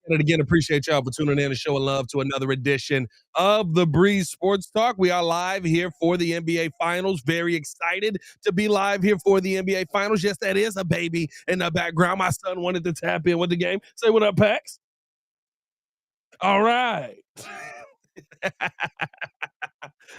And again, appreciate y'all for tuning in and showing love to another edition of the Breeze Sports Talk. We are live here for the NBA Finals. Very excited to be live here for the NBA Finals. Yes, that is a baby in the background. My son wanted to tap in with the game. Say what up, Pax. All right.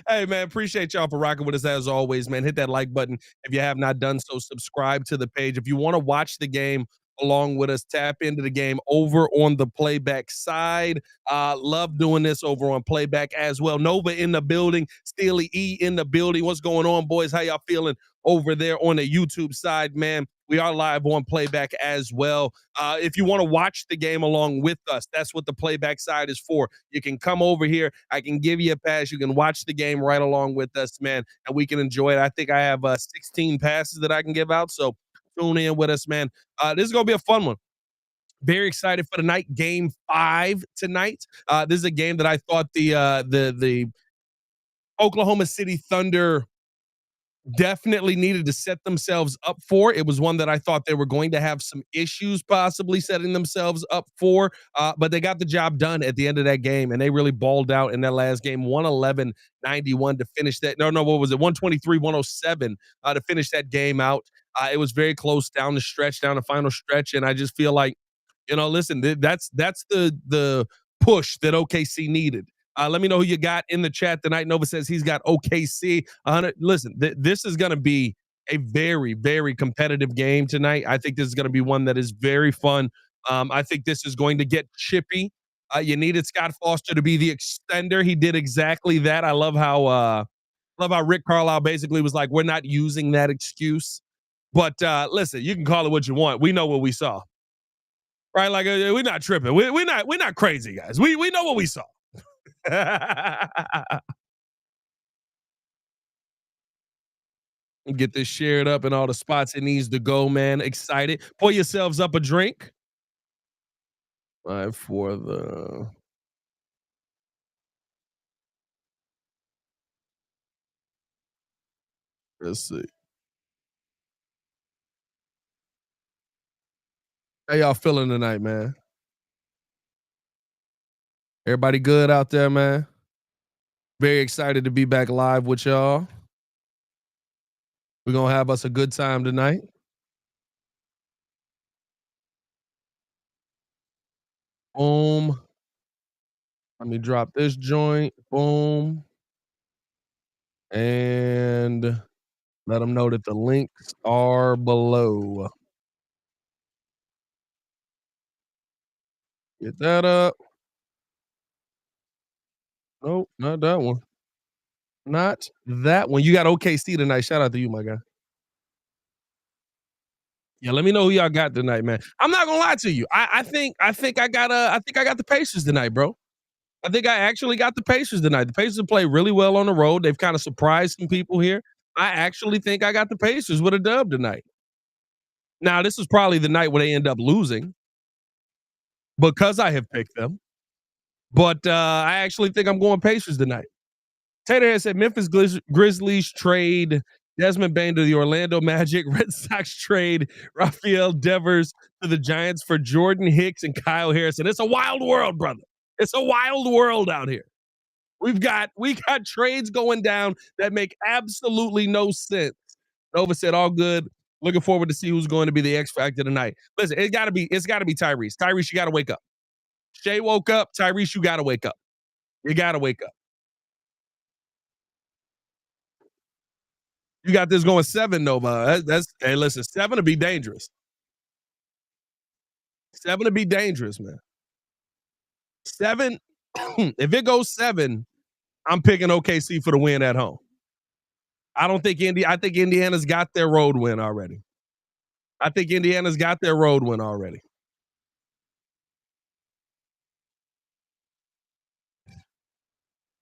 Hey, man, appreciate y'all for rocking with us as always, man. Hit that like button if you have not done so. Subscribe to the page. If you want to watch the game along with us, tap into the game over on the playback side. Love doing this over on playback as well. Nova in the building, Steely E in the building. What's going on, boys? How y'all feeling over there on the YouTube side, man? We are live on playback as well. If you want to watch the game along with us, that's what the playback side is for. You can come over here. I can give you a pass. You can watch the game right along with us, man, and we can enjoy it. I think I have 16 passes that I can give out, so tune in with us, man. This is going to be a fun one. Very excited for tonight. Game 5 tonight. This is a game that I thought the Oklahoma City Thunder definitely needed to set themselves up for. It was one that I thought they were going to have some issues possibly setting themselves up for, but they got the job done at the end of that game, and they really balled out in that last game, 111-91 to finish that. No, what was it? 123-107 to finish that game out. It was very close down the final stretch, and I just feel like, listen, that's the push that OKC needed. Let me know who you got in the chat tonight. Nova says he's got OKC. Listen, this is going to be a very, very competitive game tonight. I think this is going to be one that is very fun. I think this is going to get chippy. You needed Scott Foster to be the extender. He did exactly that. I love how Rick Carlisle basically was like, we're not using that excuse. But listen, you can call it what you want. We know what we saw, right? Like we're not tripping. We're not crazy, guys. We know what we saw. Get this shared up in all the spots it needs to go, man. Excited. Pour yourselves up a drink. Right for the let's see. How y'all feeling tonight, man? Everybody good out there, man? Very excited to be back live with y'all. We're gonna have us a good time tonight. Boom. Let me drop this joint. Boom. And let them know that the links are below. Get that up. Nope, not that one. Not that one. You got OKC tonight. Shout out to you, my guy. Yeah, let me know who y'all got tonight, man. I'm not gonna lie to you. I think I got the Pacers tonight, bro. I think I actually got the Pacers tonight. The Pacers play really well on the road. They've kind of surprised some people here. I actually think I got the Pacers with a dub tonight. Now, this is probably the night where they end up losing because I have picked them. But I actually think I'm going Pacers tonight. Tater has said Memphis Grizzlies trade Desmond Bane to the Orlando Magic. Red Sox trade Rafael Devers to the Giants for Jordan Hicks and Kyle Harrison. It's a wild world, brother. It's a wild world out here. We got trades going down that make absolutely no sense. Nova said, all good. Looking forward to see who's going to be the X factor tonight. Listen, it's gotta be Tyrese. Tyrese, you gotta wake up. Shai woke up. Tyrese, you gotta wake up. You gotta wake up. You got this going 7, Nova. Hey, listen, 7 to be dangerous. 7 to be dangerous, man. 7. If it goes 7, I'm picking OKC for the win at home. I think Indiana's got their road win already.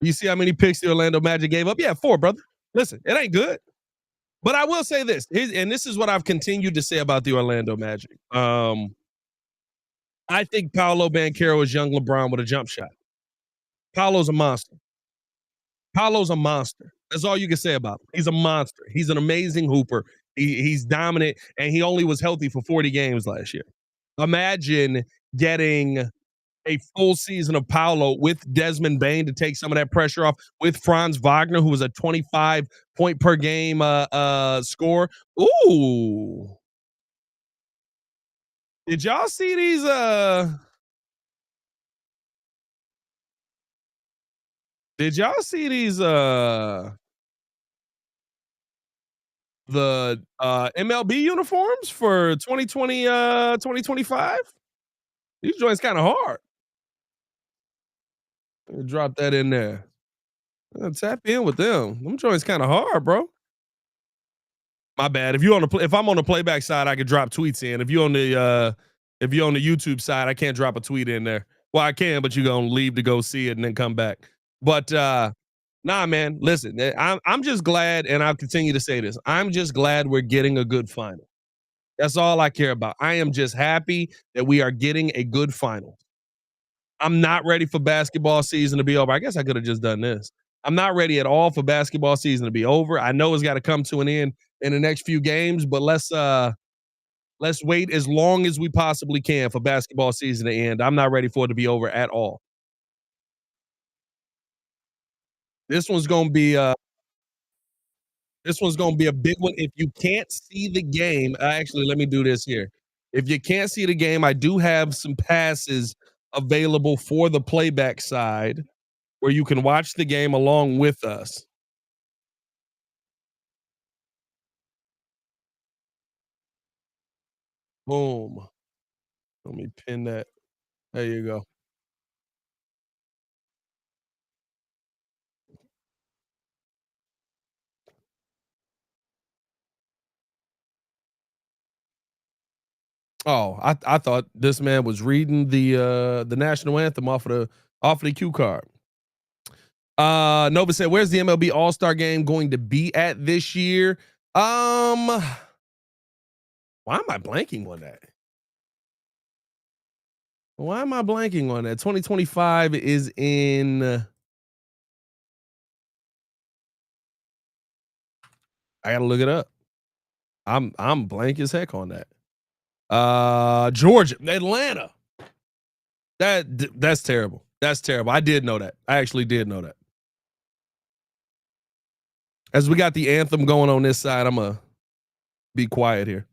You see how many picks the Orlando Magic gave up? Yeah, 4, brother. Listen, it ain't good. But I will say this, and this is what I've continued to say about the Orlando Magic. I think Paolo Banchero is young LeBron with a jump shot. Paolo's a monster. That's all you can say about him. He's a monster. He's an amazing hooper. He's dominant, and he only was healthy for 40 games last year. Imagine getting a full season of Paolo with Desmond Bain to take some of that pressure off, with Franz Wagner, who was a 25 point per game score. Ooh. Did y'all see these did y'all see these the MLB uniforms for 2020 2025? These joints kind of hard. Drop that in there. Tap in with them. Them joints kind of hard, bro. My bad. If I'm on the playback side, I could drop tweets in. If you're on the YouTube side, I can't drop a tweet in there. Well, I can, but you're gonna leave to go see it and then come back. But nah, man. Listen, I'm just glad, and I'll continue to say this. I'm just glad we're getting a good final. That's all I care about. I am just happy that we are getting a good final. I'm not ready for basketball season to be over. I guess I could have just done this. I'm not ready at all for basketball season to be over. I know it's got to come to an end in the next few games, but let's wait as long as we possibly can for basketball season to end. I'm not ready for it to be over at all. This one's gonna be this one's gonna be a big one. If you can't see the game, actually, let me do this here. If you can't see the game, I do have some passes available for the playback side where you can watch the game along with us. Boom. Let me pin that. There you go. Oh, I thought this man was reading the national anthem off of the cue card. Nova said, "Where's the MLB All Star Game going to be at this year?" Why am I blanking on that? Why am I blanking on that? 2025 is in. I gotta look it up. I'm blank as heck on that. Georgia, Atlanta. That's terrible. That's terrible. I did know that. I actually did know that. As we got the anthem going on this side, I'm gonna be quiet here.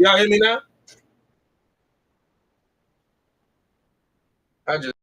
Y'all hear me now? I just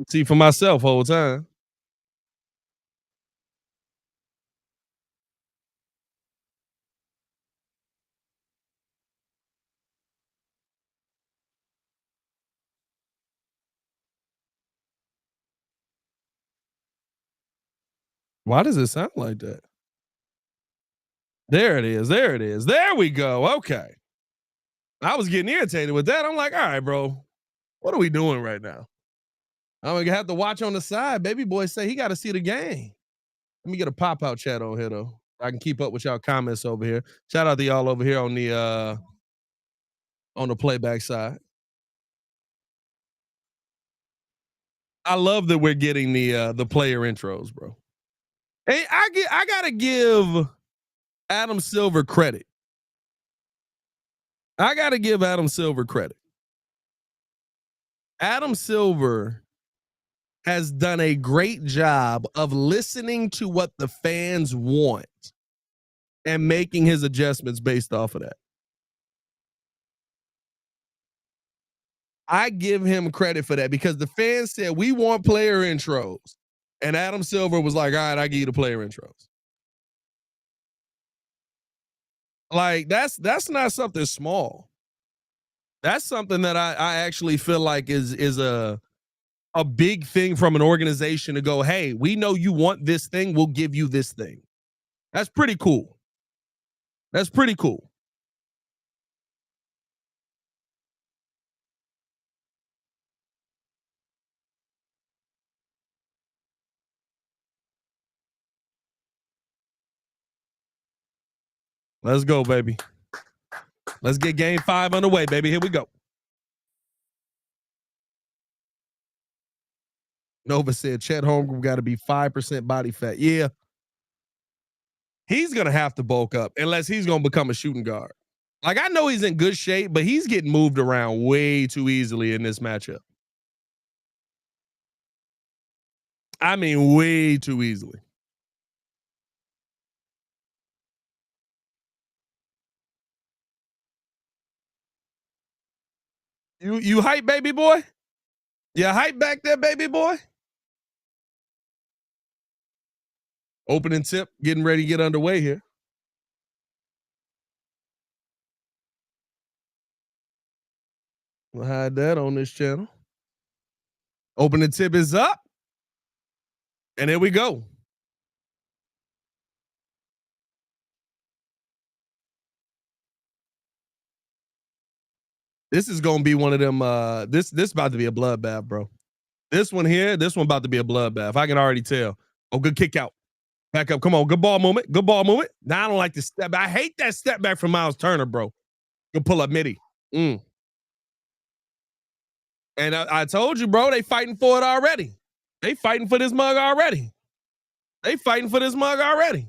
see for myself whole time. Why does it sound like that? There it is. There it is. There we go. Okay. I was getting irritated with that. I'm like, all right, bro, what are we doing right now? I'm gonna have to watch on the side. Baby boy say he got to see the game. Let me get a pop out chat on here though. I can keep up with y'all comments over here. Shout out to y'all over here on the playback side. I love that we're getting the player intros, bro. Hey, I gotta give Adam Silver credit. I gotta give Adam Silver credit. Adam Silver has done a great job of listening to what the fans want and making his adjustments based off of that. I give him credit for that because the fans said we want player intros. And Adam Silver was like, all right, I give you the player intros. Like that's not something small. That's something that I actually feel like is a big thing from an organization to go, hey, we know you want this thing, we'll give you this thing. That's pretty cool. That's pretty cool. Let's go, baby. Let's get game 5 underway, baby. Here we go. Nova said Chet Holmgren got to be 5% body fat. Yeah. He's going to have to bulk up unless he's going to become a shooting guard. Like, I know he's in good shape, but he's getting moved around way too easily in this matchup. I mean, way too easily. You hype, baby boy? You hype back there, baby boy? Opening tip, getting ready to get underway here. We'll hide that on this channel. Opening tip is up. And here we go. This is gonna be one of them. This about to be a bloodbath, bro. This one here, this one about to be a bloodbath. I can already tell. Oh, good kick out. Back up. Come on. Good ball movement. Good ball movement. Now I don't like the step. I hate that step back from Miles Turner, bro. Good pull up midi. Mm. And I told you, bro, they fighting for it already. They fighting for this mug already. They fighting for this mug already.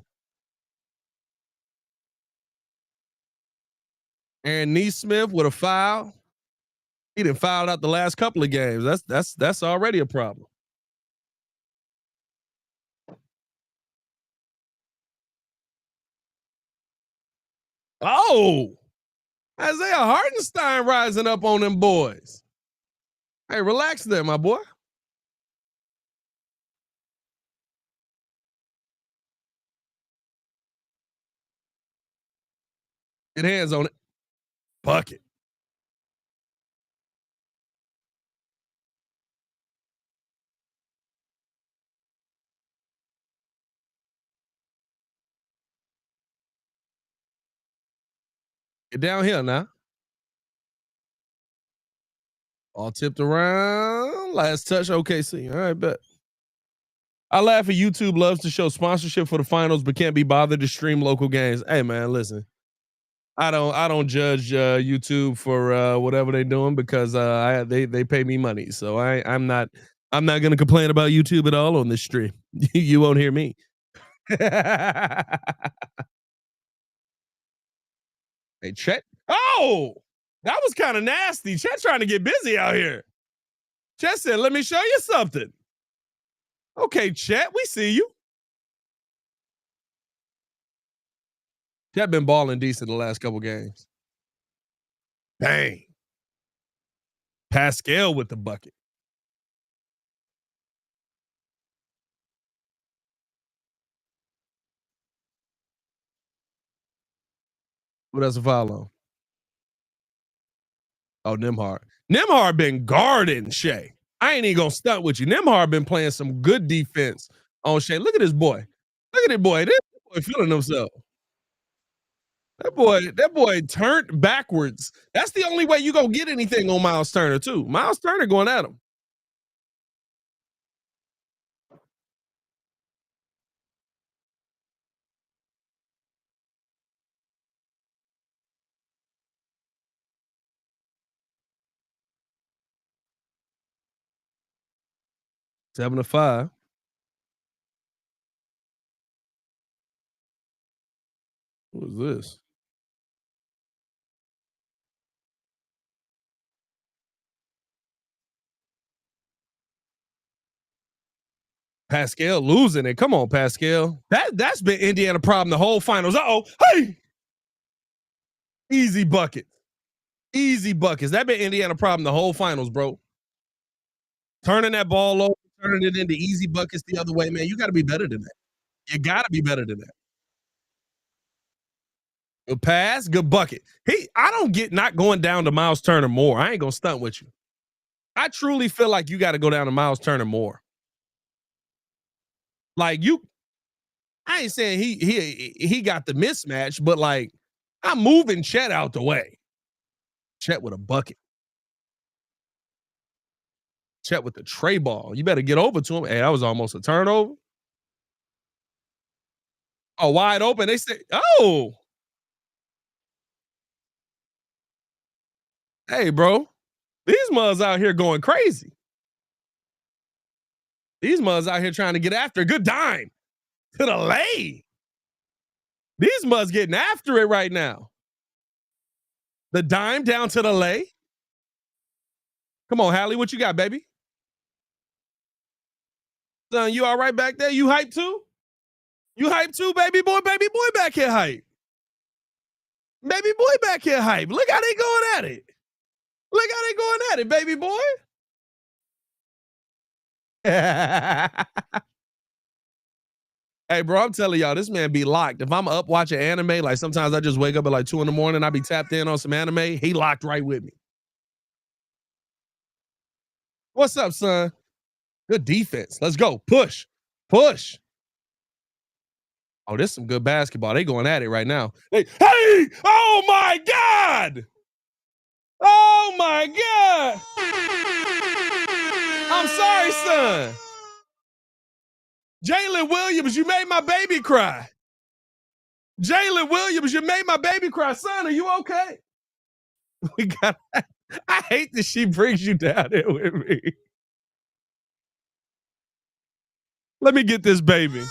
Aaron Neesmith with a foul. He done fouled out the last couple of games. That's already a problem. Oh, Isaiah Hartenstein rising up on them boys. Hey, relax there, my boy. Get hands on it. Bucket. Get down here now. All tipped around. Last touch, OKC. All right, bet. I laugh at YouTube loves to show sponsorship for the finals, but can't be bothered to stream local games. Hey man, listen. I don't judge YouTube for whatever they're doing because they pay me money. So I'm not gonna complain about YouTube at all on this stream. You won't hear me. Hey Chet. Oh, that was kind of nasty. Chet trying to get busy out here. Chet said, "Let me show you something." Okay, Chet, we see you. Chet been balling decent the last couple games. Bang. Pascal with the bucket. What else a foul on? Oh, Nimhard. Nimhard been guarding Shai. I ain't even gonna stunt with you. Nimhard been playing some good defense on Shai. Look at this boy. Look at this boy. This boy feeling himself. That boy turned backwards. That's the only way you gonna get anything on Miles Turner, too. Miles Turner going at him. Seven to five. What is this? Pascal losing it. Come on, Pascal. That's been Indiana problem the whole finals. Uh-oh. Hey! Easy bucket. Easy buckets. That been Indiana problem the whole finals, bro. Turning that ball over, turning it into easy buckets the other way, man. You got to be better than that. You got to be better than that. Good pass, good bucket. I don't get not going down to Miles Turner more. I ain't gonna stunt with you. I truly feel like you got to go down to Miles Turner more. Like you, I ain't saying he got the mismatch, but like I'm moving Chet out the way. Chet with a bucket. Chet with the tray ball. You better get over to him. Hey, that was almost a turnover. Oh, wide open. They say, oh, hey, bro. These mugs out here going crazy. These mugs out here trying to get after. Good dime to the lay. These mugs getting after it right now. The dime down to the lay. Come on, Hallie. What you got, baby? Son, you all right back there? You hype too? You hype too, baby boy? Baby boy back here hype. Baby boy back here hype. Look how they going at it. Look how they going at it, baby boy. Hey, bro, I'm telling y'all, this man be locked. If I'm up watching anime, like sometimes I just wake up at like 2 a.m. I be tapped in on some anime. He locked right with me. What's up, son? Good defense. Let's go. Push. Push. Oh, this is some good basketball. They going at it right now. Hey, oh my God. Oh my God. I'm sorry, son. Jalen Williams, you made my baby cry. Jalen Williams, you made my baby cry. Son, are you okay? We got. I hate that she brings you down here with me. Let me get this baby.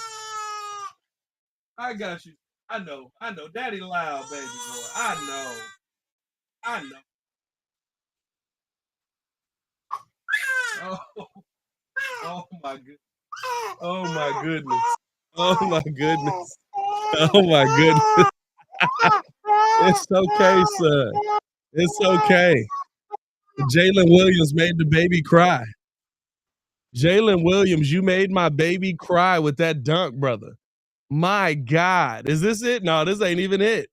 I got you. I know. I know. Daddy loud, baby boy. I know. I know. Oh, oh my goodness. Oh my goodness. Oh my goodness. Oh my goodness. It's okay, son. It's okay. Jalen Williams made the baby cry. Jalen Williams, you made my baby cry with that dunk, brother. My God. Is this it? No, this ain't even it.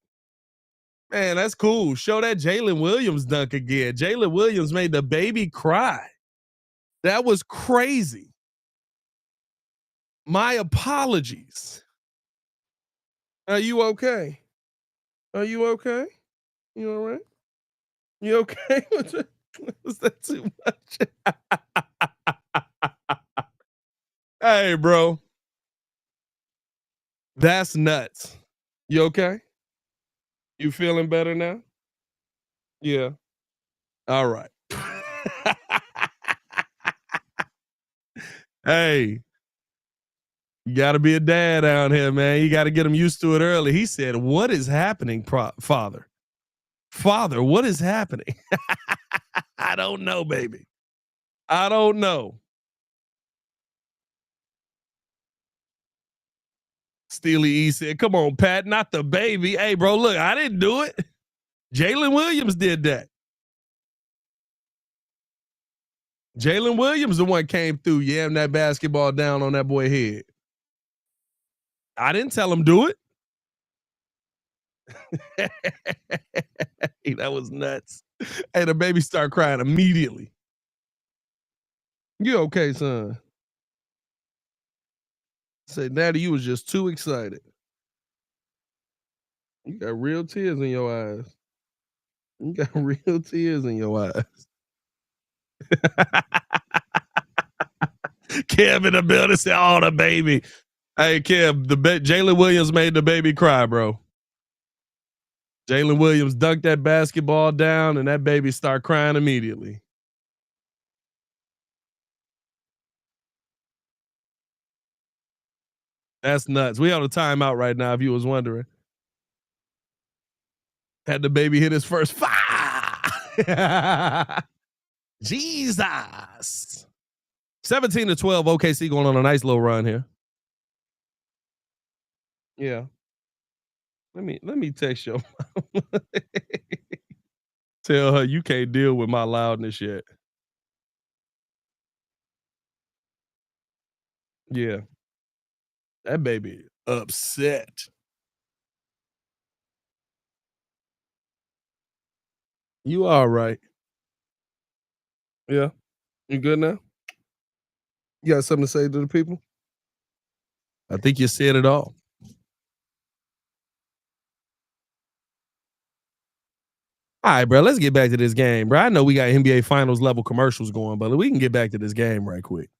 Man, that's cool. Show that Jalen Williams dunk again. Jalen Williams made the baby cry. That was crazy. My apologies. Are you okay? Are you okay? You all right? You okay? Was that too much? Hey, bro. That's nuts. You okay? You feeling better now? Yeah. All right. Hey, you got to be a dad out here, man. You got to get him used to it early. He said, "What is happening, father? Father, what is happening?" I don't know, baby. I don't know. Steely E said, "Come on, Pat, not the baby." Hey, bro, look, I didn't do it. Jalen Williams did that. Jalen Williams, the one came through, yamming that basketball down on that boy head. I didn't tell him do it. Hey, that was nuts. Hey, the baby started crying immediately. You okay, son? Say, Daddy, you was just too excited. You got real tears in your eyes. You got real tears in your eyes. Kev in the building said, "Oh, the baby." Hey, Kev, Jalen Williams made the baby cry, bro. Jalen Williams dunked that basketball down, and that baby started crying immediately. That's nuts. We on a timeout right now, if you was wondering. Had the baby hit his first fire. Jesus. 17-12, OKC going on a nice little run here. Yeah. Let me text you. Tell her you can't deal with my loudness yet. Yeah. That baby upset. You all right. Yeah. You good now? You got something to say to the people? I think you said it all. All right, bro. Let's get back to this game, bro. I know we got NBA Finals level commercials going, but we can get back to this game right quick.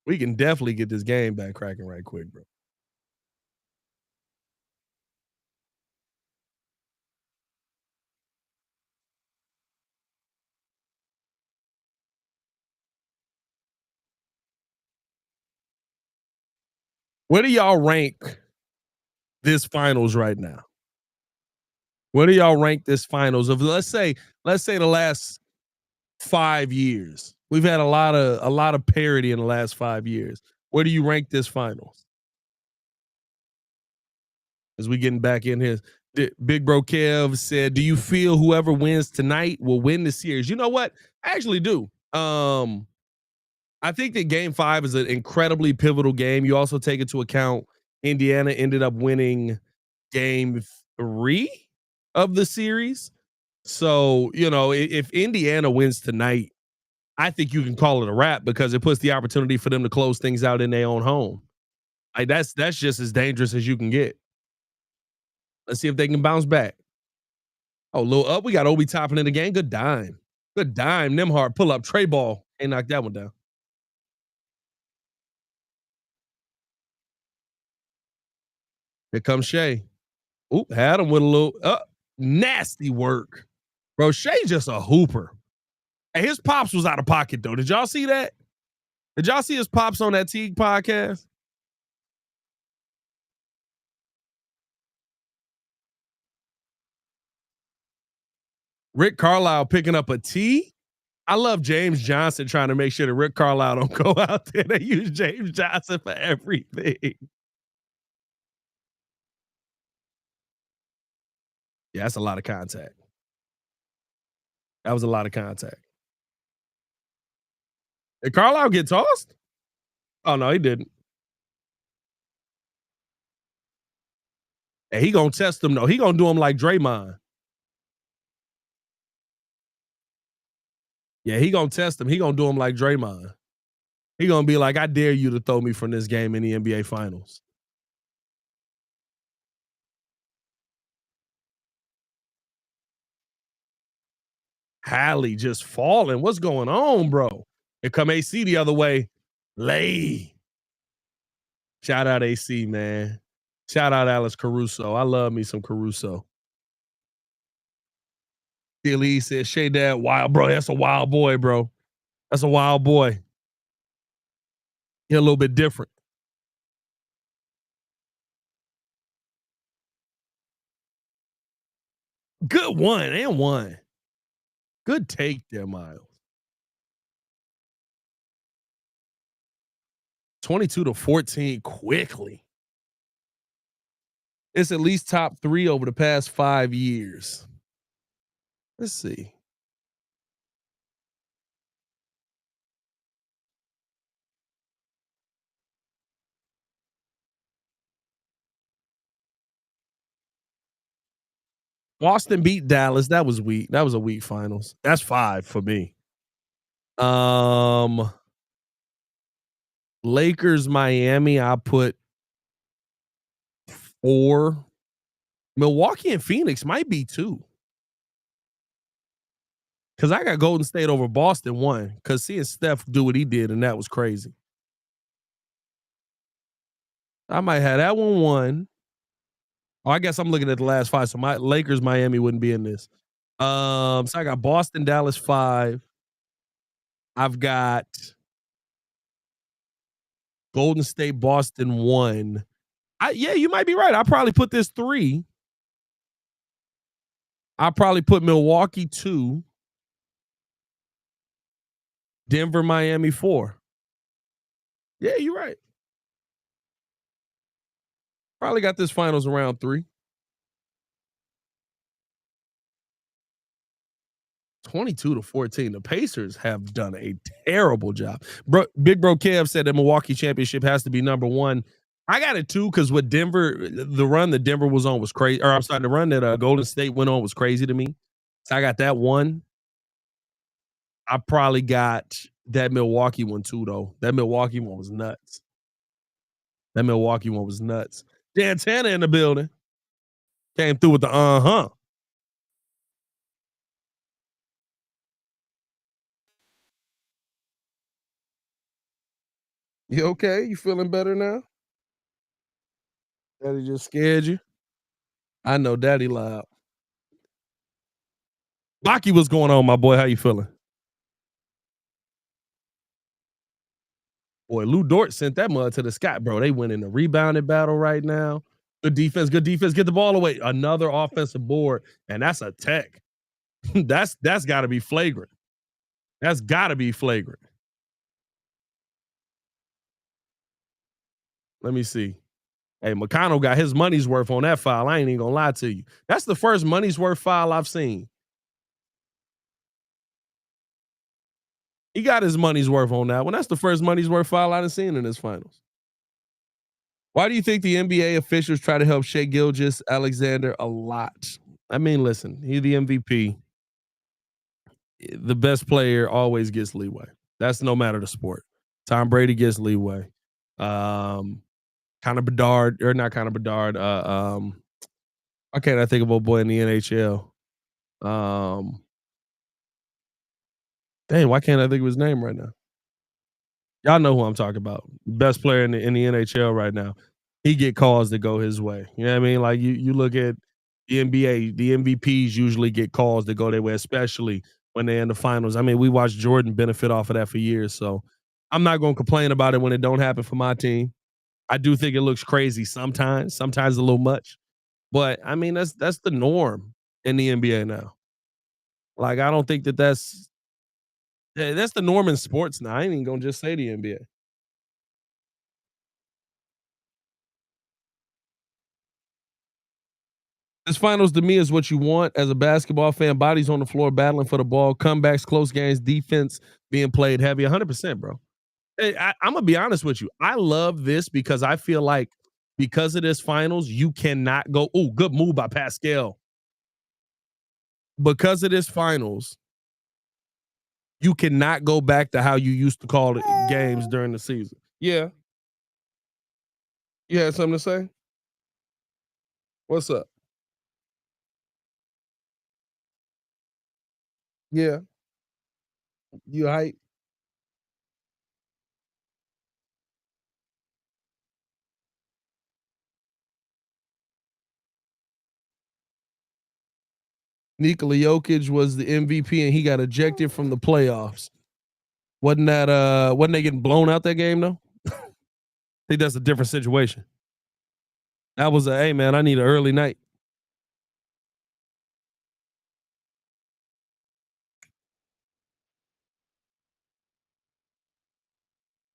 We can definitely get this game back cracking right quick, bro. Where do y'all rank this finals right now? Where do y'all rank this finals of let's say the last 5 years? We've had a lot of parity in the last 5 years. Where do you rank this finals? As we getting back in here, Big Bro Kev said, "Do you feel whoever wins tonight will win the series?" You know what? I actually do. I think that Game 5 is an incredibly pivotal game. You also take into account Indiana ended up winning Game 3 of the series. So, if Indiana wins tonight, I think you can call it a wrap because it puts the opportunity for them to close things out in their own home. Like that's just as dangerous as you can get. Let's see if they can bounce back. Oh, little up. We got Obi Toppin in the game. Good dime. Good dime. Nimhard pull up. Tray ball. He knocked that one down. Here comes Shai. Oop, had him with a little nasty work. Bro, Shai's just a hooper. And his pops was out of pocket though. Did y'all see that? Did y'all see his pops on that Teague podcast? Rick Carlisle picking up a T. I love James Johnson trying to make sure that Rick Carlisle don't go out there. They use James Johnson for everything. Yeah, that's a lot of contact. That was a lot of contact. Did Carlisle get tossed? Oh no, he didn't. And he gonna test him though. He gonna do him like Draymond. Yeah, he gonna test him. He gonna do him like Draymond. He gonna be like, I dare you to throw me from this game in the NBA Finals. Hallie just falling. What's going on, bro? Here come AC the other way. Lay. Shout out AC, man. Shout out Alex Caruso. I love me some Caruso. Billy said, Shea Dad, wild, bro. That's a wild boy, bro. That's a wild boy. He a little bit different. Good one and one. Good take there, Miles. 22-14 quickly. It's at least top 3 over the past 5 years. Let's see. Boston beat Dallas. That was weak. That was a weak finals. That's 5 for me. Lakers, Miami, I put 4. Milwaukee and Phoenix might be 2. Because I got Golden State over Boston 1. Because seeing Steph do what he did, and that was crazy. I might have that one 1. Oh, I guess I'm looking at the last 5. So my Lakers, Miami wouldn't be in this. So I got Boston, Dallas 5. I've got Golden State, Boston 1. Yeah, you might be right. I probably put this 3. I probably put Milwaukee 2. Denver, Miami 4. Yeah, you're right. Probably got this finals around 3. 22-14. The Pacers have done a terrible job. Bro, Big Bro Kev said the Milwaukee championship has to be number 1. I got it too because with Denver, the run that Denver was on was crazy. Or I'm sorry, the run that Golden State went on was crazy to me. So I got that 1. I probably got that Milwaukee one too, though. That Milwaukee one was nuts. That Milwaukee one was nuts. Dan Tanner in the building. Came through with the uh-huh. You okay? You feeling better now? Daddy just scared you? I know Daddy loud. Baki, what's going on, my boy? How you feeling? Boy, Lou Dort sent that mud to the sky, bro. They win in the rebounding battle right now. Good defense, good defense. Get the ball away. Another offensive board, and that's a tech. that's got to be flagrant. That's got to be flagrant. Let me see. Hey, McConnell got his money's worth on that foul. I ain't even gonna lie to you. That's the first money's worth foul I've seen. He got his money's worth on that one. That's the first money's worth foul I've seen in this finals. Why do you think the NBA officials try to help Shai Gilgeous-Alexander a lot? I mean, listen, he's the MVP. The best player always gets leeway. That's no matter the sport. Tom Brady gets leeway. Connor Bedard, or not Connor Bedard. Why can't I think of a boy in the NHL? Dang, why can't I think of his name right now? Y'all know who I'm talking about. Best player in the NHL right now. He get calls that go his way. You know what I mean? Like you look at the NBA, the MVPs usually get calls that go their way, especially when they're in the finals. I mean, we watched Jordan benefit off of that for years. So I'm not gonna complain about it when it don't happen for my team. I do think it looks crazy sometimes a little much. But I mean, that's the norm in the NBA now. Like I don't think that that's the norm in sports now. I ain't even gonna just say the NBA. This finals to me is what you want as a basketball fan. Bodies on the floor battling for the ball, comebacks, close games, defense being played heavy. 100%, bro. Hey, I'm gonna be honest with you. I love this because I feel like because of this finals, you cannot go. Oh, good move by Pascal. Because of this finals, you cannot go back to how you used to call it games during the season. Yeah, you had something to say. What's up? Yeah, you hype? Nikola Jokic was the MVP and he got ejected from the playoffs. Wasn't they getting blown out that game though? I think that's a different situation. That was a hey man, I need an early night.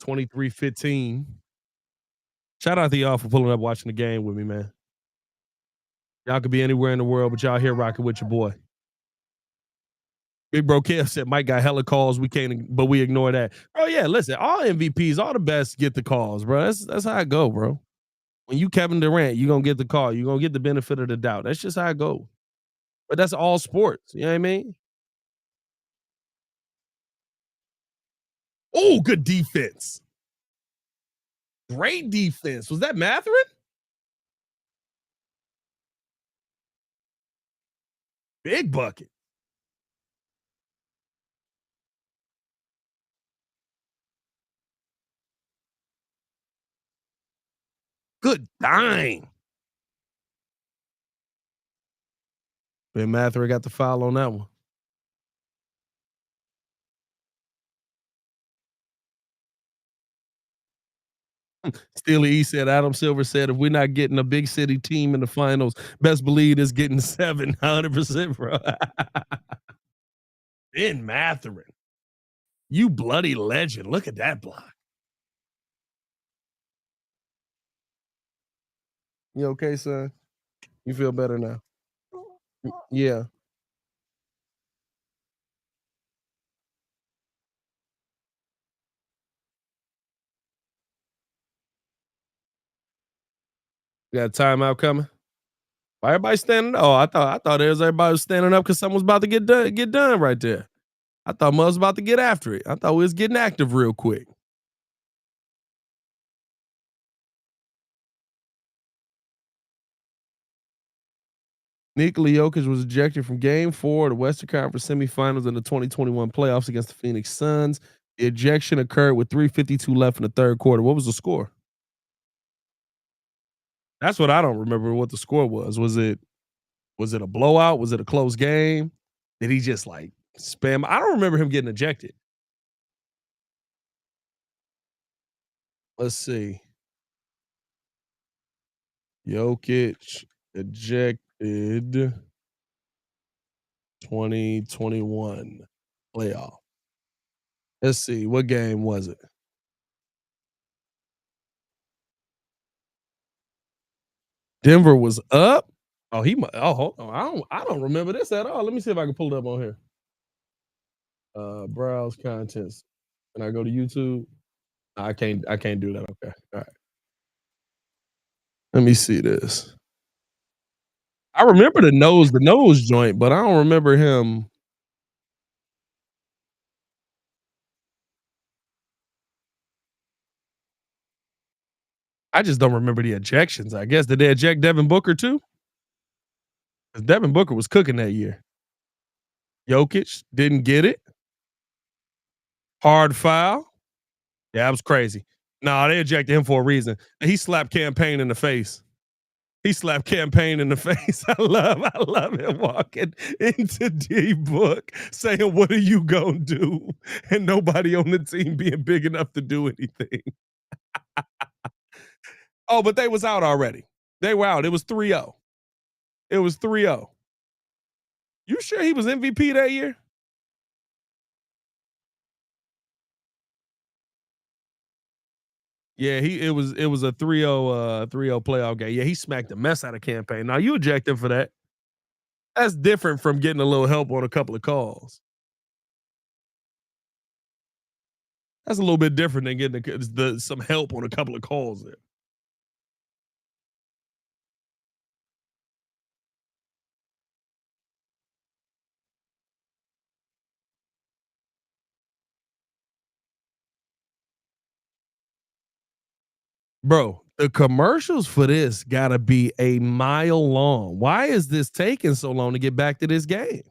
23-15. Shout out to y'all for pulling up watching the game with me, man. Y'all could be anywhere in the world, but y'all here rocking with your boy. Big Bro Kev said Mike got hella calls. We can't, but we ignore that. Oh yeah, listen, all MVPs, all the best get the calls, bro. That's how I go, bro. When you Kevin Durant, you gonna get the call. You gonna get the benefit of the doubt. That's just how I go. But that's all sports. You know what I mean? Oh, good defense. Great defense. Was that Matherin? Big bucket. Good dime. Ben Matherin got the foul on that one. Steely E said, Adam Silver said, if we're not getting a big city team in the finals, best believe it's getting 700%, bro. Ben Matherin, you bloody legend. Look at that block. You okay, son? You feel better now? Yeah. You got a timeout coming? Why everybody standing? Oh, I thought everybody was standing up because someone was about to get done right there. I thought Mud was about to get after it. I thought we was getting active real quick. Nikola Jokic was ejected from Game 4 of the Western Conference semifinals in the 2021 playoffs against the Phoenix Suns. The ejection occurred with 3:52 left in the third quarter. What was the score? That's what I don't remember what the score was. Was it a blowout? Was it a close game? Did he just like spam? I don't remember him getting ejected. Let's see. Jokic ejected 2021 playoff. Let's see. What game was it? Denver was up. Oh, hold on. I don't remember this at all. Let me see if I can pull it up on here. Browse contents. Can I go to YouTube? I can't do that. Okay. All right. Let me see this. I remember the nose joint, but I don't remember him. I just don't remember the ejections. I guess did they eject Devin Booker too? Because Devin Booker was cooking that year. Jokic didn't get it. Hard foul. Yeah, that was crazy. Nah, they ejected him for a reason. He slapped Campaign in the face. He slapped Campaign in the face. I love him walking into D Book saying, "What are you gonna do?" And nobody on the team being big enough to do anything. Oh, but they was out already. They were out. It was 3-0. It was 3-0. You sure he was MVP that year? Yeah, it was a 3-0 playoff game. Yeah, he smacked the mess out of Campaign. Now you eject him for that. That's different from getting a little help on a couple of calls. That's a little bit different than getting some help on a couple of calls there. Bro, the commercials for this gotta be a mile long. Why is this taking so long to get back to this game?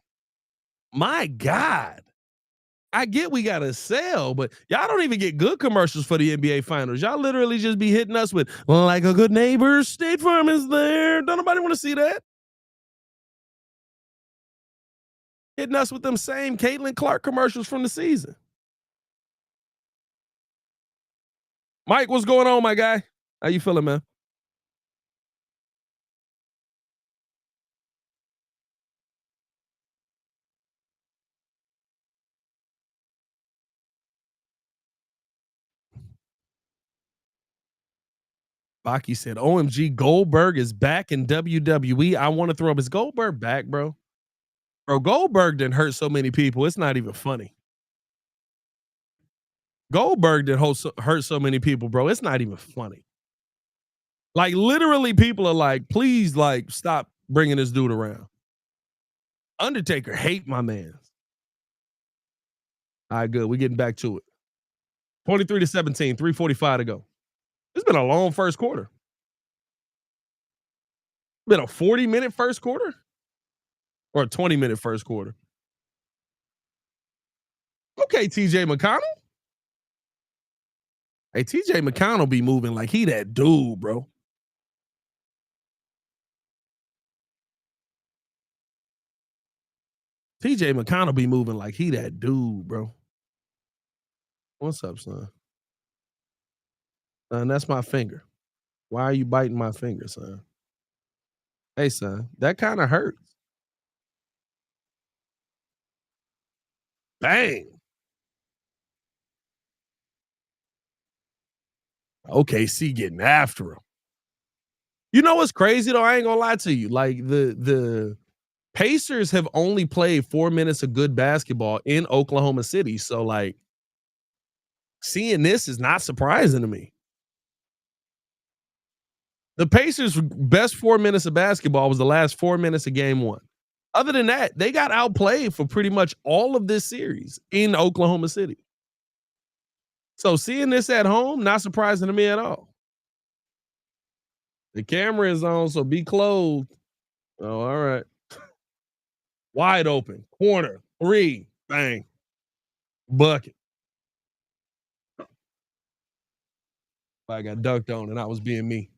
My God. I get we got to sell, but y'all don't even get good commercials for the NBA finals. Y'all literally just be hitting us with like a good neighbor, State Farm is there. Don't nobody want to see that. Hitting us with them same Caitlin Clark commercials from the season. Mike, what's going on, my guy? How you feeling, man? Baki said, OMG, Goldberg is back in WWE. I want to throw up. Is Goldberg back, bro? Bro, Goldberg didn't hurt so many people. It's not even funny. Goldberg did hurt so many people, bro. It's not even funny. Like literally, people are like, please, like, stop bringing this dude around. Undertaker hate my man. All right, good. We're getting back to it. 23-17, 3:45 to go. It's been a long first quarter. Been a 40-minute first quarter or a 20-minute first quarter. Okay, TJ McConnell. Hey, TJ McConnell be moving like he that dude, bro. TJ McConnell be moving like he that dude, bro. What's up, son? Son, that's my finger. Why are you biting my finger, son? Hey, son, that kind of hurts. Bang. OKC getting after him. You know what's crazy though? I ain't gonna lie to you. Like the Pacers have only played 4 minutes of good basketball in Oklahoma City. So like seeing this is not surprising to me. The Pacers' best 4 minutes of basketball was the last 4 minutes of game one. Other than that, they got outplayed for pretty much all of this series in Oklahoma City. So seeing this at home, not surprising to me at all. The camera is on, so be clothed. Oh, all right. Wide open, corner, three, bang, bucket. I got dunked on and I was being me.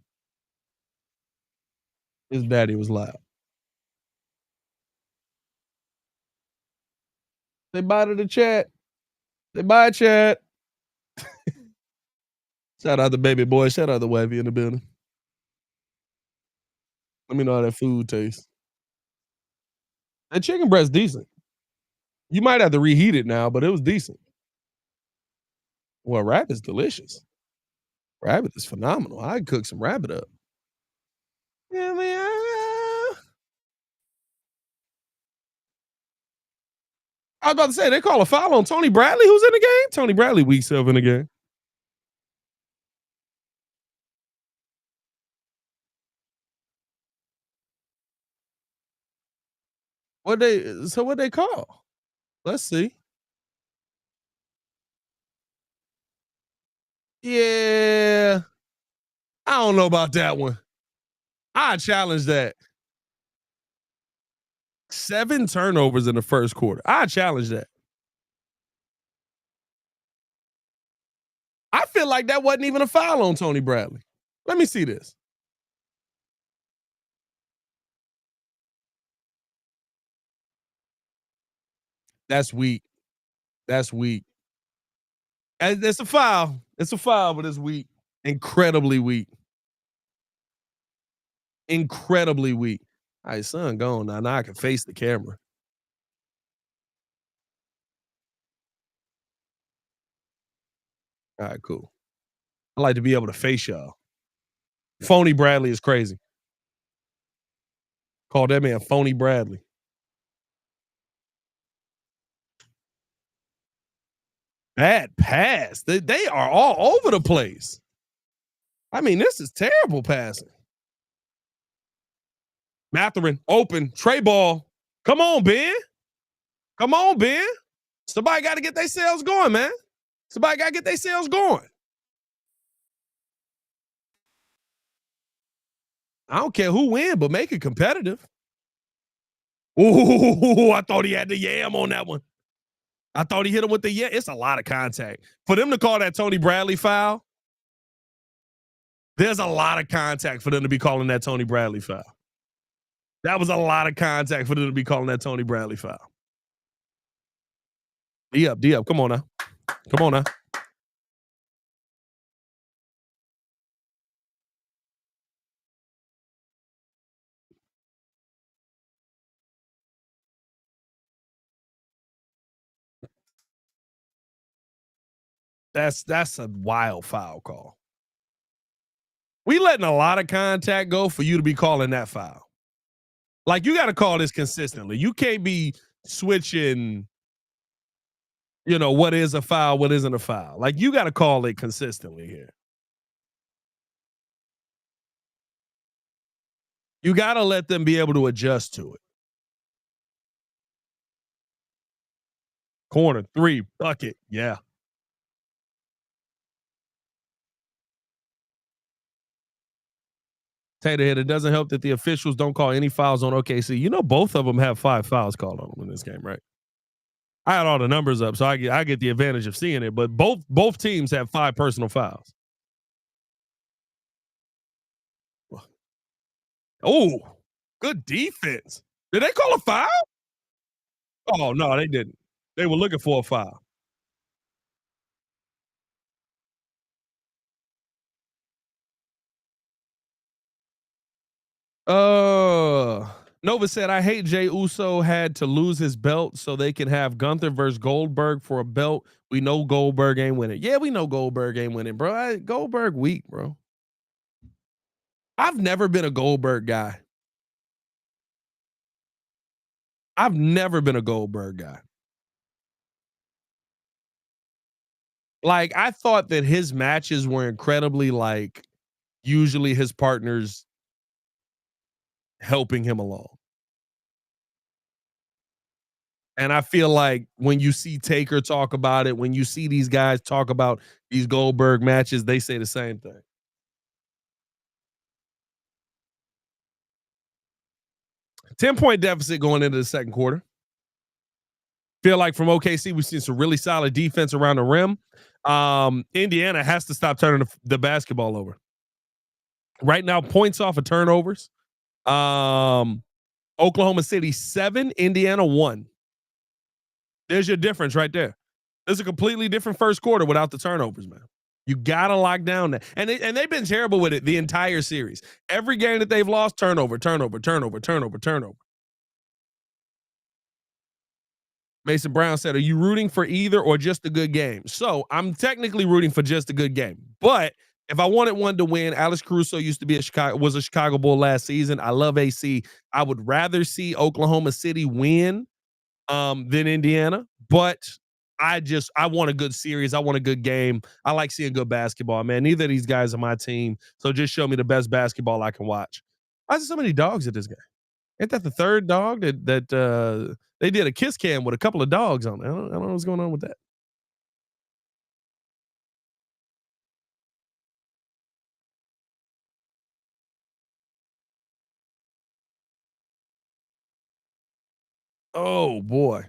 His daddy was loud. Say bye to the chat. Say bye, chat. Shout out to baby boy. Shout out to wifey in the building. Let me know how that food tastes. That chicken breast decent. You might have to reheat it now, but it was decent. Well, rabbit is delicious. Rabbit is phenomenal. I'd cook some rabbit up. Yeah, man. I was about to say they call a foul on Tony Bradley, who's in the game. Tony Bradley weak self in the game. What they call? Let's see. Yeah. I don't know about that one. I challenge that. 7 turnovers in the first quarter. I challenge that. I feel like that wasn't even a foul on Tony Bradley. Let me see this. That's weak. That's weak. It's a foul. It's a foul, but it's weak. Incredibly weak. Incredibly weak. All right, son, gone now. Now I can face the camera. All right, cool. I like to be able to face y'all. Phony Bradley is crazy. Call that man Phony Bradley. Bad pass. They are all over the place. I mean, this is terrible passing. Matherin, open, tray ball. Come on, Ben. Come on, Ben. Somebody got to get their sales going, man. Somebody got to get their sales going. I don't care who win, but make it competitive. Ooh, I thought he had the yam on that one. I thought he hit him with the yam. It's a lot of contact. For them to call that Tony Bradley foul, there's a lot of contact for them to be calling that Tony Bradley foul. That was a lot of contact for them to be calling that Tony Bradley foul. D up, D up. Come on now. Come on now. That's a wild foul call. We letting a lot of contact go for you to be calling that foul. Like you got to call this consistently. You can't be switching, what is a foul, what isn't a foul. Like you got to call it consistently here. You got to let them be able to adjust to it. Corner, three, bucket. Yeah. Tater hit. It doesn't help that the officials don't call any fouls on OKC. Both of them have 5 fouls called on them in this game, right? I had all the numbers up, so I get the advantage of seeing it. But both teams have 5 personal fouls. Oh, good defense. Did they call a foul? Oh no, they didn't. They were looking for a foul. Nova said, I hate Jay Uso had to lose his belt so they can have Gunther versus Goldberg for a belt. We know Goldberg ain't winning. Yeah, we know Goldberg ain't winning, bro. Goldberg weak, bro. I've never been a Goldberg guy. I've never been a Goldberg guy. Like, I thought that his matches were incredibly, like, usually his partners helping him along. And I feel like when you see Taker talk about it, when you see these guys talk about these Goldberg matches, they say the same thing. 10-point deficit going into the second quarter. Feel like from OKC, we've seen some really solid defense around the rim. Indiana has to stop turning the basketball over. Right now, points off of turnovers. Oklahoma City 7, Indiana 1. There's your difference right there. There's a completely different first quarter without the turnovers, man. You gotta lock down that, and they've been terrible with it the entire series. Every game that they've lost, turnover, turnover, turnover, turnover, turnover. Mason Brown said, "Are you rooting for either or just a good game?" So I'm technically rooting for just a good game, but if I wanted one to win, Alex Caruso used to be was a Chicago Bull last season. I love AC. I would rather see Oklahoma City win than Indiana, but I want a good series. I want a good game. I like seeing good basketball, man. Neither of these guys are my team, so just show me the best basketball I can watch. Why is there so many dogs at this game? Ain't that the third dog that they did a kiss cam with a couple of dogs on it? I don't know what's going on with that. Oh boy.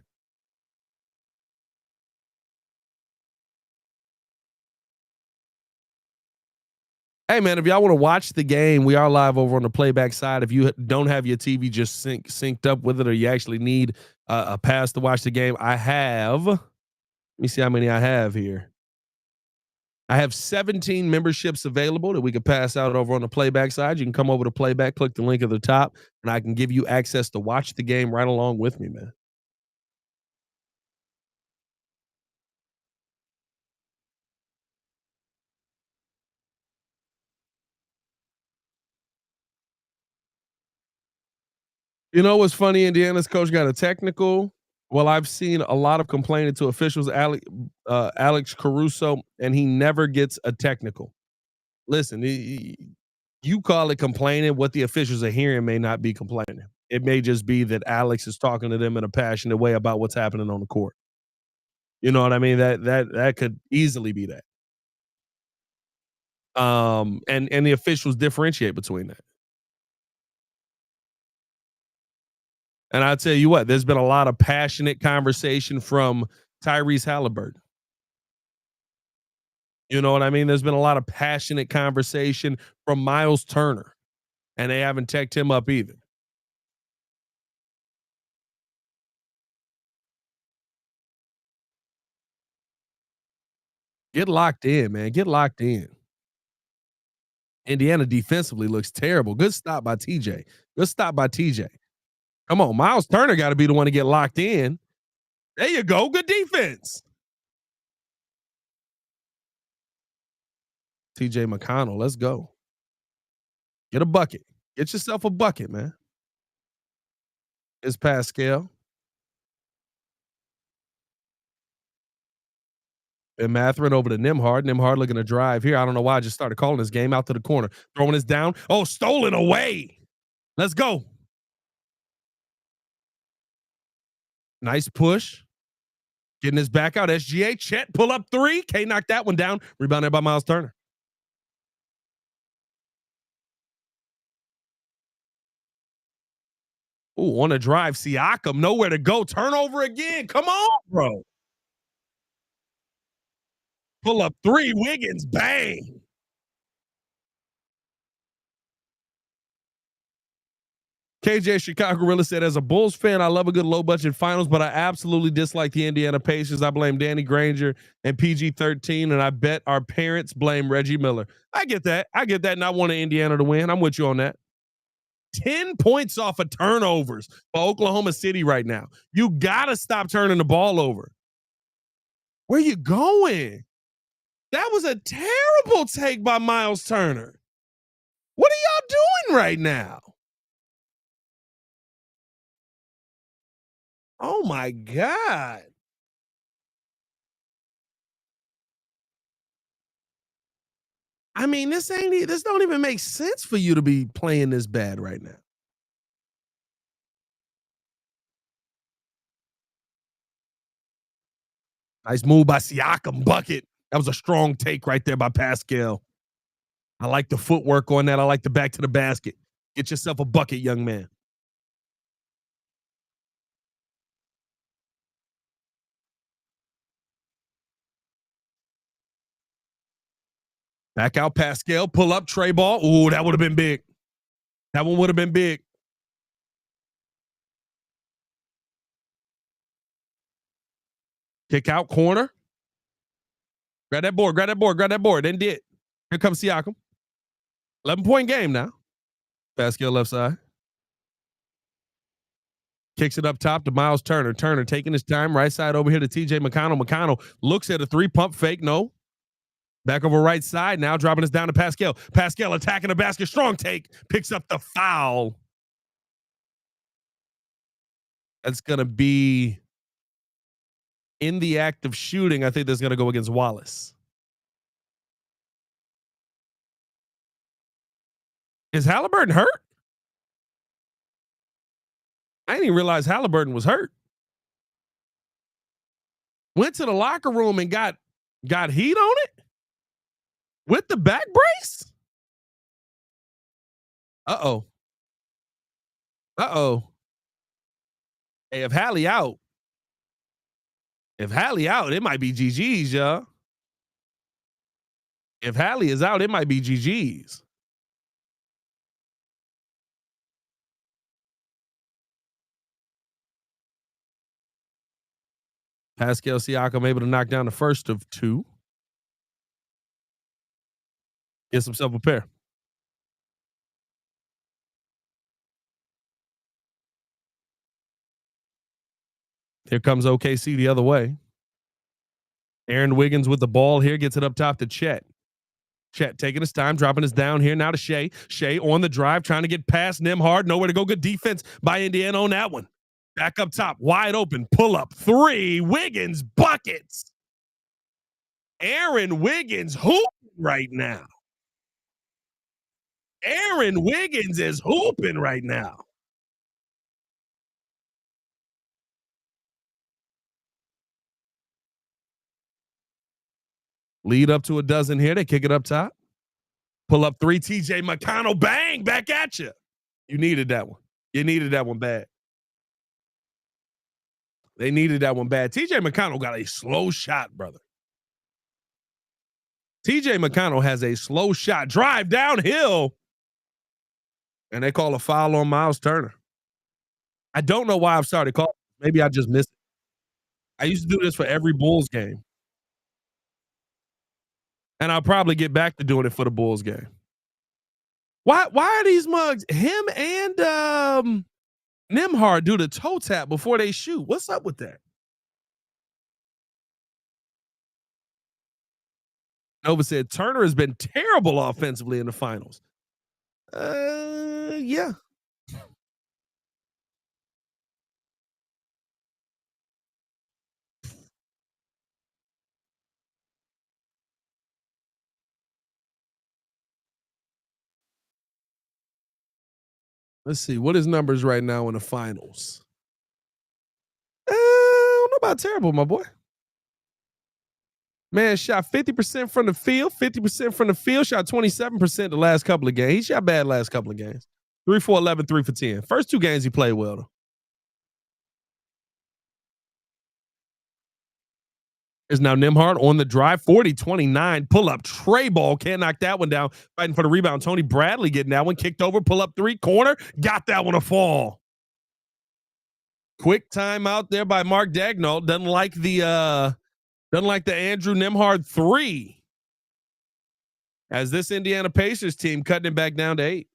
Hey man, if y'all want to watch the game, we are live over on the playback side. If you don't have your TV just synced up with it, or you actually need a pass to watch the game, I have. Let me see how many I have here. I have 17 memberships available that we could pass out over on the playback side. You can come over to playback, click the link at the top, and I can give you access to watch the game right along with me, man. You know what's funny? Indiana's coach got a technical. Well, I've seen a lot of complaining to officials, Alex Caruso, and he never gets a technical. Listen, you call it complaining. What the officials are hearing may not be complaining. It may just be that Alex is talking to them in a passionate way about what's happening on the court. You know what I mean? That could easily be that. And the officials differentiate between that. And I'll tell you what, there's been a lot of passionate conversation from Tyrese Haliburton. You know what I mean? There's been a lot of passionate conversation from Miles Turner, and they haven't teched him up either. Get locked in, man. Get locked in. Indiana defensively looks terrible. Good stop by TJ. Good stop by TJ. Come on, Miles Turner got to be the one to get locked in. There you go. Good defense. TJ McConnell, let's go. Get a bucket. Get yourself a bucket, man. It's Pascal. And Matherin over to Nimhard. Nimhard looking to drive here. I don't know why I just started calling this game out to the corner. Throwing this down. Oh, stolen away. Let's go. Nice push. Getting his back out. SGA. Chet pull up three. K knocked that one down. Rebounded by Miles Turner. Ooh, on a drive. Siakam. Nowhere to go. Turnover again. Come on, bro. Pull up three. Wiggins. Bang. KJ Chicago Gorilla said, as a Bulls fan, I love a good low budget finals, but I absolutely dislike the Indiana Pacers. I blame Danny Granger and PG 13, and I bet our parents blame Reggie Miller. I get that. I get that. And I want Indiana to win. I'm with you on that. 10 points off of turnovers for Oklahoma City right now. You got to stop turning the ball over. Where you going? That was a terrible take by Miles Turner. What are y'all doing right now? Oh my God. I mean, this don't even make sense for you to be playing this bad right now. Nice move by Siakam, bucket. That was a strong take right there by Pascal. I like the footwork on that. I like the back to the basket. Get yourself a bucket, young man. Back out Pascal, pull up Trey ball. Ooh, that would have been big. That one would have been big. Kick out corner. Grab that board, grab that board, grab that board. Then did. Here comes Siakam. 11-point game now. Pascal left side. Kicks it up top to Miles Turner. Turner taking his time. Right side over here to TJ McConnell. McConnell looks at a three pump fake. No. Back over right side. Now dropping us down to Pascal. Pascal attacking the basket. Strong take. Picks up the foul. That's going to be in the act of shooting. I think that's going to go against Wallace. Is Haliburton hurt? I didn't even realize Haliburton was hurt. Went to the locker room and got heat on it with the back brace. Uh-oh. Uh-oh. Hey, if Hallie out, it might be GG's, y'all. If Hallie is out, it might be GG's. Pascal Siakam able to knock down the first of two. Gets himself a pair. Here comes OKC the other way. Aaron Wiggins with the ball here, gets it up top to Chet. Chet taking his time, dropping us down here now to Shai. Shai on the drive, trying to get past Nembhard. Nowhere to go. Good defense by Indiana on that one. Back up top, wide open, pull up, three. Wiggins buckets. Aaron Wiggins hooping right now. Aaron Wiggins is hooping right now. Lead up to a dozen here. They kick it up top. Pull up three. TJ McConnell, bang, back at you. You needed that one. You needed that one bad. They needed that one bad. TJ McConnell got a slow shot, brother. TJ McConnell has a slow shot. Drive downhill. And they call a foul on Miles Turner. I don't know why I've started calling. Maybe I just missed it. I used to do this for every Bulls game. And I'll probably get back to doing it for the Bulls game. Why are these mugs? Him and Nembhard do the toe tap before they shoot. What's up with that? Nova said Turner has been terrible offensively in the finals. Yeah. Let's see. What is numbers right now in the finals? I don't know about terrible, my boy. Man shot 50% from the field, 50% from the field, shot 27% the last couple of games. He shot bad last couple of games. 3 for 11, 3 for 10. First two games he played well, though. Is now Nembhard on the drive, 40-29, pull up, tray ball, can't knock that one down. Fighting for the rebound. Tony Bradley getting that one, kicked over, pull up three, corner, got that one to fall. Quick time out there by Mark Daigneault. Doesn't like the Andrew Nembhard three. As this Indiana Pacers team cutting it back down to 8.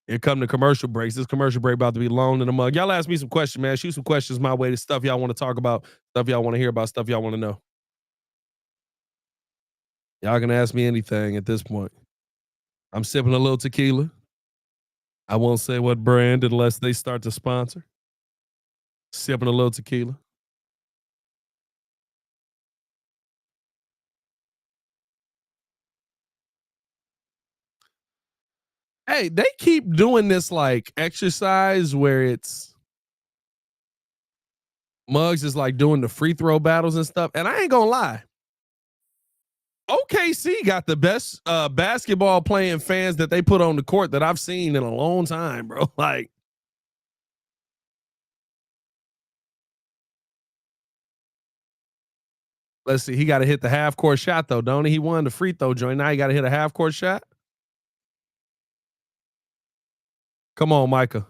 Here come the commercial breaks. This commercial break about to be long in the mug. Y'all ask me some questions, man. Shoot some questions my way. The stuff y'all want to talk about, stuff y'all want to hear about, stuff y'all want to know. Y'all can ask me anything at this point. I'm sipping a little tequila. I won't say what brand unless they start to sponsor. Sipping a little tequila. Hey, they keep doing this like exercise where it's Muggs is like doing the free throw battles and stuff. And I ain't gonna lie. OKC got the best basketball playing fans that they put on the court that I've seen in a long time, bro. Like, let's see. He got to hit the half court shot though, don't he? He won the free throw joint. Now he got to hit a half court shot. Come on, Micah.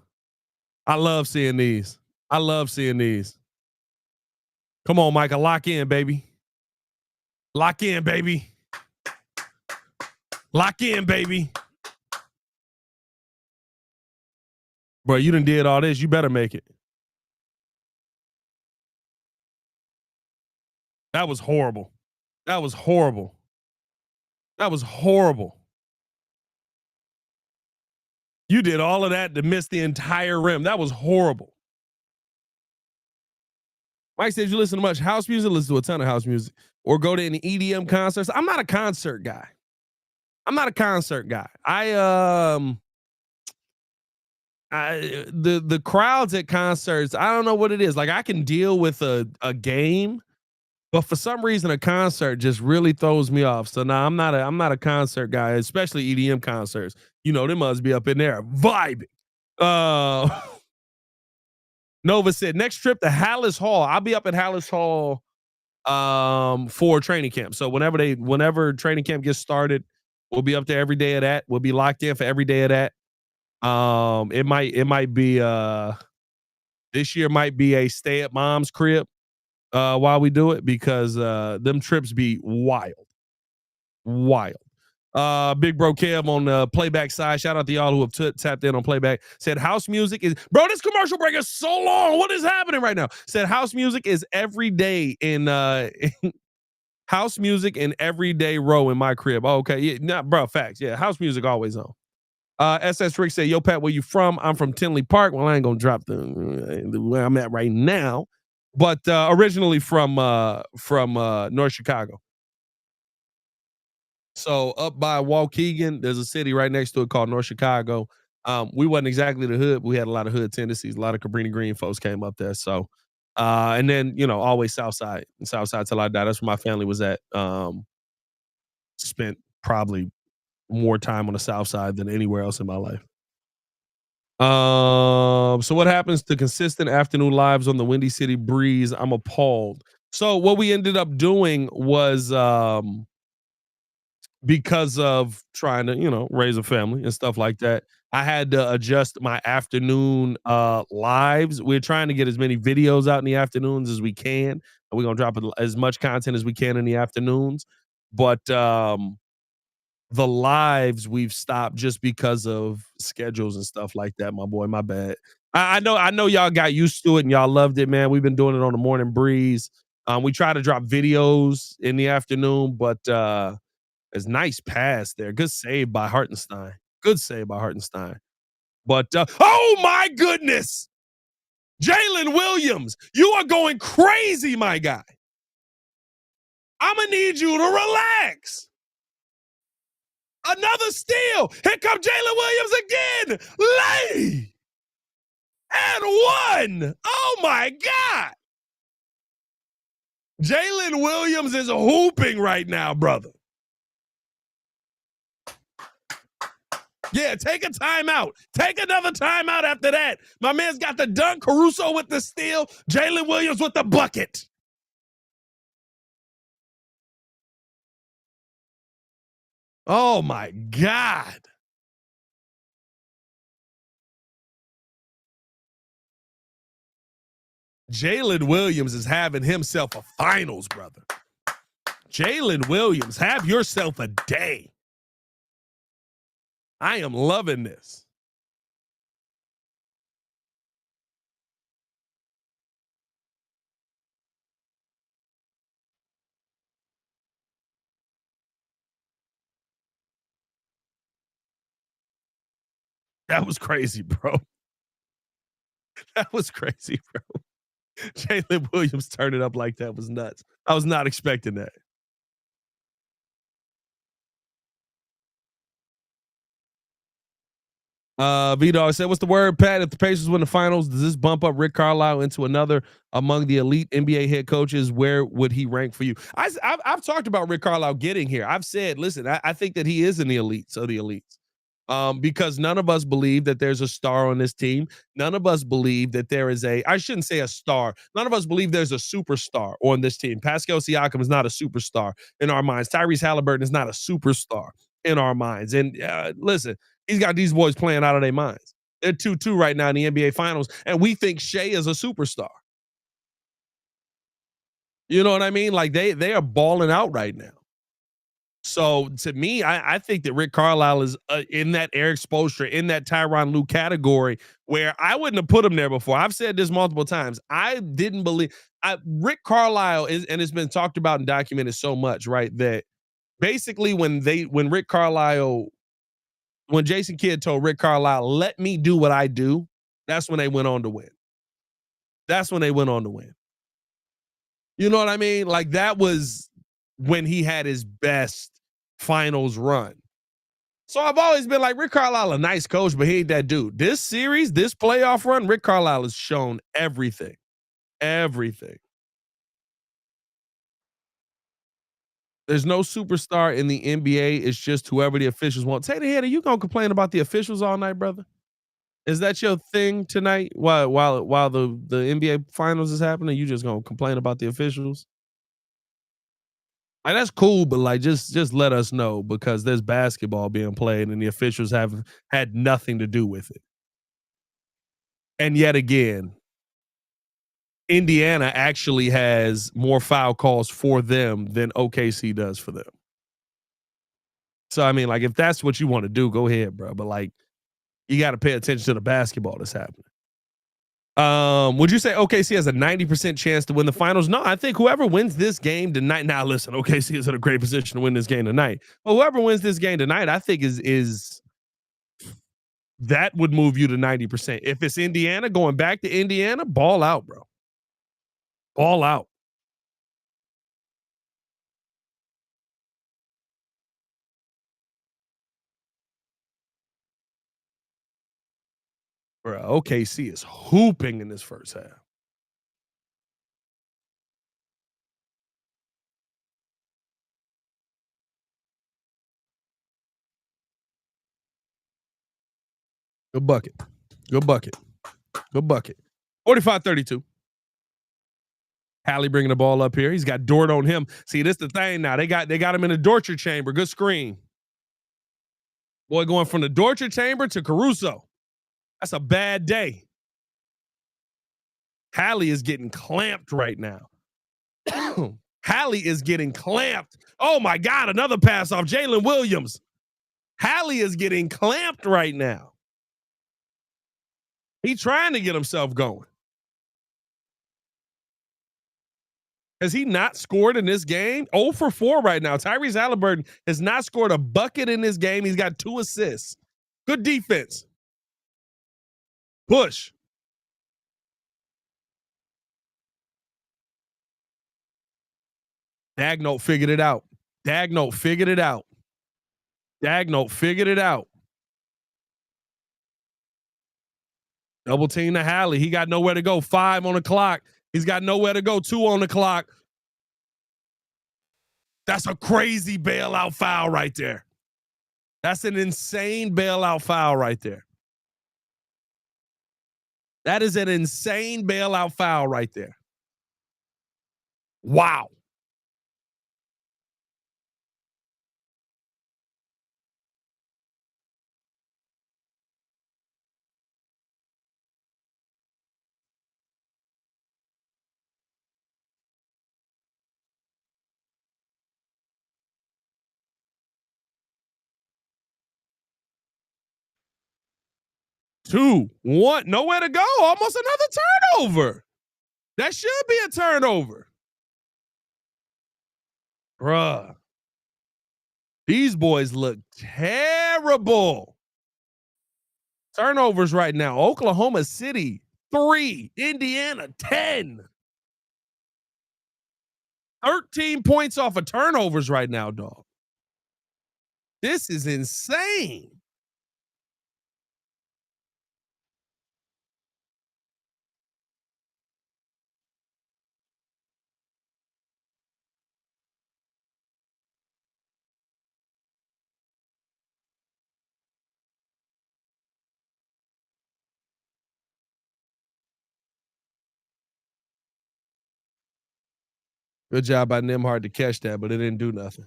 I love seeing these. I love seeing these. Come on, Micah. Lock in, baby. Lock in, baby. Lock in, baby. Bro, you done did all this. You better make it. That was horrible. That was horrible. That was horrible. You did all of that to miss the entire rim. That was horrible. Mike says you listen to much house music, listen to a ton of house music, or go to any EDM concerts. I'm not a concert guy. The crowds at concerts, I don't know what it is. Like I can deal with a game, But for some reason, a concert just really throws me off. So now I'm not a concert guy, especially EDM concerts. They must be up in there vibing. Uh Nova said next trip to Hallis Hall. I'll be up at Hallis Hall for training camp. So whenever training camp gets started, we'll be up there every day of that. We'll be locked in for every day of that. It might be this year might be a stay at mom's crib while we do it because them trips be wild. Wild. Big Bro Kev on the playback side. Shout out to y'all who have tapped in on playback. Said house music is this commercial break is so long. What is happening right now? Said house music is every day in house music in everyday row in my crib. Oh, okay. Yeah, bro, facts. Yeah, house music always on. SS Rick said, yo, Pat, where you from? I'm from Tinley Park. Well, I ain't gonna drop the where I'm at right now, but originally from North Chicago. So up by Waukegan, there's a city right next to it called North Chicago. We wasn't exactly the hood, but we had a lot of hood tendencies. A lot of Cabrini Green folks came up there. So, and then always Southside till I die. That's where my family was at. Spent probably more time on the South Side than anywhere else in my life. So what happens to consistent afternoon lives on the Windy City Breeze? I'm appalled. So what we ended up doing was because of trying to, raise a family and stuff like that, I had to adjust my afternoon lives. We're trying to get as many videos out in the afternoons as we can. We're gonna drop as much content as we can in the afternoons. But the lives we've stopped just because of schedules and stuff like that, my boy. My bad. I know y'all got used to it and y'all loved it, man. We've been doing it on the morning breeze. We try to drop videos in the afternoon, but it's nice pass there. Good save by Hartenstein. Good save by Hartenstein. But oh my goodness, Jalen Williams, you are going crazy, my guy. I'm gonna need you to relax. Another steal. Here comes Jalen Williams again. Lay. And one. Oh my God. Jalen Williams is hooping right now, brother. Yeah, take a timeout. Take another timeout after that. My man's got the dunk. Caruso with the steal. Jalen Williams with the bucket. Oh my God. Jalen Williams is having himself a finals, brother. Jalen Williams, have yourself a day. I am loving this. That was crazy, bro. That was crazy, bro. Jalen Williams turning up like that was nuts. I was not expecting that. V-Dog said, what's the word, Pat? If the Pacers win the finals, does this bump up Rick Carlisle into another among the elite NBA head coaches? Where would he rank for you? I've talked about Rick Carlisle getting here. I've said, listen, I think that he is in the elites of the elites. Because none of us believe that there's a star on this team. None of us believe that there is I shouldn't say a star. None of us believe there's a superstar on this team. Pascal Siakam is not a superstar in our minds. Tyrese Haliburton is not a superstar in our minds. And listen, he's got these boys playing out of their minds. They're 2-2 right now in the NBA Finals, and we think Shai is a superstar. You know what I mean? Like they are balling out right now. So to me, I think that Rick Carlisle is in that Eric Spoelstra, in that Tyronn Lue category, where I wouldn't have put him there before. I've said this multiple times. I didn't believe Rick Carlisle is, and it's been talked about and documented so much, right? That basically when Jason Kidd told Rick Carlisle, let me do what I do, that's when they went on to win. That's when they went on to win. You know what I mean? Like that was when he had his best finals run. So I've always been like, Rick Carlisle, a nice coach, but he ain't that dude. This series, this playoff run, Rick Carlisle has shown everything. Everything. There's no superstar in the NBA. It's just whoever the officials want. Tater Head, are you gonna complain about the officials all night, brother? Is that your thing tonight? While the NBA finals is happening, you just gonna complain about the officials? Like, that's cool, but like just let us know because there's basketball being played and the officials have had nothing to do with it. And yet again, Indiana actually has more foul calls for them than OKC does for them. So I mean, like, if that's what you want to do, go ahead, bro. But like, you got to pay attention to the basketball that's happening. Would you say OKC has a 90% chance to win the finals? No, I think whoever wins this game tonight. Now, listen, OKC is in a great position to win this game tonight. But whoever wins this game tonight, I think is that would move you to 90%. If it's Indiana going back to Indiana, ball out, bro. Ball out. Bro, OKC is hooping in this first half. Good bucket. Good bucket. Good bucket. 45-32. Hallie bringing the ball up here. He's got Dort on him. See, this the thing now. They got him in the torture chamber. Good screen. Boy, going from the torture chamber to Caruso. That's a bad day. Hallie is getting clamped right now. Hallie is getting clamped. Oh my God, another pass off Jalen Williams. Hallie is getting clamped right now. He's trying to get himself going. Has he not scored in this game? 0 for 4 right now. Tyrese Haliburton has not scored a bucket in this game. He's got 2 assists. Good defense. Push. Dagnote figured it out. Dagnote figured it out. Dagnote figured it out. Double team to Hallie. He got nowhere to go. 5 on the clock. He's got nowhere to go. 2 on the clock. That's a crazy bailout foul right there. That's an insane bailout foul right there. That is an insane bailout foul right there. Wow. Two, one, nowhere to go. Almost another turnover. That should be a turnover. Bruh. These boys look terrible. Turnovers right now. Oklahoma City, 3. Indiana, 10. 13 points off of turnovers right now, dog. This is insane. Good job by Nimhard to catch that, but it didn't do nothing.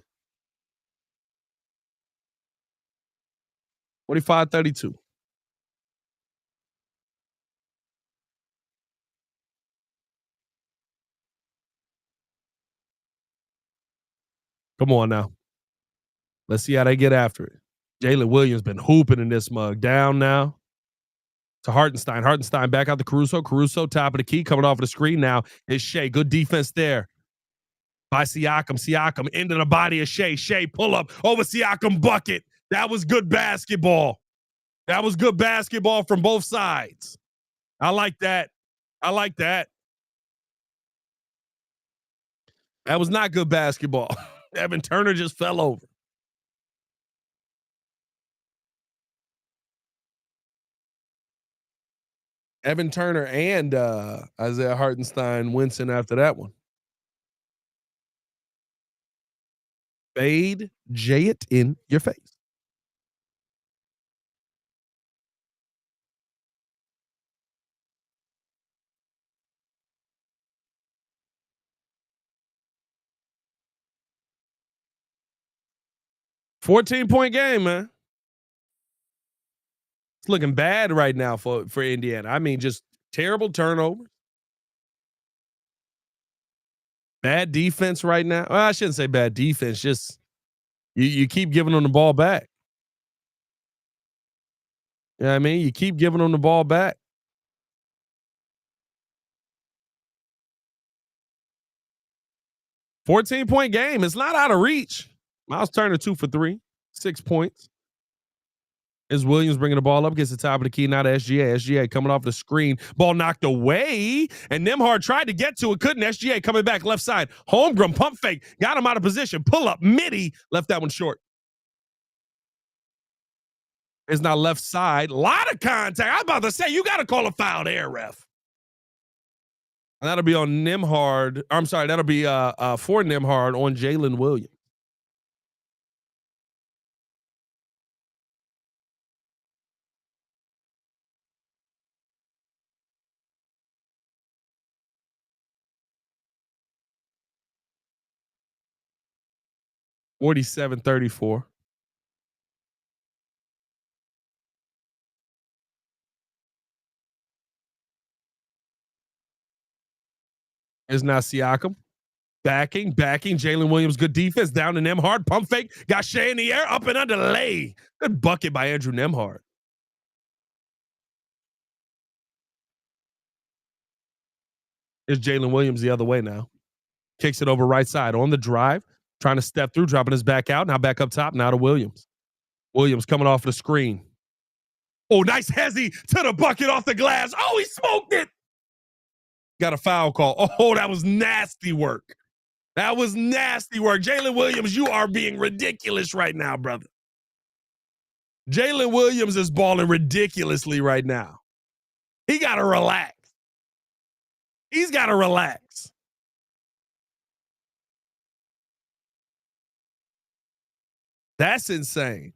45-32. Come on now. Let's see how they get after it. Jalen Williams been hooping in this mug. Down now to Hartenstein. Hartenstein back out to Caruso. Caruso, top of the key, coming off the screen now is Shai. Good defense there by Siakam. Siakam into the body of Shai. Shai pull up over Siakam bucket. That was good basketball. That was good basketball from both sides. I like that. I like that. That was not good basketball. Evan Turner just fell over. Evan Turner and Isaiah Hartenstein wincing after that one. Fade Jay it in your face. $14-point game, man. It's looking bad right now for Indiana. I mean, just terrible turnovers, bad defense right now. Well, I shouldn't say bad defense. Just you keep giving them the ball back. You know what I mean? You keep giving them the ball back. 14-point game. It's not out of reach. Miles Turner 2 for 3, 6 points. Is Williams bringing the ball up, gets the top of the key, now to SGA. SGA coming off the screen. Ball knocked away, and Nembhard tried to get to it, couldn't. SGA coming back left side. Holmgren pump fake, got him out of position. Pull up, midi, left that one short. It's not left side. Lot of contact. I was about to say, you got to call a foul there, ref. And that'll be on Nembhard. I'm sorry, that'll be for Nembhard on Jalen Williams. $47-34. Is now Siakam. Backing. Jalen Williams, good defense. Down to Nembhard. Pump fake. Got Shai in the air. Up and under lay. Good bucket by Andrew Nembhard. Is Jalen Williams the other way now. Kicks it over right side on the drive. Trying to step through, dropping his back out. Now back up top. Now to Williams. Williams coming off the screen. Oh, nice hezzy to the bucket off the glass. Oh, he smoked it. Got a foul call. Oh, that was nasty work. That was nasty work. Jalen Williams, you are being ridiculous right now, brother. Jalen Williams is balling ridiculously right now. He got to relax. He's got to relax. That's insane.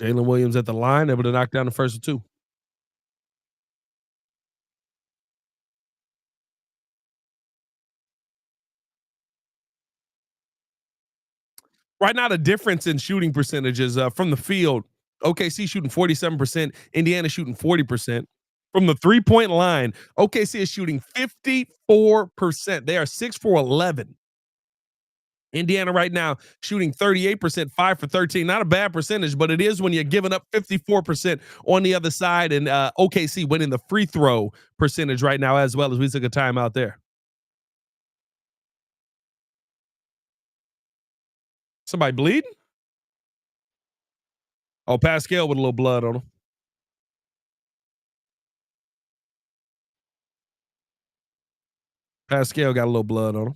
Jalen Williams at the line, able to knock down the first two. Right now, the difference in shooting percentages from the field, OKC shooting 47%, Indiana shooting 40%. From the three-point line, OKC is shooting 54%. They are 6 for 11. Indiana right now shooting 38%, 5 for 13. Not a bad percentage, but it is when you're giving up 54% on the other side. And OKC winning the free throw percentage right now as well, as we took a timeout there. Somebody bleeding? Oh, Pascal with a little blood on him. Pascal got a little blood on him.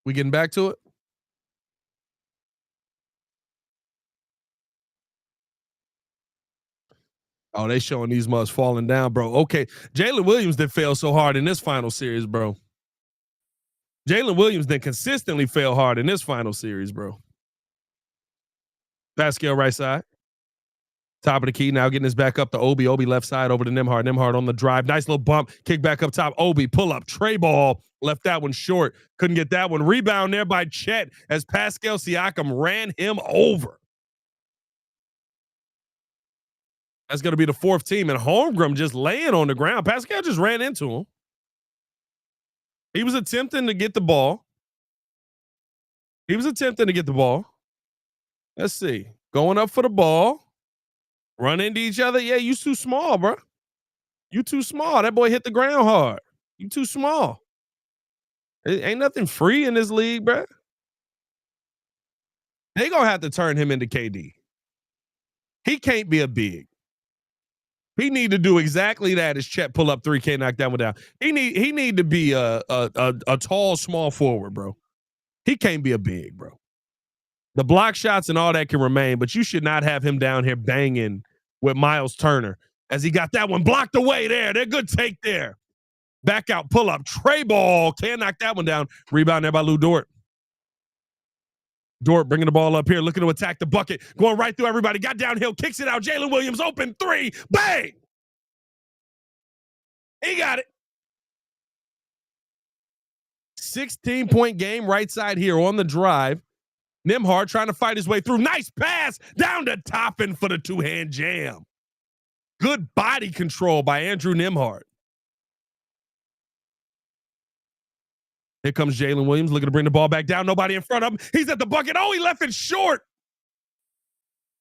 We getting back to it? Oh, they showing these mugs falling down, bro. Okay, Jalen Williams did fail so hard in this final series, bro. Jalen Williams did consistently fail hard in this final series, bro. Pascal right side. Top of the key, now getting his back up to Obi. Obi left side over to Nembhard. Nembhard on the drive. Nice little bump. Kick back up top. Obi, pull up. Tray ball. Left that one short. Couldn't get that one. Rebound there by Chet as Pascal Siakam ran him over. That's going to be the fourth team. And Holmgren just laying on the ground. Pascal just ran into him. He was attempting to get the ball. Let's see. Going up for the ball. Run into each other. Yeah, you too small, bro. You too small. That boy hit the ground hard. You too small. It ain't nothing free in this league, bro. They gonna have to turn him into KD. He can't be a big. He need to do exactly that as Chet pull up 3K, knock that one down. He need to be a tall, small forward, bro. He can't be a big, bro. The block shots and all that can remain, but you should not have him down here banging with Miles Turner as he got that one blocked away there. They're good take there. Back out, pull up. Trey ball. Can't knock that one down. Rebound there by Lou Dort. Dort bringing the ball up here, looking to attack the bucket. Going right through everybody. Got downhill, kicks it out. Jalen Williams open three. Bang! He got it. 16-point game right side here on the drive. Nembhard trying to fight his way through. Nice pass down to Toppin for the two-hand jam. Good body control by Andrew Nembhard. Here comes Jalen Williams looking to bring the ball back down. Nobody in front of him. He's at the bucket. Oh, he left it short.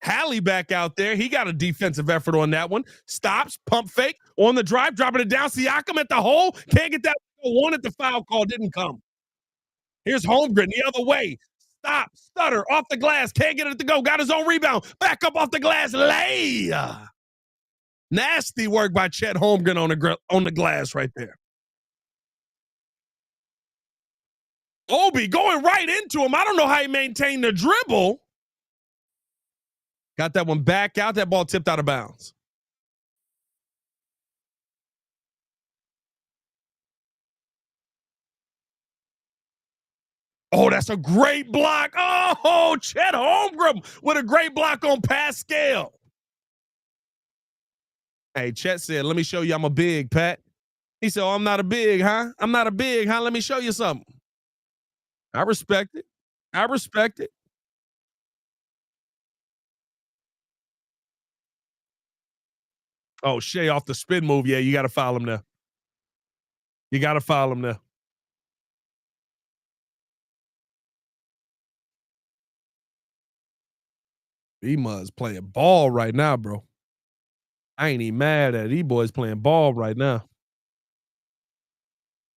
Hallie back out there. He got a defensive effort on that one. Stops, pump fake on the drive, dropping it down. Siakam at the hole. Can't get that one at the foul call. Didn't come. Here's Holmgren the other way. Stop, stutter, off the glass. Can't get it to go. Got his own rebound. Back up off the glass. Lay. Nasty work by Chet Holmgren on the glass right there. Obi going right into him. I don't know how he maintained the dribble. Got that one back out. That ball tipped out of bounds. Oh, that's a great block. Oh, Chet Holmgren with a great block on Pascal. Hey, Chet said, let me show you I'm a big, Pat. He said, oh, I'm not a big, huh? I'm not a big, huh? Let me show you something. I respect it. I respect it. Oh, Shai off the spin move. Yeah, you got to foul him now. You got to foul him now. B-Mud's playing ball right now, bro. I ain't even mad at it. These boys playing ball right now.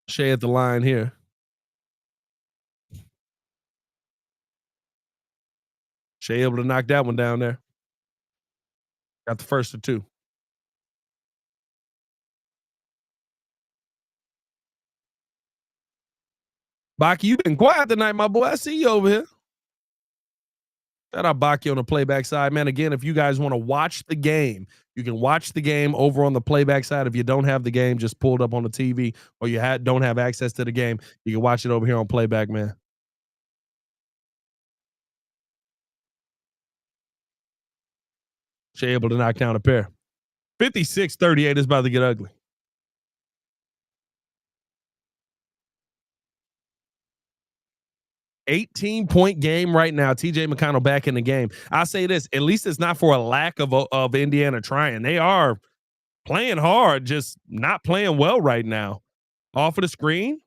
Shai at the line here. Shai able to knock that one down there. Got the first of two. Baki, you been quiet tonight, my boy. I see you over here. Shout out Baki on the playback side. Man, again, if you guys want to watch the game, you can watch the game over on the playback side. If you don't have the game just pulled up on the TV or you don't have access to the game, you can watch it over here on playback, man. Shai able to knock down a pair. 56-38 is about to get ugly. 18-point game right now. TJ McConnell back in the game. I'll say this, at least it's not for a lack of Indiana trying. They are playing hard, just not playing well right now. Off of the screen.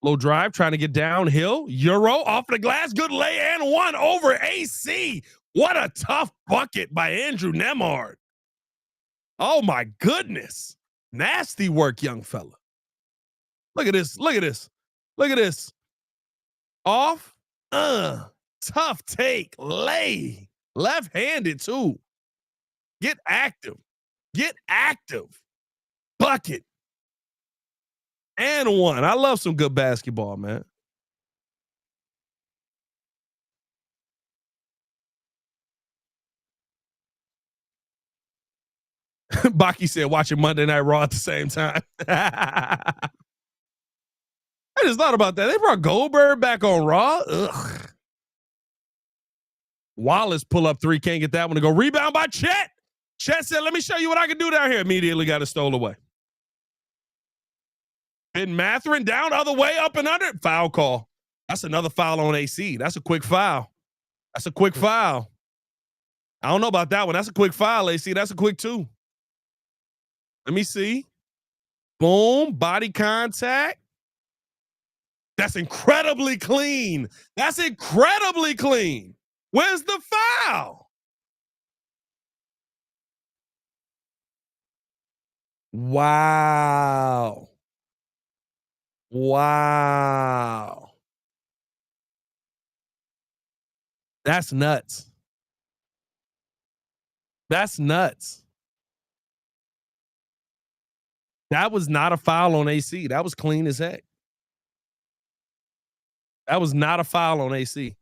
Low drive, trying to get downhill. Euro off the glass. Good lay and one over AC. What a tough bucket by Andrew Nembhard. Oh, my goodness. Nasty work, young fella. Look at this. Look at this. Look at this. Off. Tough take. Lay. Left-handed, too. Get active. Get active. Bucket. And one. I love some good basketball, man. Baki said watching Monday Night Raw at the same time. I just thought about that. They brought Goldberg back on Raw. Ugh. Wallace pull up three. Can't get that one to go. Rebound by Chet. Chet said, let me show you what I can do down here. Immediately got it stole away. Ben Mathurin down, other way, up and under. Foul call. That's another foul on AC. That's a quick foul. That's a quick foul. I don't know about that one. That's a quick foul, AC. That's a quick two. Let me see. Boom. Body contact. That's incredibly clean. That's incredibly clean. Where's the foul? Wow. Wow. That's nuts. That's nuts. That was not a foul on AC. That was clean as heck. That was not a foul on AC.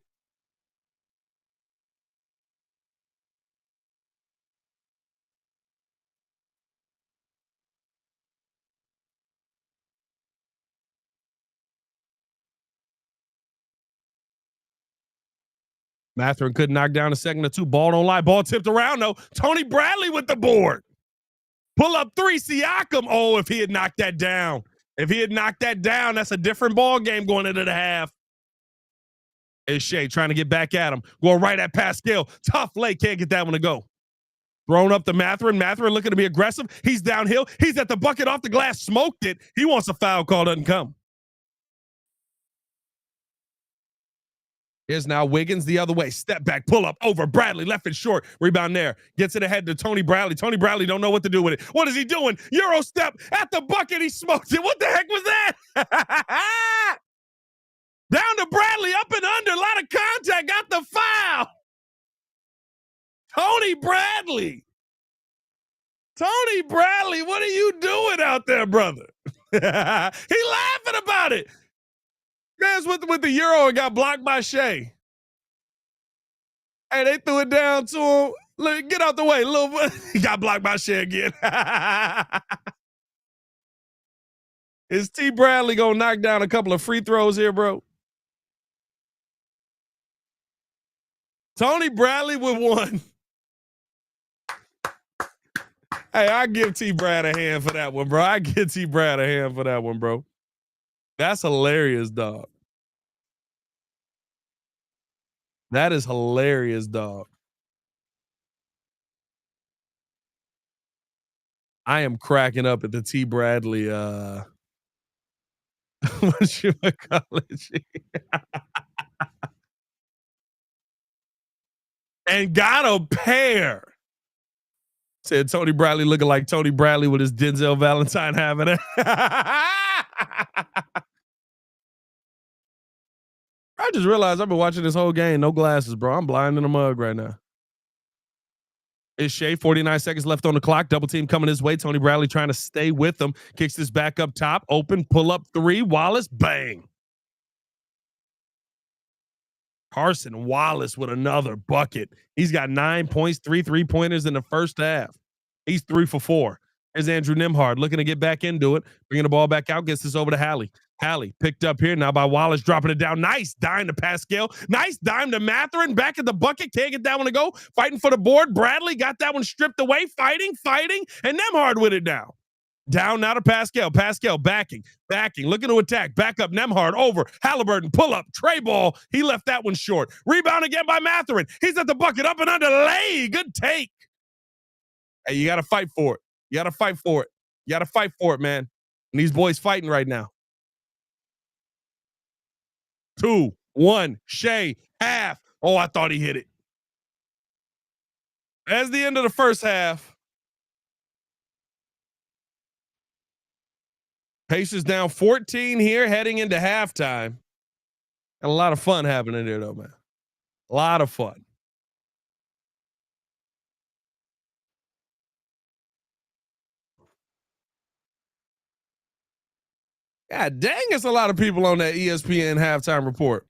Mathurin couldn't knock down a second or two. Ball don't lie. Ball tipped around though. Tony Bradley with the board. Pull up three. Siakam. Oh, if he had knocked that down. If he had knocked that down, that's a different ball game going into the half. It's Shai trying to get back at him. Going right at Pascal. Tough lay. Can't get that one to go. Thrown up to Mathurin. Mathurin looking to be aggressive. He's downhill. He's at the bucket off the glass. Smoked it. He wants a foul call. Doesn't come. Here's now Wiggins the other way. Step back, pull up, over. Bradley, left and short. Rebound there. Gets it ahead to Tony Bradley. Tony Bradley don't know what to do with it. What is he doing? Euro step at the bucket. He smoked it. What the heck was that? Down to Bradley, up and under. A lot of contact. Got the foul. Tony Bradley. Tony Bradley, what are you doing out there, brother? He laughing about it. Guys with the Euro and got blocked by Shai. Hey, they threw it down to him. Look, get out the way. He got blocked by Shai again. Is T. Bradley going to knock down a couple of free throws here, bro? Tony Bradley with one. Hey, I give T. Brad a hand for that one, bro. I give T. Brad a hand for that one, bro. That's hilarious, dog. That is hilarious, dog. I am cracking up at the T. Bradley what you call it? And got a pair. Said Tony Bradley looking like Tony Bradley with his Denzel Valentine having it. I just realized I've been watching this whole game. No glasses, bro. I'm blind in the mug right now. It's Shai, 49 seconds left on the clock. Double team coming his way. Tony Bradley trying to stay with him. Kicks this back up top. Open, pull up three. Wallace, bang. Carson Wallace with another bucket. He's got 9 points, 3 3-pointers in the first half. He's 3 for 4. Here's Andrew Nembhard looking to get back into it. Bringing the ball back out. Gets this over to Hallie. Hallie picked up here now by Wallace, dropping it down. Nice dime to Pascal. Nice dime to Mathurin. Back at the bucket. Can't get that one to go. Fighting for the board. Bradley got that one stripped away. Fighting. And Nembhard with it now. Down now to Pascal. Pascal backing. Looking to attack. Back up. Nembhard over. Haliburton pull up. Tray ball. He left that one short. Rebound again by Mathurin. He's at the bucket. Up and under. Lay. Good take. Hey, you got to fight for it. You got to fight for it, man. And these boys fighting right now. 2, 1, Shai, half. Oh, I thought he hit it. That's the end of the first half. Pacers down 14 here, heading into halftime. And a lot of fun happening there, though, man. A lot of fun. God dang, it's a lot of people on that ESPN halftime report.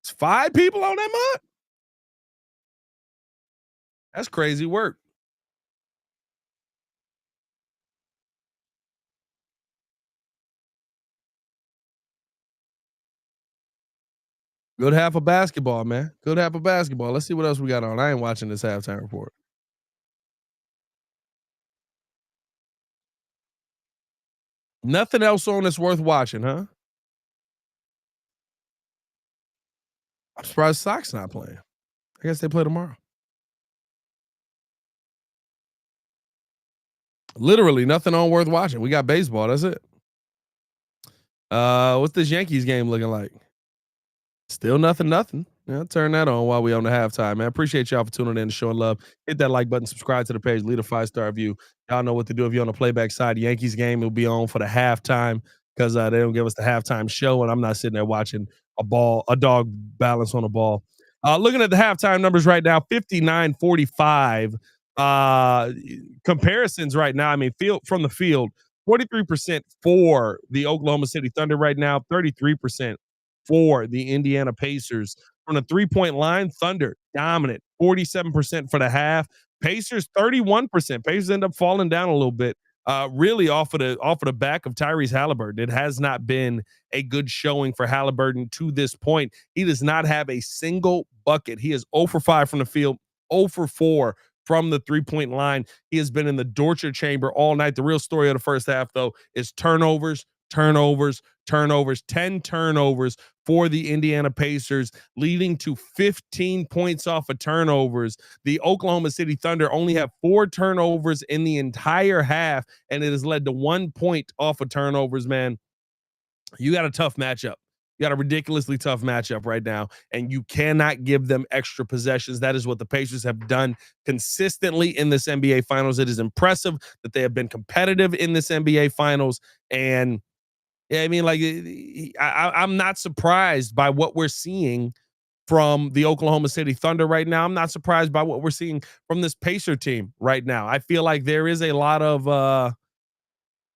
It's 5 people on that month? That's crazy work. Good half of basketball, man. Good half of basketball. Let's see what else we got on. I ain't watching this halftime report. Nothing else on that's worth watching, huh? I'm surprised Sox not playing. I guess they play tomorrow. Literally nothing on worth watching. We got baseball. That's it. What's this Yankees game looking like? Still nothing. Yeah, turn that on while we on the halftime, man. Appreciate y'all for tuning in and showing love. Hit that like button, subscribe to the page, leave a 5-star review. Y'all know what to do if you're on the playback side. Yankees game will be on for the halftime because they don't give us the halftime show, and I'm not sitting there watching a dog balance on a ball. Looking at the halftime numbers right now, 59-45. Uh, Comparisons right now. I mean, field from the field, 43% for the Oklahoma City Thunder right now, 33% for the Indiana Pacers. From the 3-point line, Thunder dominant, 47% for the half. Pacers 31%. Pacers end up falling down a little bit. Really off of the back of Tyrese Haliburton. It has not been a good showing for Haliburton to this point. He does not have a single bucket. He is 0 for 5 from the field, 0 for 4 from the 3-point line. He has been in the torture chamber all night. The real story of the first half, though, is turnovers, turnovers, turnovers, 10 turnovers for the Indiana Pacers, leading to 15 points off of turnovers. The Oklahoma City Thunder only have 4 turnovers in the entire half, and it has led to 1 point off of turnovers, man. You got a tough matchup. You got a ridiculously tough matchup right now, and you cannot give them extra possessions. That is what the Pacers have done consistently in this NBA Finals. It is impressive that they have been competitive in this NBA Finals. And yeah, I mean, like, I'm not surprised by what we're seeing from the Oklahoma City Thunder right now. I'm not surprised by what we're seeing from this Pacer team right now. I feel like there is a lot of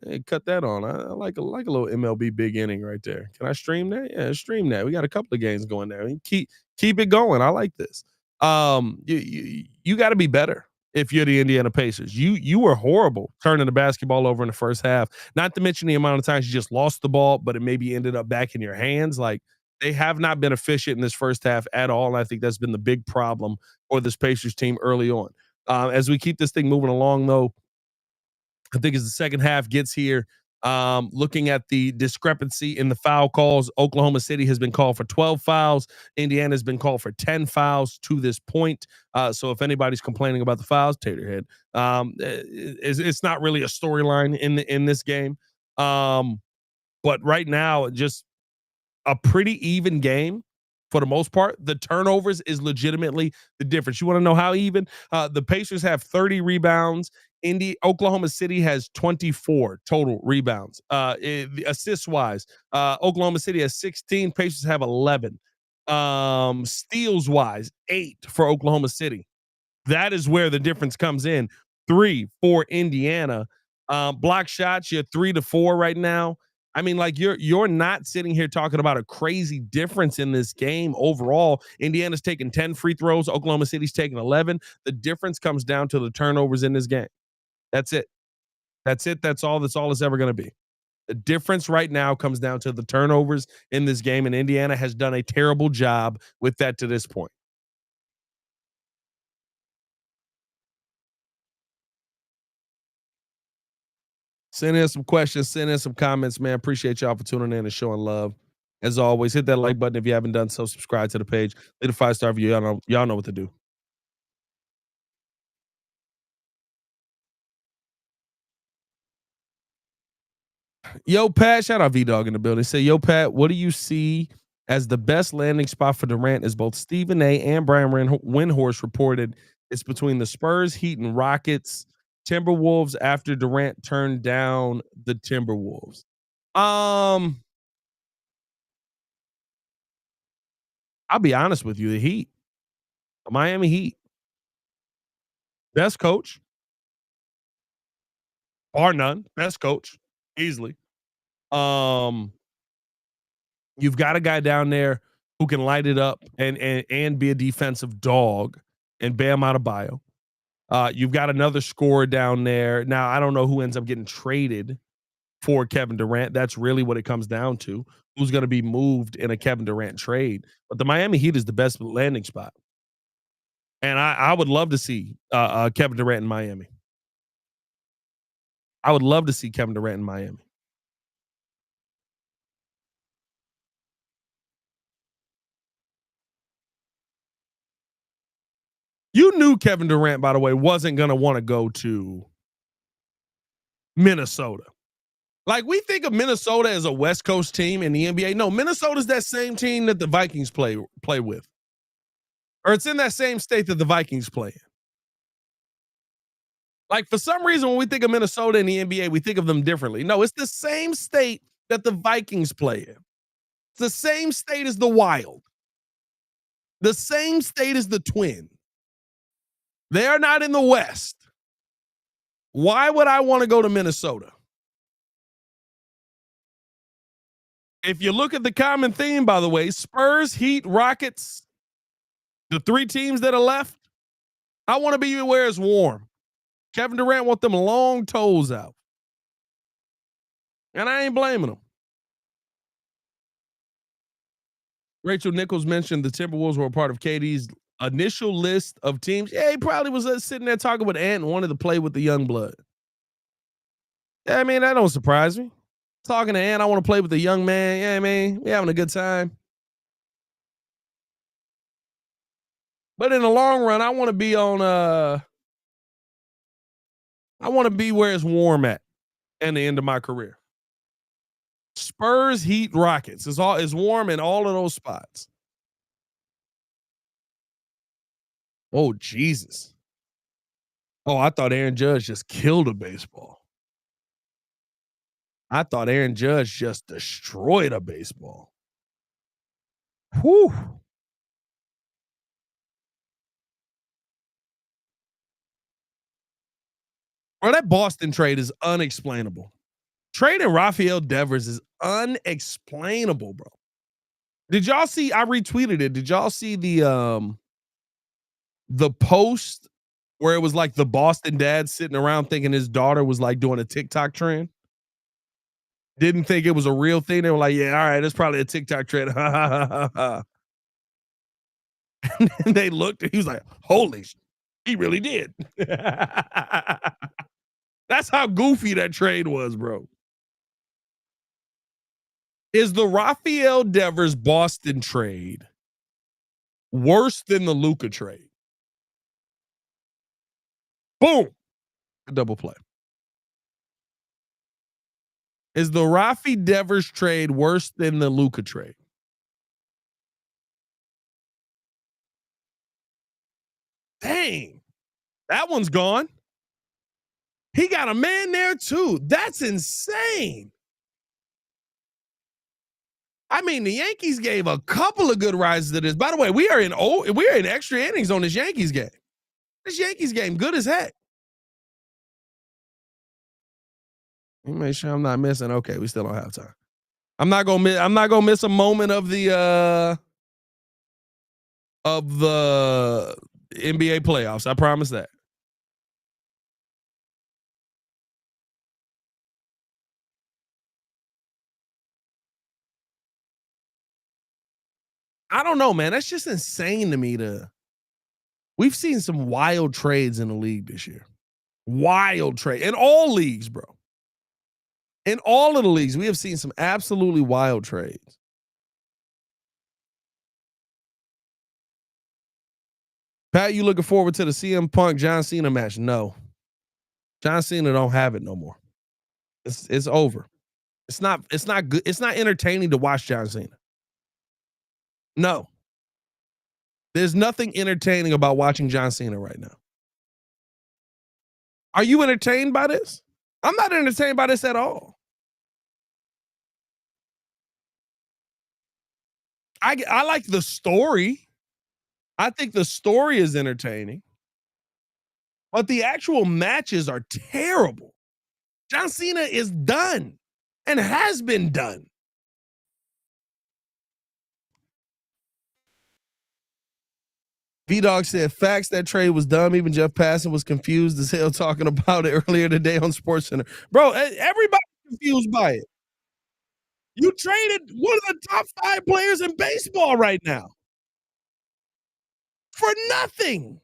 hey, cut that on. I like a little MLB big inning right there. Can I stream that? Yeah, stream that. We got a couple of games going there. Keep it going. I like this. You got to be better if you're the Indiana Pacers. You were horrible turning the basketball over in the first half. Not to mention the amount of times you just lost the ball, but it maybe ended up back in your hands. Like, they have not been efficient in this first half at all. And I think that's been the big problem for this Pacers team early on. As we keep this thing moving along, though, I think as the second half gets here, looking at the discrepancy in the foul calls, Oklahoma City has been called for 12 fouls. Indiana has been called for 10 fouls to this point. So if anybody's complaining about the fouls, Taterhead, it's not really a storyline in this game. But right now, just a pretty even game for the most part. The turnovers is legitimately the difference. You want to know how even? The Pacers have 30 rebounds. Oklahoma City has 24 total rebounds. Assist wise, Oklahoma City has 16. Pacers have 11. Steals wise, 8 for Oklahoma City. That is where the difference comes in. 3 for Indiana. Block shots, you're 3 to 4 right now. I mean, like, you're not sitting here talking about a crazy difference in this game overall. Indiana's taking 10 free throws. Oklahoma City's taking 11. The difference comes down to the turnovers in this game. That's it. That's it. That's all it's ever going to be. The difference right now comes down to the turnovers in this game, and Indiana has done a terrible job with that to this point. Send in some questions, send in some comments, man. Appreciate y'all for tuning in and showing love. As always, hit that like button if you haven't done so. Subscribe to the page. Leave a 5-star review. Y'all know what to do. Yo, Pat, shout out V Dog in the building. Say, yo, Pat, what do you see as the best landing spot for Durant? As both Stephen A. and Brian Windhorst reported, it's between the Spurs, Heat, and Rockets. Timberwolves after Durant turned down the Timberwolves. Um, I'll be honest with you, the Heat, Miami Heat, best coach, bar none, best coach, easily. Um, you've got a guy down there who can light it up and be a defensive dog, and Bam Adebayo. You've got another scorer down there. Now, I don't know who ends up getting traded for Kevin Durant. That's really what it comes down to. Who's going to be moved in a Kevin Durant trade? But the Miami Heat is the best landing spot, and I would love to see Kevin Durant in Miami. I would love to see Kevin Durant in Miami. You knew Kevin Durant, by the way, wasn't going to want to go to Minnesota. Like, we think of Minnesota as a West Coast team in the NBA. No, Minnesota's that same team that the Vikings play with. Or it's in that same state that the Vikings play in. Like, for some reason, when we think of Minnesota in the NBA, we think of them differently. No, it's the same state that the Vikings play in. It's the same state as the Wild. The same state as the Twins. They are not in the West. Why would I want to go to Minnesota? If you look at the common theme, by the way, Spurs, Heat, Rockets, the three teams that are left, I want to be where it's warm. Kevin Durant want them long toes out. And I ain't blaming him. Rachel Nichols mentioned the Timberwolves were a part of KD's initial list of teams. Yeah, he probably was sitting there talking with Ant and wanted to play with the young blood. Yeah, I mean, that don't surprise me. Talking to Ant, I want to play with the young man. Yeah, I mean, we having a good time. But in the long run, I want to be on I want to be where it's warm at the end of my career. Spurs, Heat, Rockets. It's warm in all of those spots. Oh, Jesus. Oh, I thought Aaron Judge just killed a baseball. I thought Aaron Judge just destroyed a baseball. Whew. Bro, that Boston trade is unexplainable. Trading Rafael Devers is unexplainable, bro. Did y'all see? I retweeted it. Did y'all see the post where it was like the Boston dad sitting around thinking his daughter was like doing a TikTok trend? Didn't think it was a real thing. They were like, yeah, all right, it's probably a TikTok trend. And they looked and he was like, holy shit, he really did. That's how goofy that trade was, bro. Is the Rafael Devers Boston trade worse than the Luka trade? Boom. A double play. Is the Rafi Devers trade worse than the Luka trade? Dang. That one's gone. He got a man there too. That's insane. I mean, the Yankees gave a couple of good rises to this. By the way, we are in extra innings on this Yankees game. This Yankees game, good as heck. Let me make sure I'm not missing. Okay, we still don't have time. I'm not gonna miss a moment of the NBA playoffs. I promise that. I don't know, man. That's just insane to me. We've seen some wild trades in the league this year. Wild trade in all leagues, bro. In all of the leagues, we have seen some absolutely wild trades. Pat, you looking forward to the CM Punk John Cena match? No. John Cena don't have it no more. It's over. It's not good. It's not entertaining to watch John Cena. No. There's nothing entertaining about watching John Cena right now. Are you entertained by this? I'm not entertained by this at all. I like the story. I think the story is entertaining. But the actual matches are terrible. John Cena is done and has been done. V-Dog said, facts, that trade was dumb. Even Jeff Passan was confused as hell talking about it earlier today on SportsCenter. Bro, everybody's confused by it. You traded one of the top 5 players in baseball right now for nothing.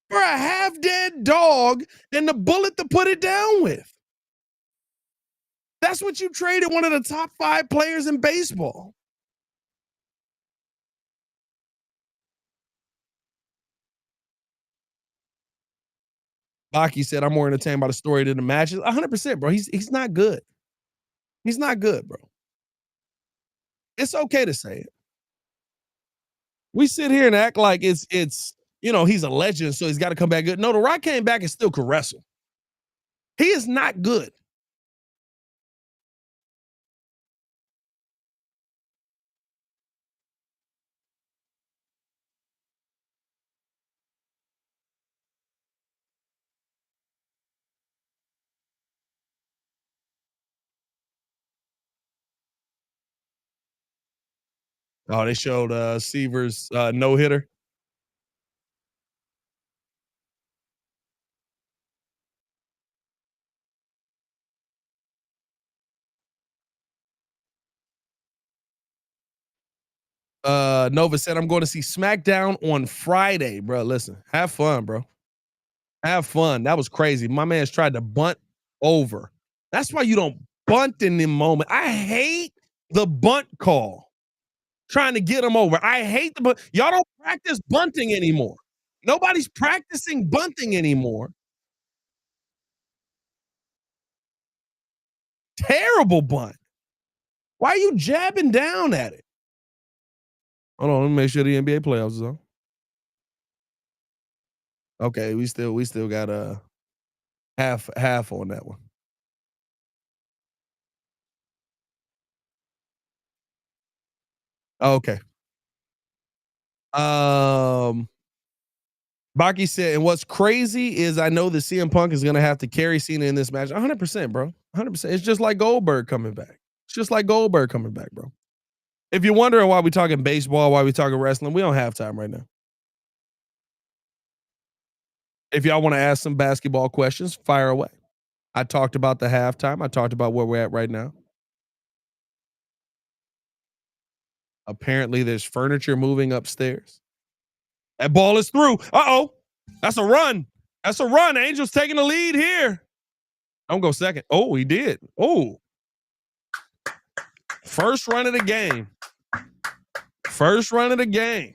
For a half-dead dog and the bullet to put it down with. That's what you traded one of the top 5 players in baseball. Baki said, I'm more entertained by the story than the matches. 100%, bro. He's not good. He's not good, bro. It's okay to say it. We sit here and act like it's he's a legend, so he's got to come back good. No, The Rock came back and still could wrestle. He is not good. Oh, they showed Seaver's no hitter. Nova said, I'm going to see SmackDown on Friday, bro. Listen, have fun, bro. Have fun. That was crazy. My man's tried to bunt over. That's why you don't bunt in the moment. I hate the bunt call. Trying to get him over. I hate the bunt. Y'all don't practice bunting anymore. Nobody's practicing bunting anymore. Terrible bunt. Why are you jabbing down at it? Hold on, let me make sure the NBA playoffs is on. Okay, we still got a half on that one. Okay. Um Baki said, and what's crazy is I know that CM Punk is gonna have to carry Cena in this match. 100%, bro. 100%. It's just like Goldberg coming back. It's just like Goldberg coming back, bro. If you're wondering why we talking baseball, why we talking wrestling, we don't have time right now. If y'all want to ask some basketball questions, fire away. I talked about the halftime. I talked about where we're at right now. Apparently, there's furniture moving upstairs. That ball is through. Uh-oh. That's a run. That's a run. Angels taking the lead here. I'm going to go second. Oh, he did. Oh, first run of the game. First run of the game.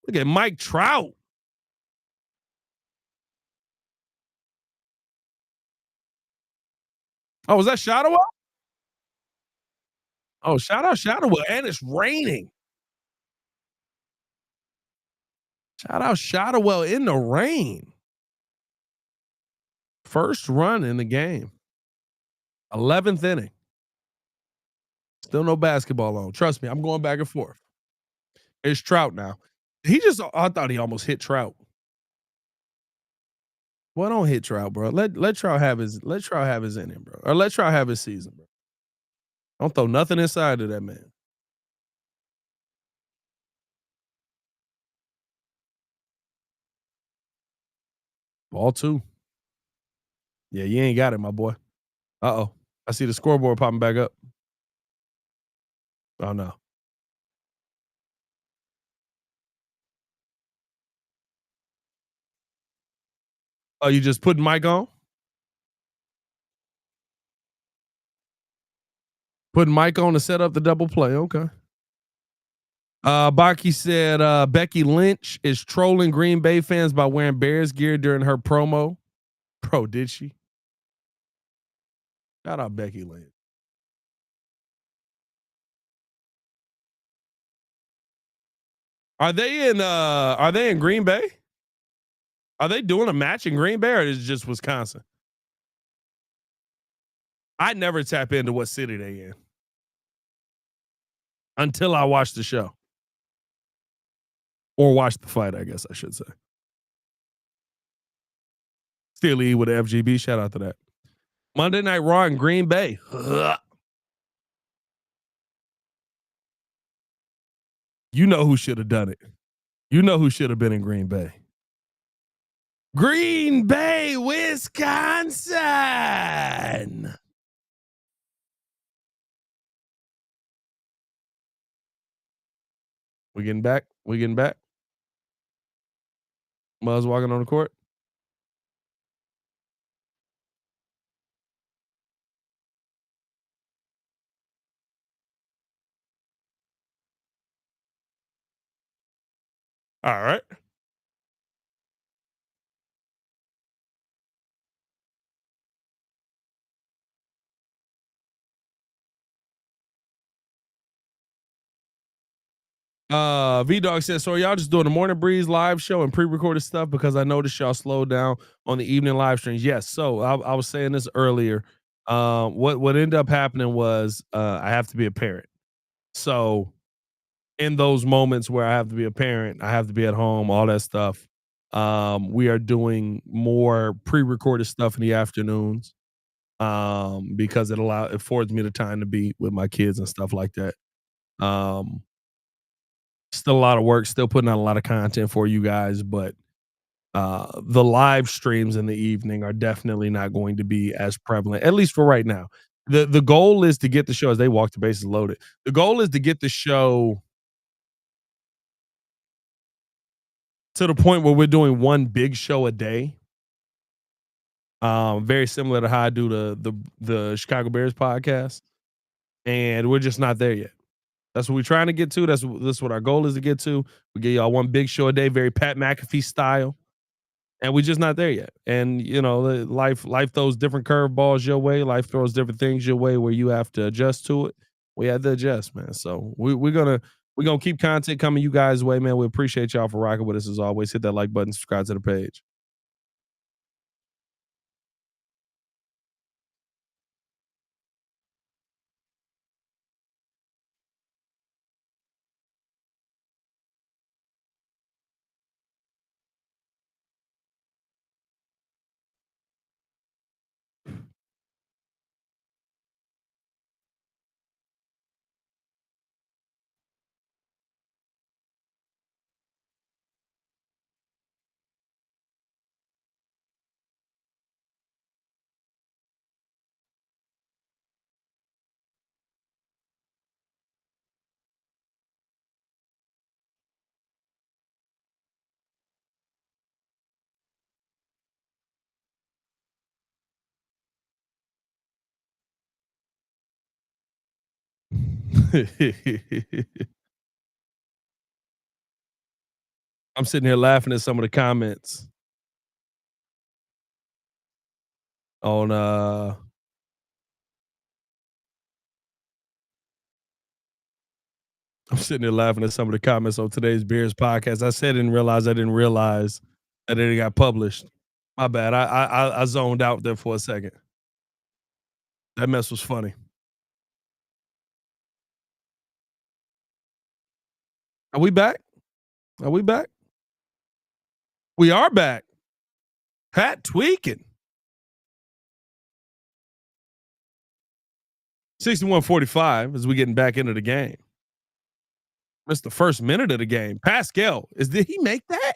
Look at Mike Trout. Oh, was that Shadowell? Oh, shout out Shadowell. And it's raining. Shout out Shadowell in the rain. First run in the game. 11th inning. Still no basketball on. Trust me, I'm going back and forth. It's Trout now. I thought he almost hit Trout. Well, don't hit Trout, bro. Let Trout have his inning, bro. Or let Trout have his season, bro. Don't throw nothing inside of that man. Ball two. Yeah, you ain't got it, my boy. Uh-oh. I see the scoreboard popping back up. Oh no. Oh, you just putting Mike on? Putting Mike on to set up the double play. Okay. Baki said Becky Lynch is trolling Green Bay fans by wearing Bears gear during her promo. Bro, did she? Shout out Becky Lynch. Are they in Green Bay? Are they doing a match in Green Bay or is it just Wisconsin? I never tap into what city they in until I watch the show. Or watch the fight, I guess I should say. Still E with the FGB. Shout out to that. Monday Night Raw in Green Bay. You know who should have done it. You know who should have been in Green Bay. Green Bay, Wisconsin. We getting back? We getting back? Muzz walking on the court. All right. V Dog says, so y'all just doing the Morning Breeze live show and pre-recorded stuff because I noticed y'all slowed down on the evening live streams. Yes. So I was saying this earlier. What ended up happening was I have to be a parent. So in those moments where I have to be a parent, I have to be at home, all that stuff. We are doing more pre-recorded stuff in the afternoons because it affords me the time to be with my kids and stuff like that. Um, Still a lot of work, still putting out a lot of content for you guys, but the live streams in the evening are definitely not going to be as prevalent, at least for right now. The goal is to get the show as they walk the bases loaded. The goal is to get the show to the point where we're doing one big show a day. Very similar to how I do the Chicago Bears podcast, and we're just not there yet. That's what we're trying to get to. That's what our goal is to get to. We get y'all one big show a day, very Pat McAfee style, and we're just not there yet. And you know, life throws different curveballs your way. Life throws different things your way where you have to adjust to it. We had to adjust, man. So we're gonna keep content coming you guys' way, man. We appreciate y'all for rocking with us as always. Hit that like button, subscribe to the page. I'm sitting here laughing at some of the comments on I'm sitting there laughing at some of the comments on today's Bears podcast. I didn't realize that it got published. My bad. I zoned out there for a second. That mess was funny. Are we back? Are we back? We are back. Pat tweaking. 61-45 as we getting back into the game. Missed the first minute of the game. Pascal, did he make that?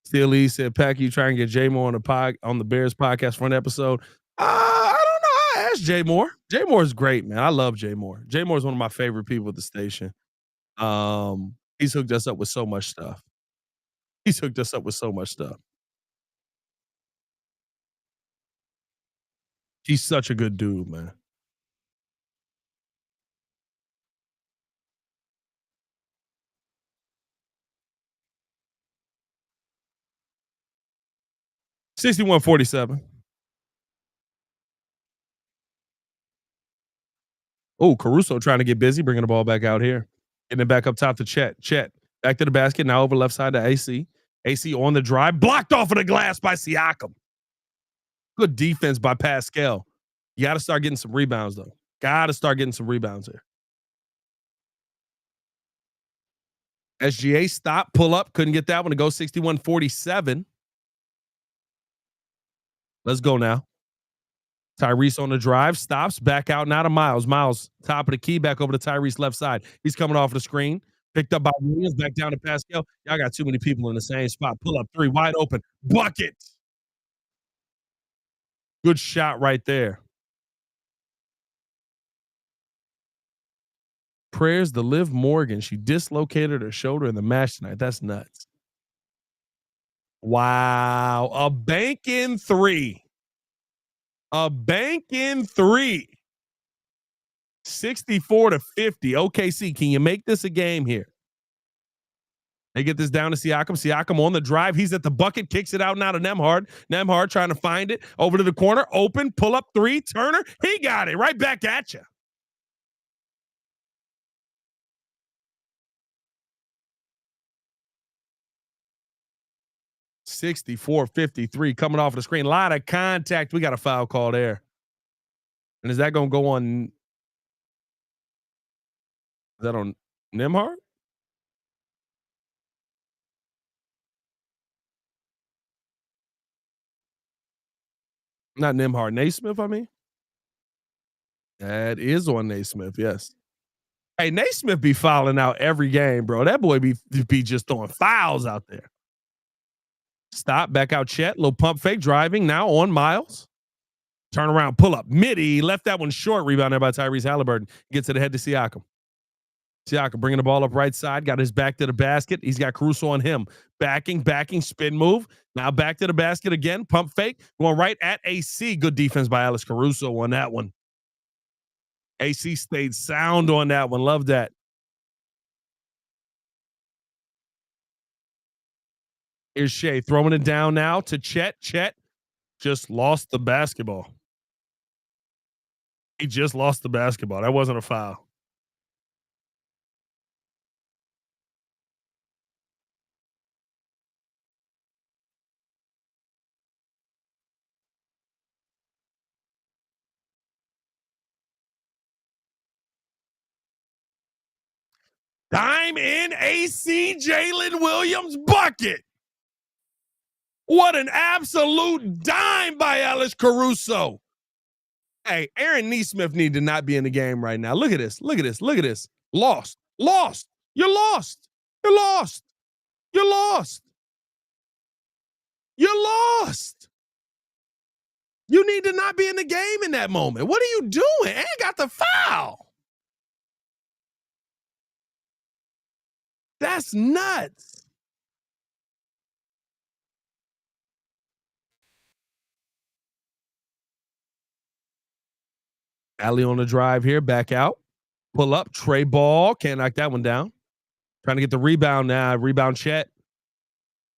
Still Lee said, Pack, you try and get Jay Moore on the Bears podcast for an episode. I don't know. I asked Jay Moore. Jay Moore is great, man. I love Jay Moore. Jay Moore is one of my favorite people at the station. He's hooked us up with so much stuff. He's hooked us up with so much stuff. He's such a good dude, man. 61-47. Oh, Caruso trying to get busy, bringing the ball back out here. Getting it back up top to Chet. Chet back to the basket, now over left side to AC. AC on the drive, blocked off of the glass by Siakam. Good defense by Pascal. You got to start getting some rebounds, though. Got to start getting some rebounds here. SGA stop, pull up, couldn't get that one to go 61-47. Let's go now. Tyrese on the drive, stops, back out now to Miles. Miles, top of the key, back over to Tyrese left side. He's coming off the screen. Picked up by Williams, back down to Pascal. Y'all got too many people in the same spot. Pull up three, wide open. Bucket. Good shot right there. Prayers to Liv Morgan. She dislocated her shoulder in the match tonight. That's nuts. Wow. A bank in three. A bank in three. 64-50. OKC, can you make this a game here? They get this down to Siakam. Siakam on the drive. He's at the bucket, kicks it out now to Nembhard. Nembhard trying to find it. Over to the corner. Open. Pull up three. Turner. He got it. Right back at you. $64-53 coming off the screen. A lot of contact. We got a foul call there. And is that going to go on? Is that on Nembhard? Not Nembhard, Naismith, I mean? That is on Naismith, yes. Hey, Naismith be fouling out every game, bro. That boy be just throwing fouls out there. Stop, back out Chet, little pump fake, driving now on Miles. Turn around, pull up, midi, left that one short, rebound there by Tyrese Haliburton. Gets to the head to Siakam. Siakam bringing the ball up right side, got his back to the basket. He's got Caruso on him. Backing, spin move. Now back to the basket again, pump fake, going right at AC. Good defense by Alex Caruso on that one. AC stayed sound on that one. Love that. Here's Shea throwing it down now to Chet. Chet just lost the basketball. He just lost the basketball. That wasn't a foul. Dime in AC Jalen Williams bucket. What an absolute dime by Alex Caruso. Hey, Aaron Neesmith need to not be in the game right now. Look at this. Look at this. Look at this. Lost. Lost. You're lost. You're lost. You're lost. You're lost. You need to not be in the game in that moment. What are you doing? And got the foul. That's nuts. Alley on the drive here, back out. Pull up, Trey Ball. Can't knock that one down. Trying to get the rebound now. Rebound Chet.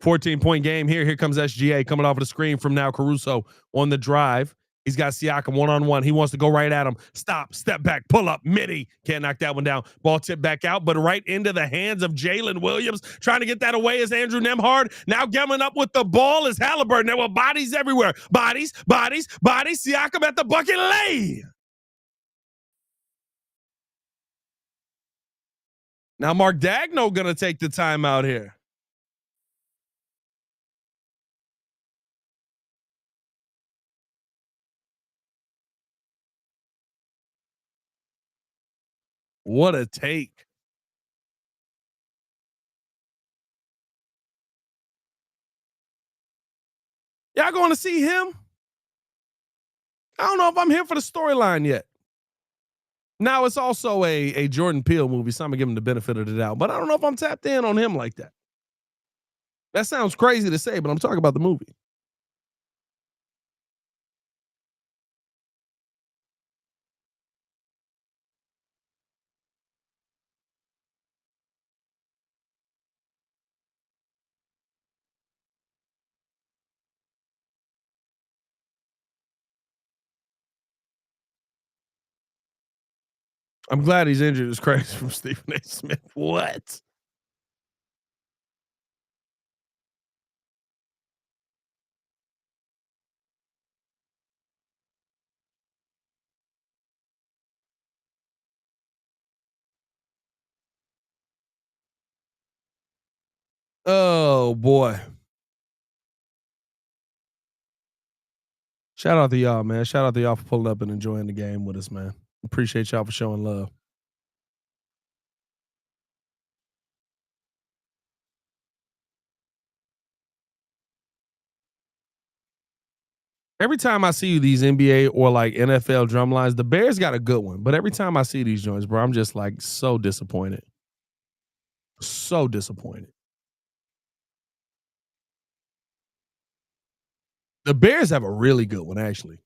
14-point game here. Here comes SGA coming off of the screen from now Caruso on the drive. He's got Siakam one-on-one. He wants to go right at him. Stop, step back, pull up, midi. Can't knock that one down. Ball tipped back out, but right into the hands of Jalen Williams. Trying to get that away is Andrew Nembhard. Now getting up with the ball is Haliburton. There were bodies everywhere. Bodies. Siakam at the bucket lay. Now Mark Daigneault going to take the timeout here. What a take. Y'all going to see him? I don't know if I'm here for the storyline yet. Now it's also a Jordan Peele movie, so I'm gonna give him the benefit of the doubt. But I don't know if I'm tapped in on him like that. That sounds crazy to say, but I'm talking about the movie. I'm glad he's injured. It's crazy from Stephen A. Smith. What? Oh boy. Shout out to y'all, man. Shout out to y'all for pulling up and enjoying the game with us, man. Appreciate y'all for showing love. Every time I see these NBA or like NFL drum lines, the Bears got a good one. But every time I see these joints, bro, I'm just like so disappointed. So disappointed. The Bears have a really good one, actually.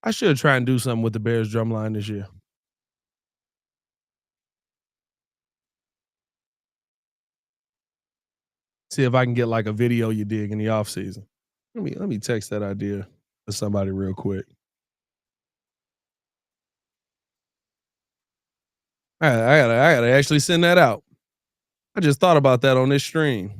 I should try and do something with the Bears drum line this year. See if I can get like a video you dig in the off season. Let me text that idea to somebody real quick. I gotta actually send that out. I just thought about that on this stream.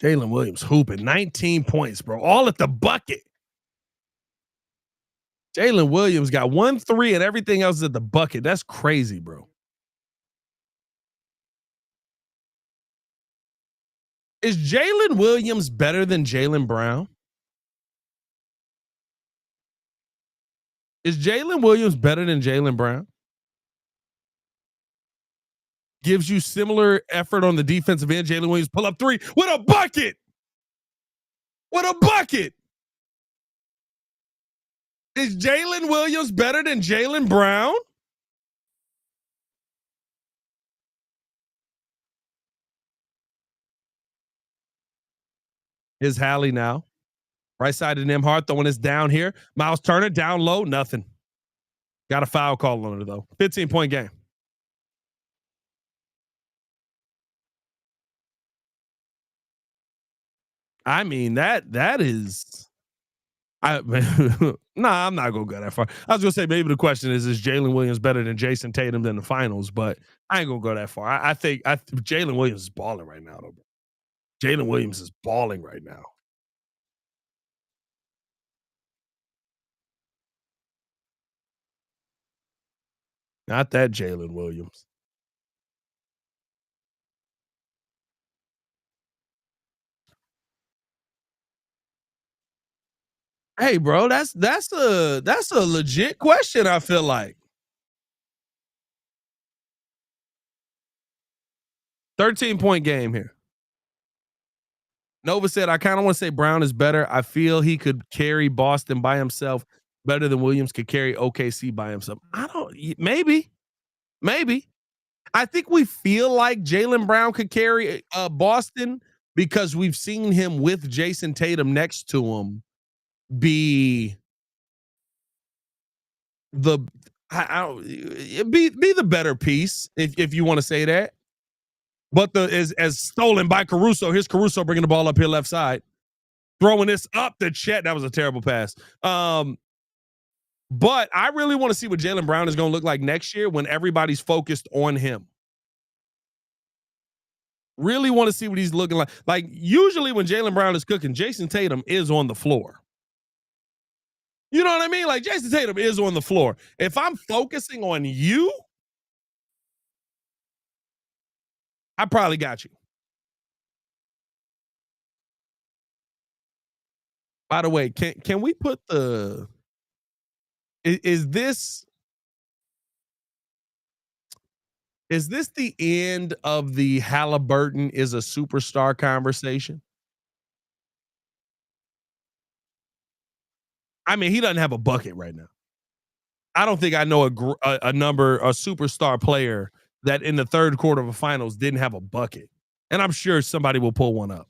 Jalen Williams hooping 19 points, bro. All at the bucket. Jalen Williams got 1 3 and everything else is at the bucket. That's crazy, bro. Is Jalen Williams better than Jaylen Brown? Is Jalen Williams better than Jaylen Brown? Gives you similar effort on the defensive end. Jalen Williams pull up three with a bucket. With a bucket. Is Jalen Williams better than Jaylen Brown? Is Hallie now. Right side of Nemhard throwing this down here. Miles Turner down low, nothing. Got a foul call on it though. 15-point game. I mean that is. Nah, I'm not gonna go that far. I was gonna say maybe the question is Jalen Williams better than Jason Tatum in the finals? But I ain't gonna go that far. I think Jalen Williams is balling right now, though. Jalen Williams is balling right now. Not that Jalen Williams. Hey, bro, that's a legit question. I feel like 13-point game here. Nova said, I kind of want to say Brown is better. I feel he could carry Boston by himself better than Williams could carry OKC by himself. I don't, maybe. I think we feel like Jaylen Brown could carry Boston because we've seen him with Jason Tatum next to him be the I don't be the better piece if you want to say that. But the as stolen by Caruso. Here's Caruso bringing the ball up here left side, throwing this up the Chet. That was a terrible pass. But I really want to see what Jaylen Brown is going to look like next year when everybody's focused on him. Really want to see what he's looking like. Like usually when Jaylen Brown is cooking, Jason Tatum is on the floor. You know what I mean? Like Jason Tatum is on the floor. If I'm focusing on you, I probably got you. By the way, can we put the is this the end of the Haliburton is a superstar conversation? I mean, he doesn't have a bucket right now. I don't think I know a superstar player that in the third quarter of a finals didn't have a bucket. And I'm sure somebody will pull one up.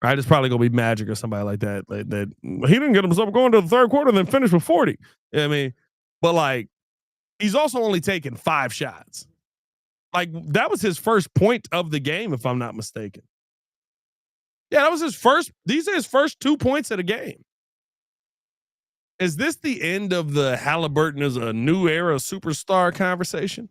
Right? It's probably gonna be Magic or somebody like that. That he didn't get himself going to the third quarter and then finish with 40. You know what I mean, but like he's also only taken 5 shots. Like that was his first point of the game, if I'm not mistaken. Yeah, that was his first. These are his first 2 points of the game. Is this the end of the Haliburton is a new era superstar conversation?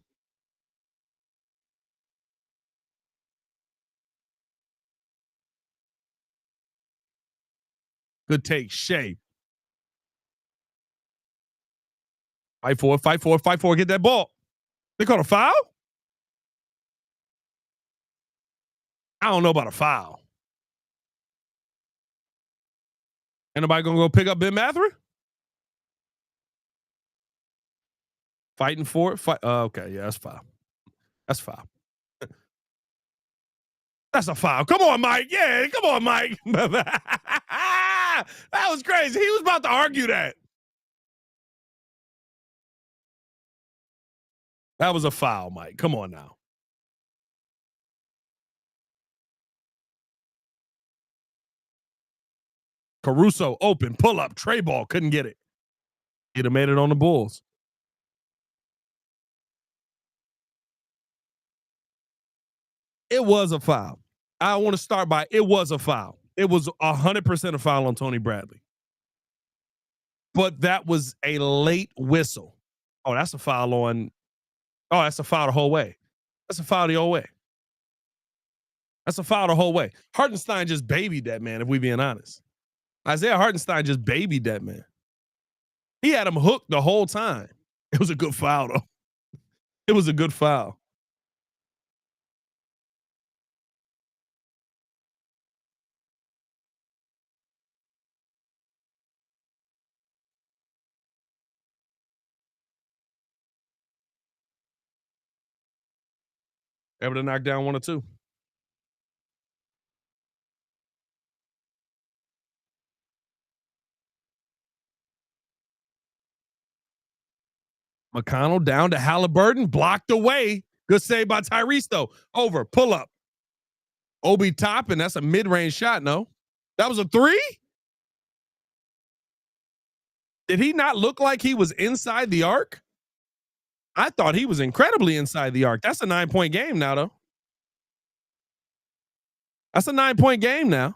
Good take, Shea. Fight for it, fight for it, fight for it. Get that ball. They called a foul? I don't know about a foul. Ain't nobody gonna go pick up Ben Mathurin? Fighting for it? Okay, yeah, that's foul. That's foul. That's a foul. Come on, Mike. Yeah, come on, Mike. That was crazy. He was about to argue that. That was a foul, Mike. Come on now. Caruso open, pull up, tray ball, couldn't get it. He'd have made it on the Bulls. It was a foul. I want to start by it was a foul. It was 100% a foul on Tony Bradley. But that was a late whistle. Oh, that's a foul on. Oh, that's a foul the whole way. That's a foul the whole way. That's a foul the whole way. Hartenstein just babied that man, if we being honest. Isaiah Hartenstein just babied that man. He had him hooked the whole time. It was a good foul, though. It was a good foul. Able to knock down one or two. McConnell down to Haliburton, blocked away. Good save by Tyrese, though. Over, pull up. Obi Toppin, that's a mid-range shot, no? That was a three? Did he not look like he was inside the arc? I thought he was incredibly inside the arc. That's a 9-point game now, though. That's a 9-point game now.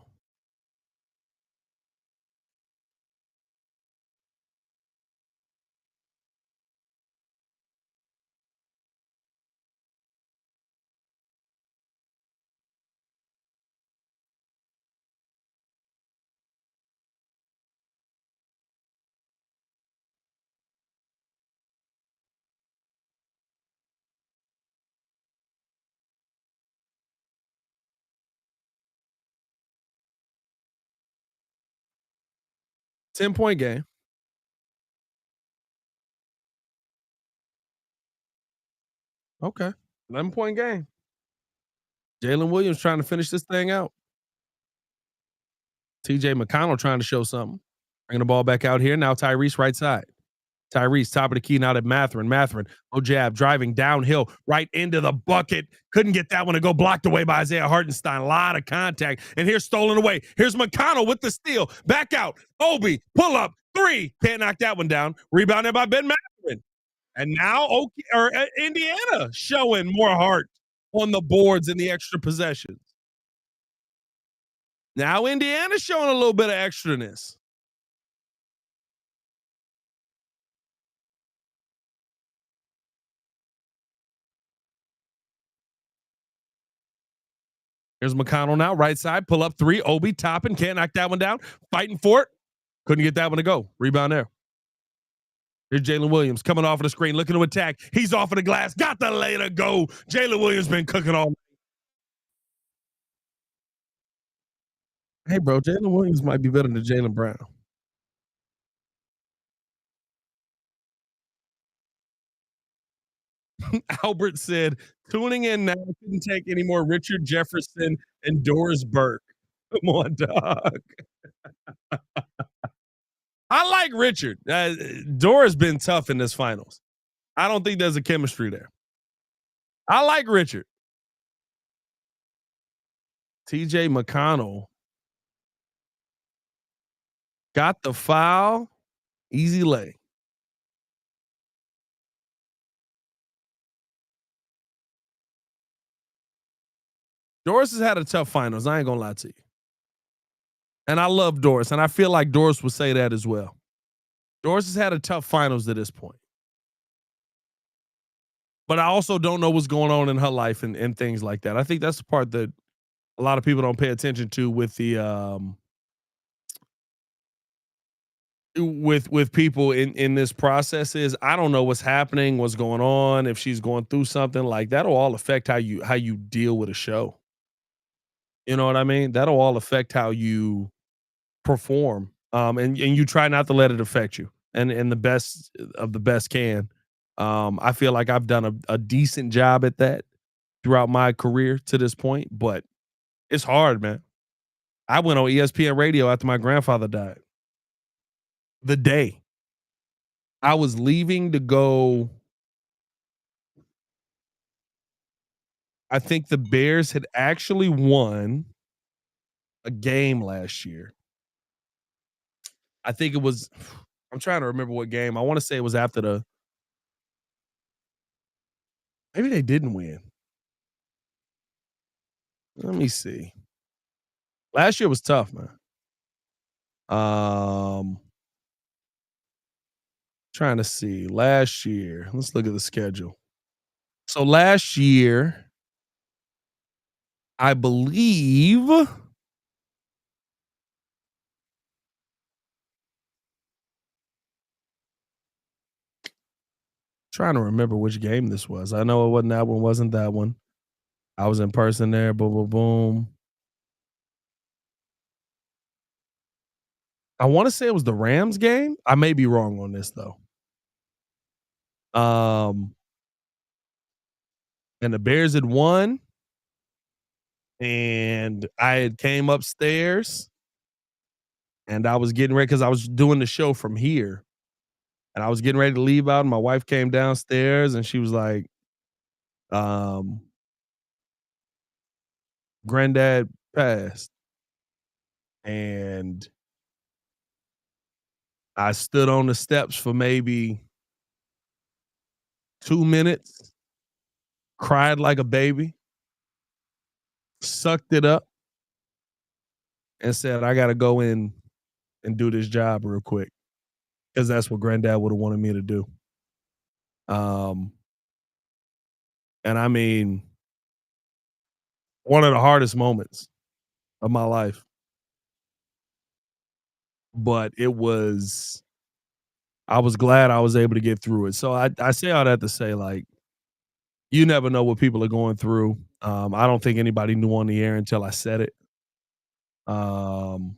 Ten-point game. Okay. 11-point game. Jalen Williams trying to finish this thing out. TJ McConnell trying to show something. Bringing the ball back out here. Now Tyrese right side. Tyrese, top of the key now to Mathurin. Mathurin, no jab, driving downhill, right into the bucket. Couldn't get that one to go, blocked away by Isaiah Hartenstein. A lot of contact. And here's stolen away. Here's McConnell with the steal. Back out. Obi, pull up, three. Can't knock that one down. Rebounded by Ben Mathurin. And now Indiana showing more heart on the boards in the extra possessions. Now Indiana showing a little bit of extraness. Here's McConnell now, right side, pull up three. Obi Toppin, can't knock that one down. Fighting for it. Couldn't get that one to go. Rebound there. Here's Jalen Williams coming off of the screen, looking to attack. He's off of the glass. Got the lay to go. Jalen Williams been cooking all. Hey, bro, Jalen Williams might be better than Jaylen Brown. Albert said, tuning in now, couldn't take any more Richard Jefferson and Doris Burke. Come on, dog. I like Richard. Dora's been tough in this finals. I don't think there's a chemistry there. I like Richard. TJ McConnell got the foul. Easy lay. Doris has had a tough finals. I ain't gonna lie to you. And I love Doris, and I feel like Doris would say that as well. Doris has had a tough finals to this point. But I also don't know what's going on in her life and things like that. I think that's the part that a lot of people don't pay attention to with the with people in this process is I don't know what's happening, what's going on, if she's going through something like that'll all affect how you deal with a show. You know what I mean? That'll all affect how you perform. And you try not to let it affect you. And the best of the best can. I feel like I've done a decent job at that throughout my career to this point, but it's hard, man. I went on ESPN radio after my grandfather died. The day I was leaving to go, I think the Bears had actually won a game last year. I think it was, I'm trying to remember what game. I want to say it was after maybe they didn't win. Let me see. Last year was tough, man. Um, Trying to see. Last year, let's look at the schedule. So last year, I believe trying to remember which game this was. I know it wasn't that one, wasn't that one. I was in person there. Boom, boom, boom. I want to say it was the Rams game. I may be wrong on this though. Um, and the Bears had won, and I had came upstairs, and I was getting ready because I was doing the show from here, and I was getting ready to leave out. And my wife came downstairs, and she was like, um, "Granddad passed," and I stood on the steps for maybe 2 minutes, cried like a baby, sucked it up, and said, "I got to go in and do this job real quick," because that's what Granddad would have wanted me to do. Um, and I mean, one of the hardest moments of my life, but I was glad I was able to get through it. So I say all that to say, like, you never know what people are going through. I don't think anybody knew on the air until I said it. Um,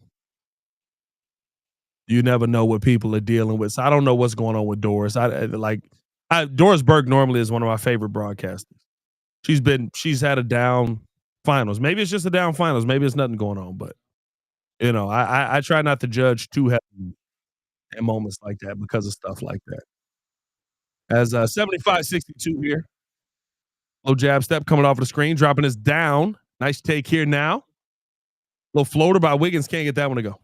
you never know what people are dealing with. So I don't know what's going on with Doris. Doris Burke normally is one of my favorite broadcasters. She's had a down finals. Maybe it's just a down finals. Maybe it's nothing going on, but I try not to judge too heavily in moments like that because of stuff like that. As 75-62 here. Low jab step coming off the screen, dropping us down. Nice take here now. Little floater by Wiggins. Can't get that one to go.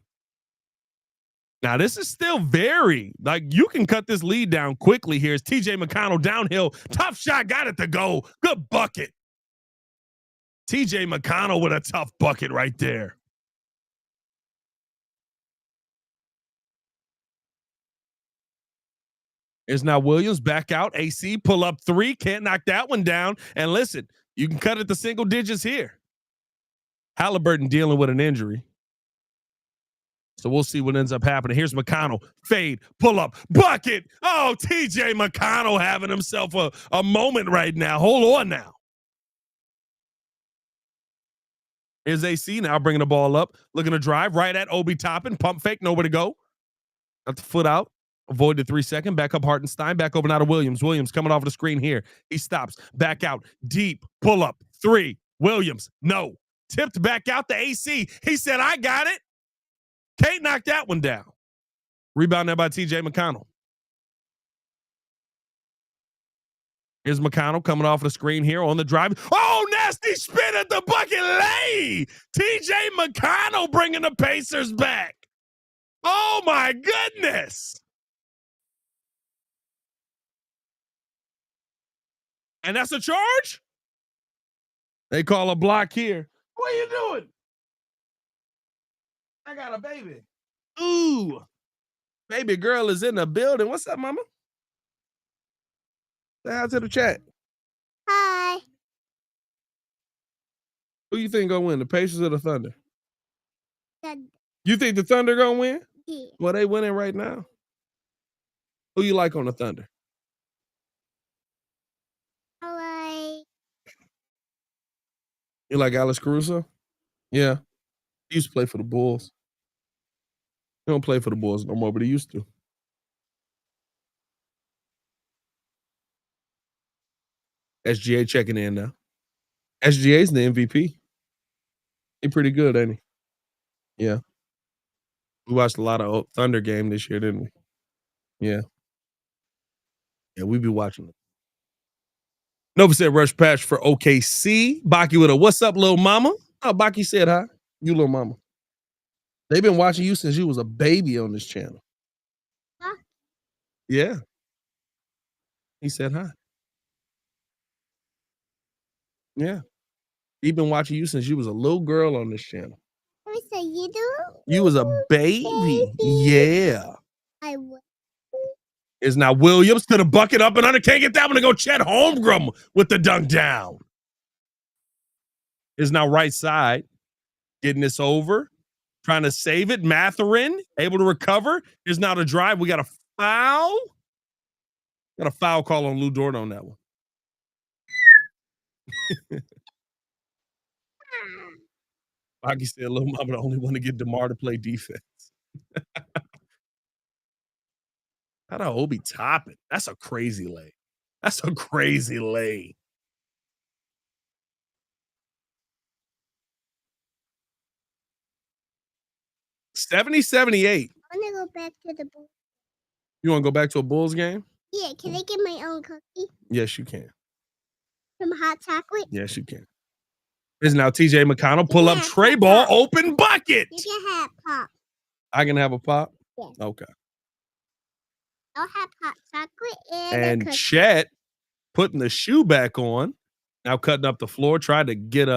Now, this is still very, like, you can cut this lead down quickly here. It's TJ McConnell downhill. Tough shot. Got it to go. Good bucket. TJ McConnell with a tough bucket right there. Here's now Williams back out. AC pull up three. Can't knock that one down. And listen, you can cut it to single digits here. Haliburton dealing with an injury. So we'll see what ends up happening. Here's McConnell. Fade. Pull up. Bucket. Oh, TJ McConnell having himself a moment right now. Hold on now. Here's AC now bringing the ball up. Looking to drive right at Obi Toppin. Pump fake. Nowhere to go. Got the foot out. Avoid the 3-second. Back up Hartenstein. Back over now to Williams. Williams coming off the screen here. He stops. Back out. Deep. Pull up. Three. Williams. No. Tipped back out to AC. He said, I got it. Can't knock that one down. Rebound there by TJ McConnell. Here's McConnell coming off the screen here on the drive. Oh, nasty spin at the bucket lay. TJ McConnell bringing the Pacers back. Oh, my goodness. And that's a charge? They call a block here. What are you doing? I got a baby. Ooh. Baby girl is in the building. What's up, mama? Say hi to the chat. Hi. Who you think gonna win, the Pacers or the Thunder? Good. You think the Thunder gonna win? Yeah. Well, they winning right now. Who you like on the Thunder? I You like Alex Caruso? Yeah. He used to play for the Bulls. He don't play for the Bulls no more, but he used to. SGA checking in now. SGA's the MVP. He pretty good, ain't he? Yeah. We watched a lot of Thunder game this year, didn't we? Yeah. Yeah, we be watching it. Nova said rush patch for OKC. Baki with a what's up, little mama? Oh, Baki said hi. You little mama. They've been watching you since you was a baby on this channel. Huh? Yeah. He said hi. Yeah. He been watching you since you was a little girl on this channel. I say you do. You was a baby. Yeah. I would. Is now Williams to the bucket up and under. Can't get that one to go. Chet Holmgren with the dunk down. Is now right side. Getting this over. Trying to save it. Matherin able to recover. Is now the drive. We got a foul. Got a foul call on Lou Dort on that one. Rocky said, "Little mama, the only one to get DeMar to play defense." How about Obi Toppin? That's a crazy lay. That's a crazy lay. $70-78. I want to go back to the Bulls. You want to go back to a Bulls game? Yeah, can I get my own cookie Yes, you can. from Hot Chocolate? Yes, you can. Is now TJ McConnell pull up tray ball, open bucket. You can have pop. I can have a pop? Yeah. Okay. I'll have hot chocolate And Chet putting the shoe back on. Now cutting up the floor, tried to get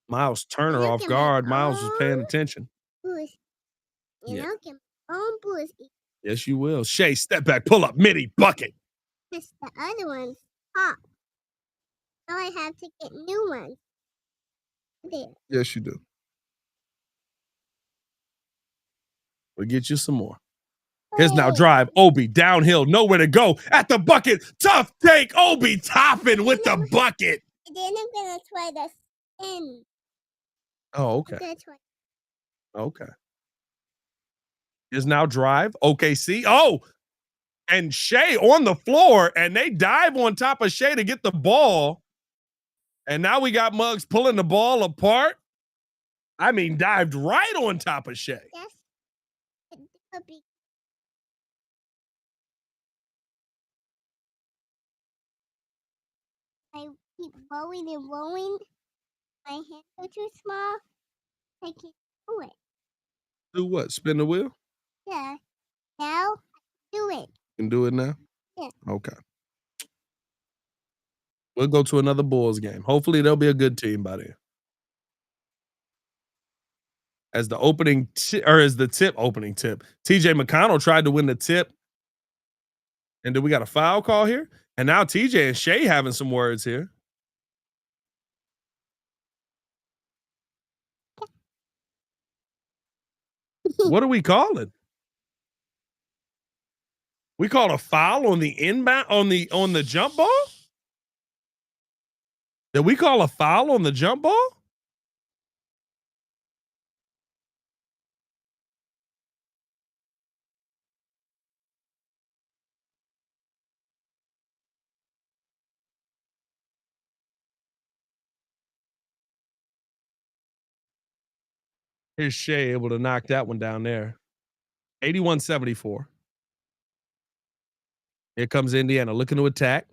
Miles Turner Look off at guard. my Miles was paying own attention. Boost. And Yeah. I'll get my own boost. Yes, you will. Shea, step back, pull up, midi, bucket. Because the other ones pop. Now I have to get new ones. There. Yes, you do. We'll get you some more. Here's now drive. Obi downhill, nowhere to go. At the bucket. Tough take. Obi Toppin with the bucket. And then I'm going to try the spin. Oh, okay. I'm gonna try. Okay. Here's now drive. OKC. Oh, and Shea on the floor, and they dive on top of Shea to get the ball. And now we got Muggs pulling the ball apart. I mean, dived right on top of Shea. Yes. It could be. I keep rolling and rolling. My hands are too small. I can't do it. Do what? Spin the wheel? Yeah. Now I can do it. You can do it now? Yeah. Okay. We'll go to another Bulls game. Hopefully, they'll be a good team by then. As the opening as the tip opening tip. TJ McConnell tried to win the tip. And then we got a foul call here. And now TJ and Shea having some words here. What are we calling? We call a foul on the inbound on the jump ball? Did we call a foul on the jump ball? Here's Shea able to knock that one down there. 81-74. Here comes Indiana looking to attack.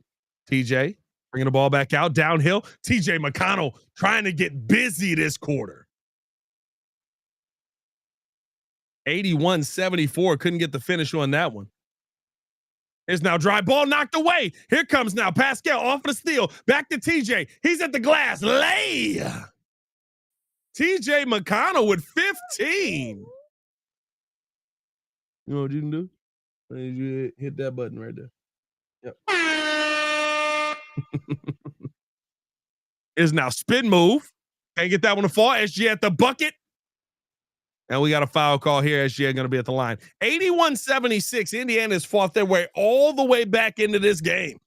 TJ bringing the ball back out downhill. TJ McConnell trying to get busy this quarter. 81-74. Couldn't get the finish on that one. Here's now dry ball knocked away. Here comes now Pascal off the steal. Back to TJ. He's at the glass. Lay. TJ McConnell with 15. You know what you can do? You hit that button right there. Yep. Is now spin move. Can't get that one to fall. SG at the bucket. And we got a foul call here. SG going to be at the line. 81-76. Indiana's fought their way all the way back into this game.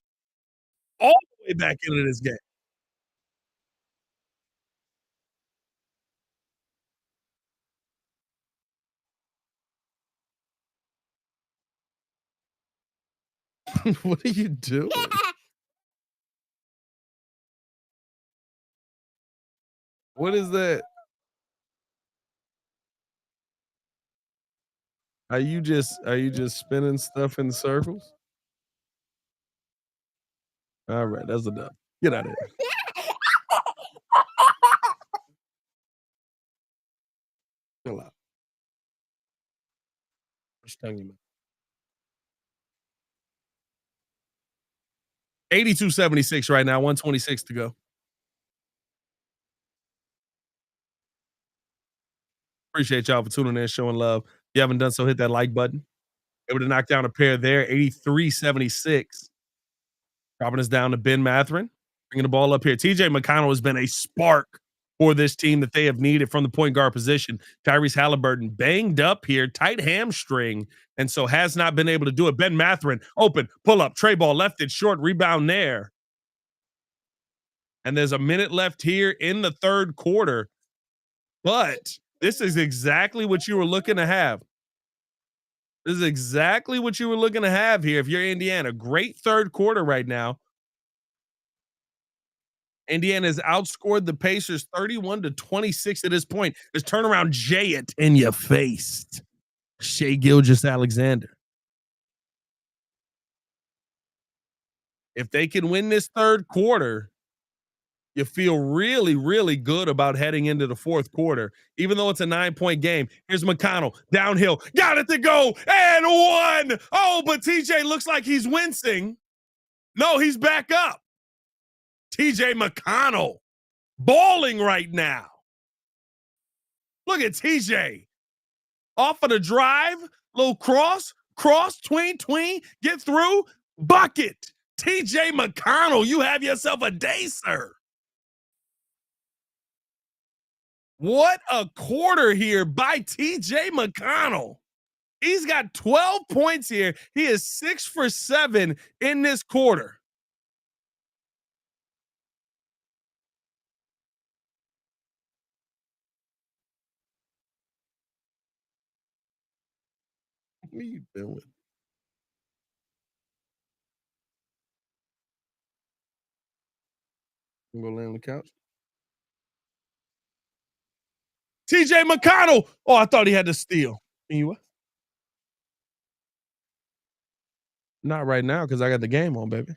All the way back into this game. What are you doing? What is that? Are you just spinning stuff in circles? All right, that's enough. Get out of here. Chill out. Which tongue you 82-76 right now, 126 to go. Appreciate y'all for tuning in, showing love. If you haven't done so, hit that like button. Able to knock down a pair there, 83-76. Dropping us down to Ben Matherin. Bringing the ball up here. TJ McConnell has been a spark for this team that they have needed from the point guard position. Tyrese Haliburton banged up here, tight hamstring, and so has not been able to do it. Ben Matherin open, pull up, tray ball, left it short, rebound there. And there's a minute left here in the third quarter. But this is exactly what you were looking to have. This is exactly what you were looking to have here if you're Indiana. Great third quarter right now. Indiana has outscored the Pacers 31-26 at this point. There's turnaround Jay it in your face. Shai Gilgeous-Alexander. If they can win this third quarter, you feel really, really good about heading into the fourth quarter, even though it's a 9-point game. Here's McConnell downhill, got it to go, and one. Oh, but TJ looks like he's wincing. No, he's back up. TJ McConnell balling right now. Look at TJ off of the drive, little cross, tween, get through, bucket. TJ McConnell, you have yourself a day, sir. What a quarter here by TJ McConnell. He's got 12 points here. He is 6 for 7 in this quarter. What are you doing? I'm gonna lay on the couch. TJ McConnell. Oh, I thought he had to steal. You what? Not right now because I got the game on, baby.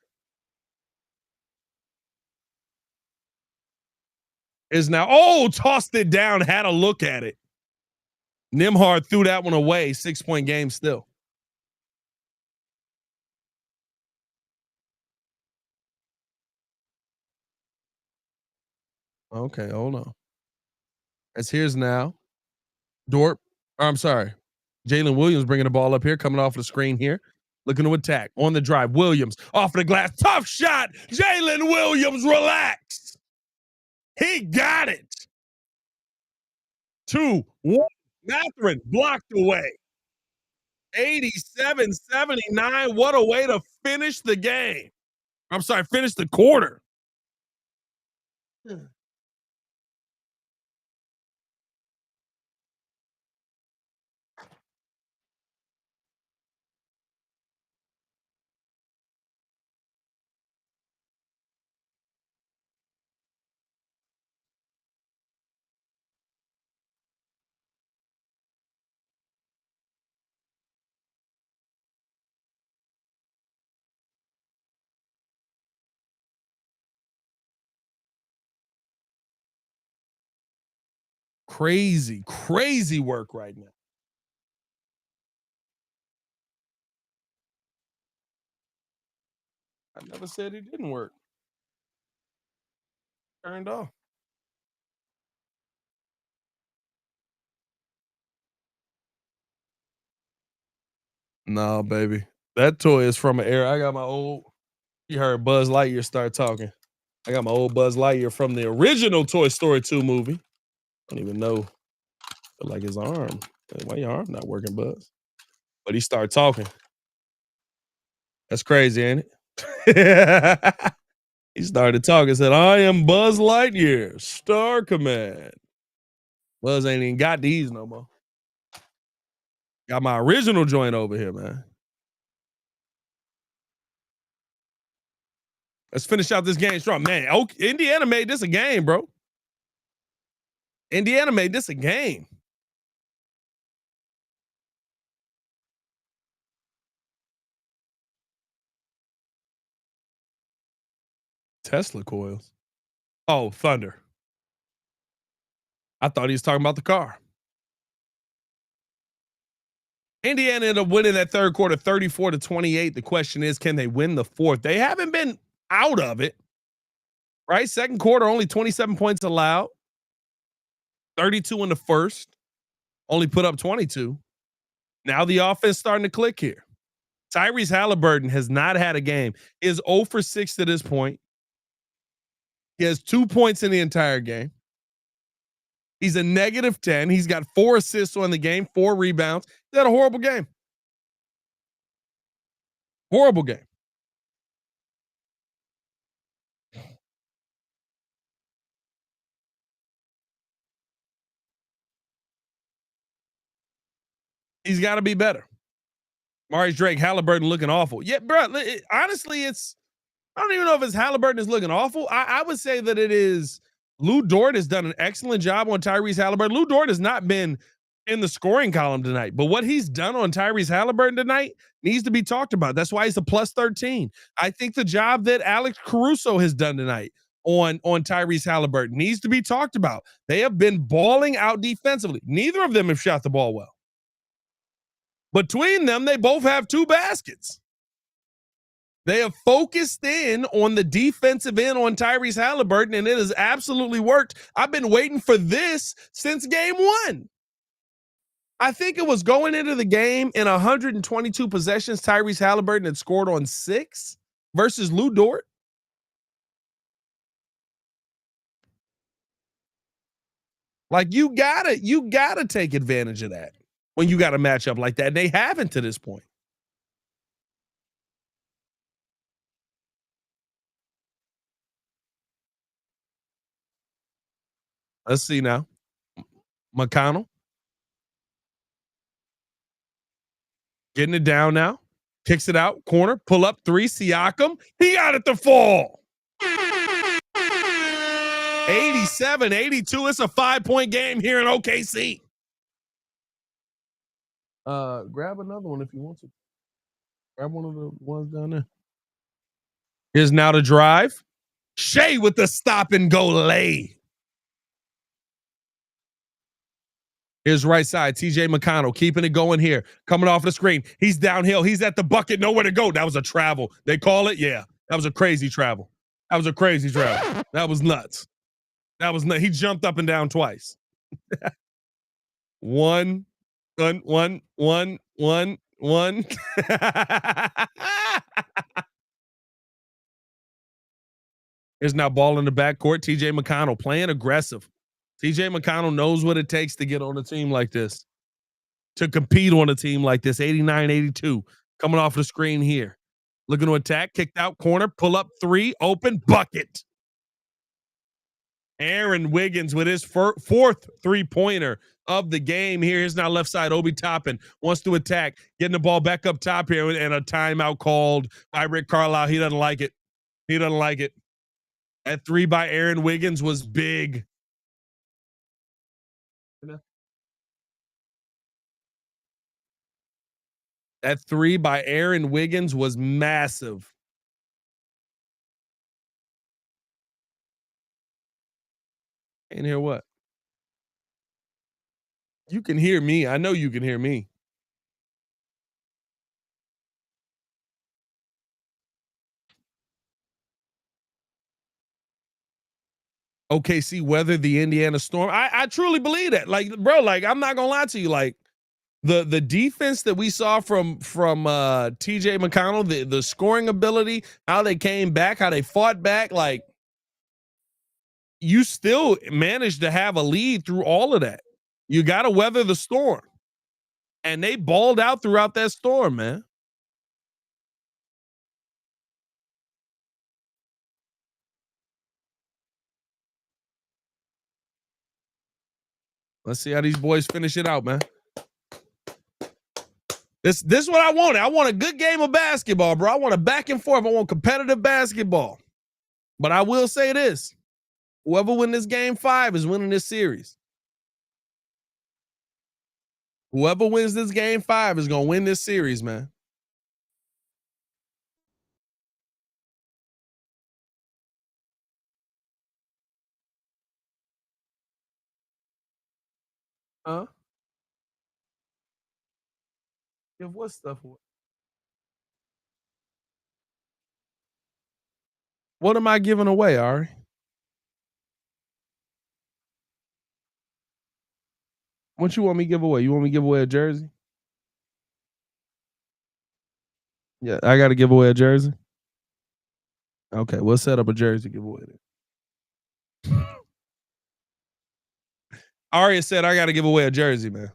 Is now, oh, tossed it down, had a look at it. Nimhard threw that one away. 6-point game still. Okay, hold on. As here's now. Dort, I'm sorry. Jalen Williams bringing the ball up here, coming off the screen here. Looking to attack on the drive. Williams off the glass. Tough shot. Jalen Williams, relax. He got it. 2-1. Matherin blocked away. 87-79. What a way to finish the game. I'm sorry, finish the quarter. Crazy, crazy work right now. I never said it didn't work. Turned off. No, baby. That toy is from an era. I got my old, you heard Buzz Lightyear start talking. I got my old Buzz Lightyear from the original Toy Story 2 movie. I don't even know. Feel like his arm. Why your arm not working, Buzz? But he started talking. That's crazy, ain't it? He started talking, said, I am Buzz Lightyear, Star Command. Buzz ain't even got these no more. Got my original joint over here, man. Let's finish out this game strong. Man, Indiana made this a game, bro. Indiana made this a game. Tesla coils. Oh, Thunder. I thought he was talking about the car. Indiana ended up winning that third quarter 34-28. The question is, can they win the fourth? They haven't been out of it, right? Second quarter, only 27 points allowed, 32 in the first, only put up 22. Now the offense starting to click here. Tyrese Haliburton has not had a game. He is 0 for 6 to this point. He has 2 points in the entire game. He's a -10. He's got 4 assists on the game, 4 rebounds. He had a horrible game. Horrible game. He's got to be better. Maurice Drake, Haliburton looking awful. Yeah, bro. Honestly, I don't even know if it's Haliburton is looking awful. I would say that it is Lou Dort has done an excellent job on Tyrese Haliburton. Lou Dort has not been in the scoring column tonight, but what he's done on Tyrese Haliburton tonight needs to be talked about. That's why he's a plus 13. I think the job that Alex Caruso has done tonight on Tyrese Haliburton needs to be talked about. They have been balling out defensively. Neither of them have shot the ball well. Between them, they both have 2 baskets. They have focused in on the defensive end on Tyrese Haliburton, and it has absolutely worked. I've been waiting for this since game 1. I think it was going into the game in 122 possessions. Tyrese Haliburton had scored on 6 versus Lou Dort. Like you gotta take advantage of that when you got a matchup like that. They haven't to this point. Let's see now. McConnell getting it down now. Kicks it out. Corner. Pull up 3. Siakam. He got it to fall. 87-82. It's a 5-point game here in OKC. Grab another one if you want to. Grab one of the ones down there. Here's now the drive. Shai with the stop and go lay. Here's right side. TJ McConnell keeping it going here. Coming off the screen. He's downhill. He's at the bucket. Nowhere to go. That was a travel. They call it? Yeah. That was a crazy travel. That was a crazy travel. That was nuts. That was nuts. He jumped up and down twice. one. There's now ball in the backcourt. TJ McConnell playing aggressive. TJ McConnell knows what it takes to get on a team like this, to compete on a team like this. 89-82 coming off the screen here. Looking to attack, kicked out corner, pull up 3, open, bucket. Aaron Wiggins with his fourth 3-pointer of the game here. Here's now left side. Obi Toppin wants to attack, getting the ball back up top here, and a timeout called by Rick Carlisle. He doesn't like it. He doesn't like it. That 3 by Aaron Wiggins was big. That 3 by Aaron Wiggins was massive. Can't hear what? You can hear me. I know you can hear me. OKC weathered the Indiana Storm. I truly believe that. Like, bro, like I'm not gonna lie to you. Like the defense that we saw from TJ McConnell, the scoring ability, how they came back, how they fought back, like you still managed to have a lead through all of that. You got to weather the storm. And they balled out throughout that storm, man. Let's see how these boys finish it out, man. This is what I wanted. I want a good game of basketball, bro. I want a back and forth. I want competitive basketball. But I will say this: whoever win this game 5 is winning this series. Whoever wins this game 5 is gonna win this series, man. Huh? Give what stuff away? What am I giving away, Ari? What you want me to give away? You want me to give away a jersey? Yeah, I got to give away a jersey. Okay, we'll set up a jersey giveaway then. Aria said I got to give away a jersey, man.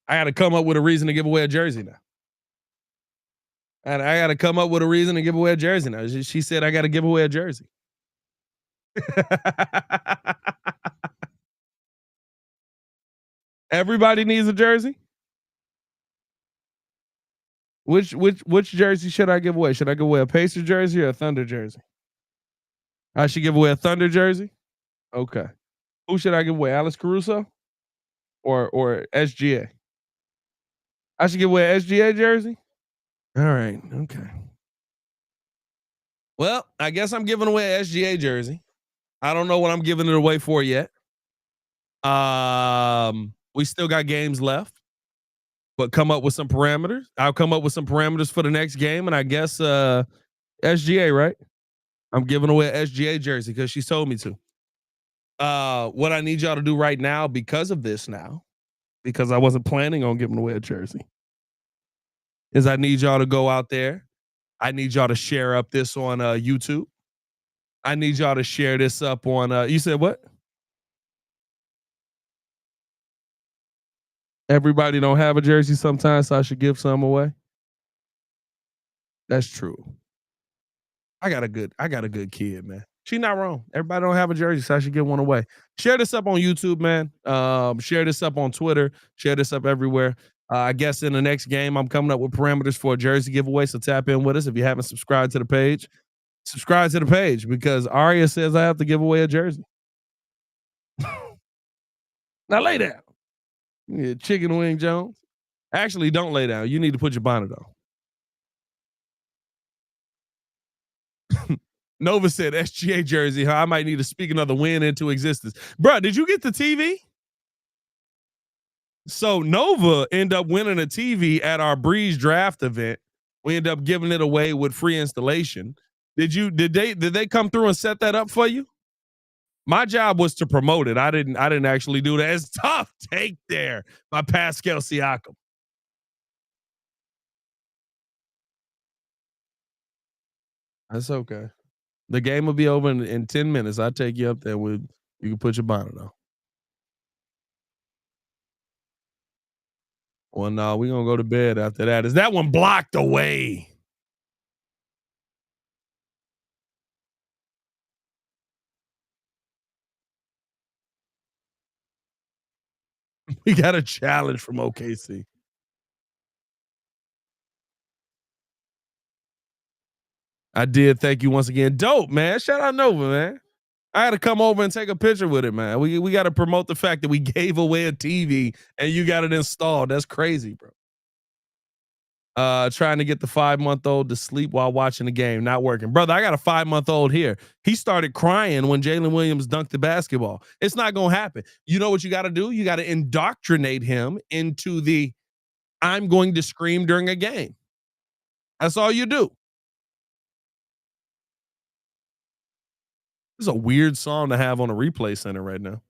I got to come up with a reason to give away a jersey now. And I got to come up with a reason to give away a jersey now. She said I got to give away a jersey. Everybody needs a jersey. Which jersey should I give away? Should I give away a Pacer jersey or a Thunder jersey? I should give away a Thunder jersey. Okay. Who should I give away? Alex Caruso or SGA? I should give away an SGA jersey. All right. Okay. Well, I guess I'm giving away an SGA jersey. I don't know what I'm giving it away for yet. We still got games left, but come up with some parameters. I'll come up with some parameters for the next game, and I guess SGA, right? I'm giving away an SGA jersey because she told me to. What I need y'all to do right now because of this now, because I wasn't planning on giving away a jersey, is I need y'all to go out there. I need y'all to share up this on YouTube. I need y'all to share this up on you said what? Everybody don't have a jersey sometimes, so I should give some away. That's true. I got a good kid, man. She's not wrong. Everybody don't have a jersey, so I should give one away. Share this up on YouTube, man. Share this up on Twitter. Share this up everywhere. I guess in the next game, I'm coming up with parameters for a jersey giveaway. So tap in with us if you haven't subscribed to the page. Subscribe to the page because Aria says I have to give away a jersey. Now lay down. Yeah, Chicken Wing Jones. Actually, don't lay down. You need to put your bonnet on. Nova said SGA jersey, huh? I might need to speak another win into existence. Bro, did you get the TV? So Nova ended up winning a TV at our Breeze draft event. We ended up giving it away with free installation. Did they come through and set that up for you? My job was to promote it. I didn't actually do that. It's tough take there by Pascal Siakam. That's okay. The game will be over in 10 minutes. I'll take you up there with you can put your bonnet on. Well, no, we're gonna go to bed after that. Is that one blocked away? We got a challenge from OKC. I did. Thank you once again. Dope, man. Shout out Nova, man. I had to come over and take a picture with it, man. We got to promote the fact that we gave away a TV and you got it installed. That's crazy, bro. Trying to get the 5-month-old to sleep while watching the game, not working. Brother, I got a 5-month-old here. He started crying when Jalen Williams dunked the basketball. It's not gonna happen. You know what you got to do? You got to indoctrinate him into the I'm going to scream during a game. That's all you do. This is a weird song to have on a replay center right now.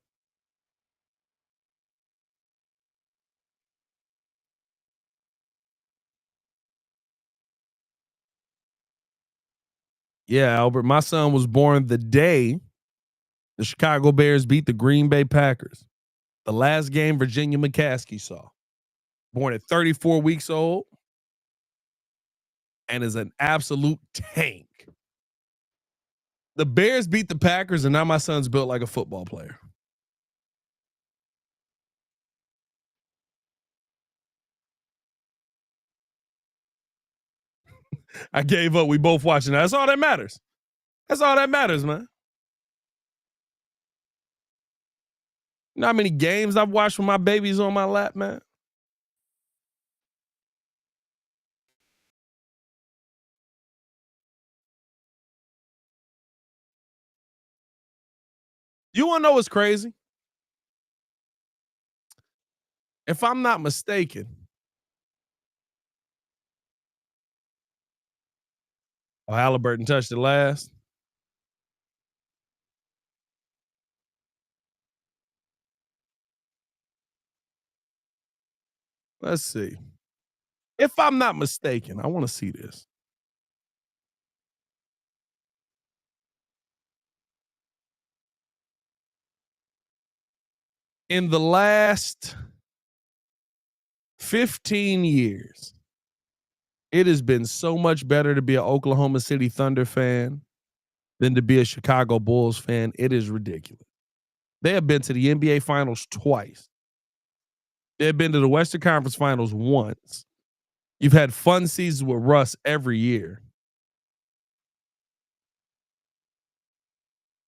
Yeah, Albert, my son was born the day the Chicago Bears beat the Green Bay Packers. The last game Virginia McCaskey saw. Born at 34 weeks old and is an absolute tank. The Bears beat the Packers, and now my son's built like a football player. I gave up. We both watching. That's all that matters. That's all that matters, man. You know how many games I've watched with my babies on my lap, man? You wanna know what's crazy? If I'm not mistaken, Haliburton touched it last. Let's see. If I'm not mistaken, I wanna see this. In the last 15 years, it has been so much better to be an Oklahoma City Thunder fan than to be a Chicago Bulls fan. It is ridiculous. They have been to the NBA Finals twice. They've been to the Western Conference Finals once. You've had fun seasons with Russ every year.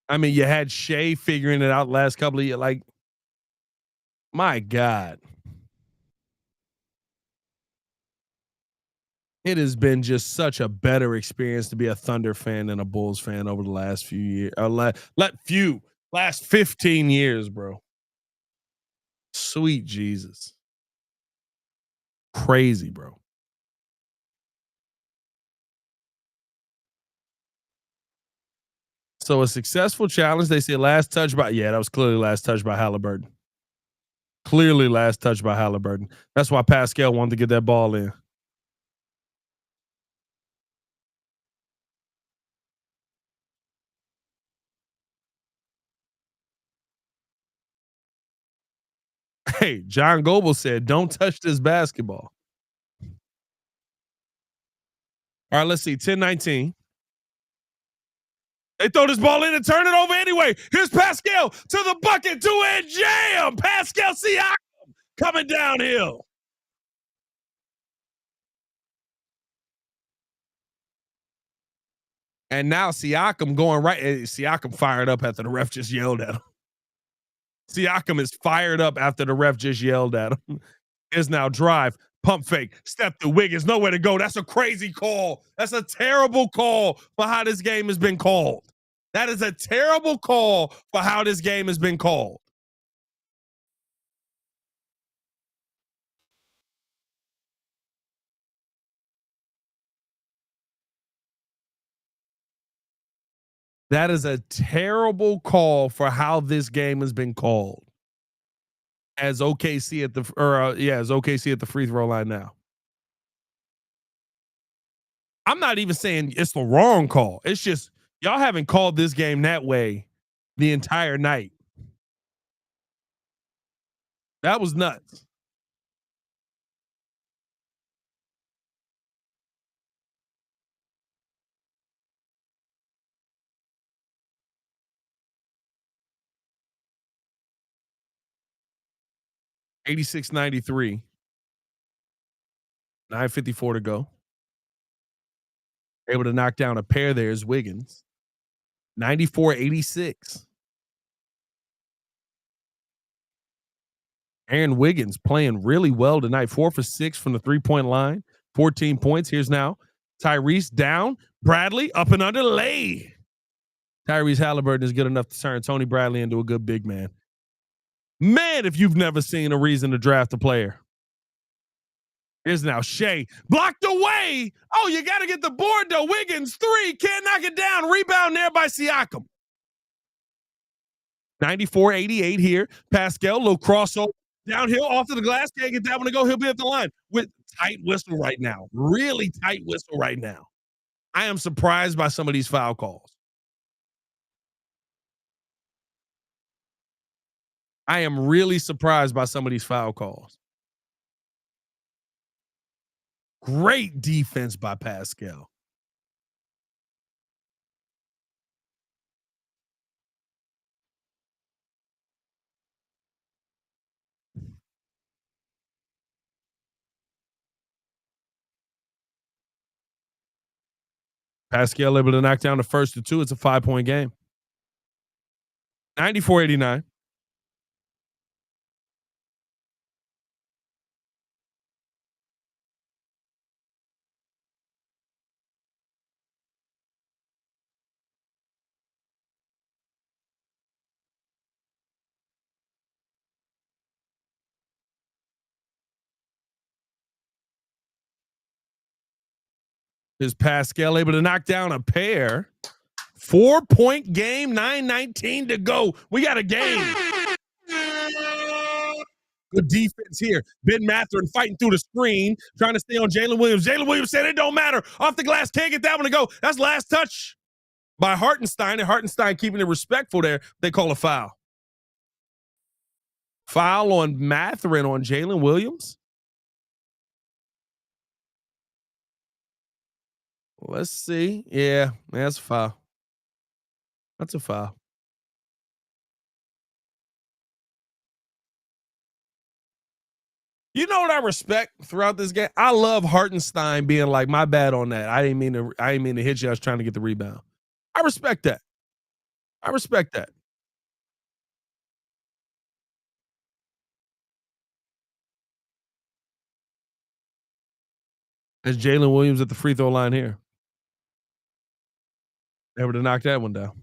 I mean, you had Shea figuring it out last couple of years. Like, my God. It has been just such a better experience to be a Thunder fan than a Bulls fan over the last few years. Last 15 years, bro. Sweet Jesus. Crazy, bro. So a successful challenge, they say last touch by, yeah, that was clearly last touch by Haliburton. Clearly last touch by Haliburton. That's why Pascal wanted to get that ball in. Hey, John Goble said, don't touch this basketball. All right, let's see. 10-19. They throw this ball in and turn it over anyway. Here's Pascal to the bucket, two-hand jam. Pascal Siakam coming downhill. And now Siakam going right. Siakam fired up after the ref just yelled at him. Siakam is fired up after the ref just yelled at him. Is now drive, pump fake, step through Wiggins, nowhere to go. That's a crazy call. That's a terrible call for how this game has been called. That is a terrible call for how this game has been called. That is a terrible call for how this game has been called. As OKC at the as OKC at the free throw line now. I'm not even saying it's the wrong call. It's just y'all haven't called this game that way the entire night. That was nuts. 86-93. 9:54 to go. Able to knock down a pair. There's Wiggins. 94-86. Aaron Wiggins playing really well tonight. 4 for 6 from the 3-point line. 14 points. Here's now Tyrese down. Bradley up and under lay. Tyrese Haliburton is good enough to turn Tony Bradley into a good big man. Man, if you've never seen a reason to draft a player. Here's now Shea blocked away. Oh, you got to get the board though. Wiggins, 3, can't knock it down. Rebound there by Siakam. 94-88 here. Pascal, little crossover. Downhill off to the glass. Can't get that one to go. He'll be at the line with tight whistle right now. Really tight whistle right now. I am surprised by some of these foul calls. I am really surprised by some of these foul calls. Great defense by Pascal. Pascal able to knock down the first to two. It's a 5-point game. 94-89. Is Pascal able to knock down a pair? 4-point game, 9:19 to go. We got a game. Good defense here. Ben Mathurin fighting through the screen, trying to stay on Jalen Williams. Jalen Williams said it don't matter. Off the glass, can't get that one to go. That's last touch by Hartenstein, and Hartenstein keeping it respectful there. They call a foul. Foul on Mathurin on Jalen Williams. Let's see. Yeah, that's a foul. That's a foul. You know what I respect throughout this game? I love Hartenstein being like, "My bad on that. I didn't mean to hit you. I was trying to get the rebound." I respect that. I respect that. As Jalen Williams at the free throw line here. Able to knock that one down.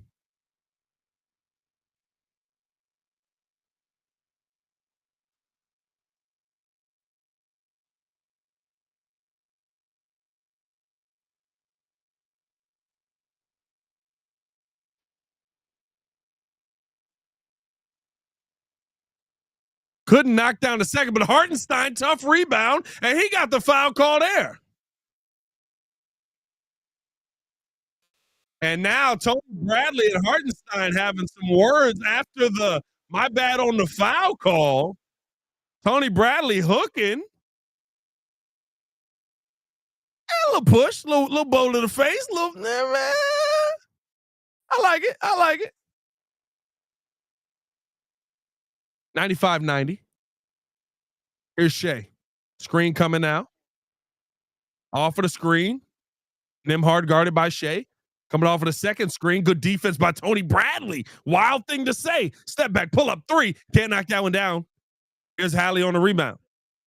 Couldn't knock down the second, but Hartenstein, tough rebound, and he got the foul call there. And now Tony Bradley and Hartenstein having some words after the my bad on the foul call. Tony Bradley hooking. A little push, little bow to the face, little man. I like it. I like it. 95-90. Here's Shai. Screen coming out. Off of the screen. Nembhard guarded by Shai. Coming off of the second screen. Good defense by Tony Bradley. Wild thing to say. Step back, pull up three. Can't knock that one down. Here's Hallie on the rebound.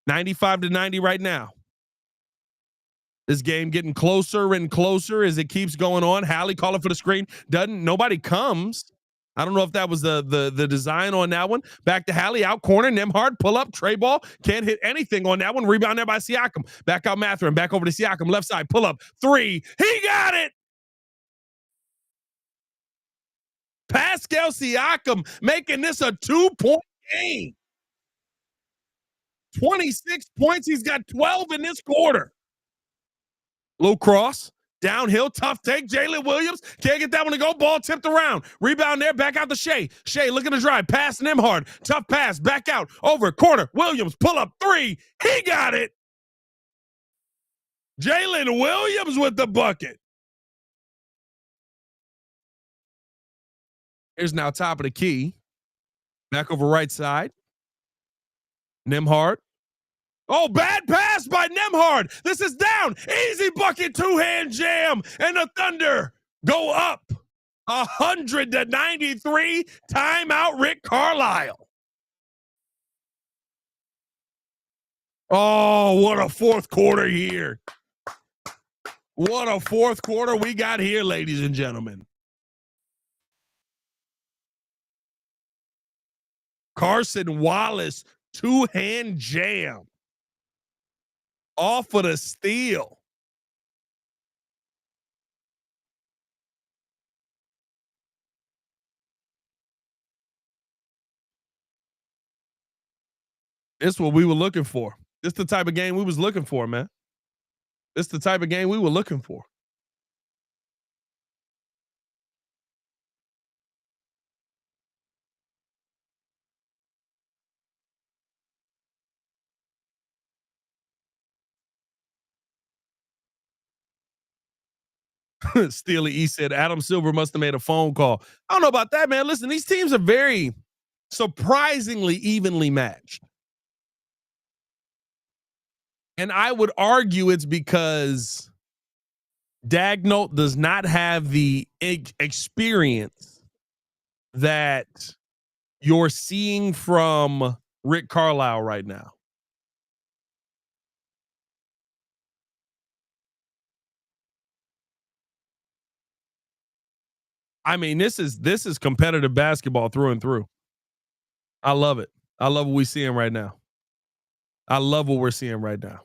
95-90 right now. This game getting closer and closer as it keeps going on. Hallie calling for the screen. Nobody comes. I don't know if that was the design on that one. Back to Hallie, out corner. Nembhard, pull up, tray ball. Can't hit anything on that one. Rebound there by Siakam. Back out Mathurin. Back over to Siakam. Left side, pull up. Three. He got it. Pascal Siakam making this a 2-point game. 26 points. He's got 12 in this quarter. Low cross. Downhill, tough take. Jalen Williams can't get that one to go. Ball tipped around. Rebound there, back out to Shai. Shai looking to drive. Pass Nembhard. Tough pass. Back out. Over. Corner. Williams. Pull up. Three. He got it. Jalen Williams with the bucket. Here's now top of the key. Back over right side. Nembhard. Oh, bad pass by Nembhard. This is down. Easy bucket, two-hand jam. And the Thunder go up 100-93. Timeout, Rick Carlisle. Oh, what a fourth quarter here. What a fourth quarter we got here, ladies and gentlemen. Carson Wallace, two-hand jam. Off of the steal. This is what we were looking for. This is the type of game we was looking for, man. This is the type of game we were looking for. Steely E said Adam Silver must have made a phone call. I don't know about that, man. Listen, these teams are very surprisingly evenly matched. And I would argue it's because Dagnall does not have the experience that you're seeing from Rick Carlisle right now. I mean, this is competitive basketball through and through. I love it. I love what we're seeing right now. I love what we're seeing right now.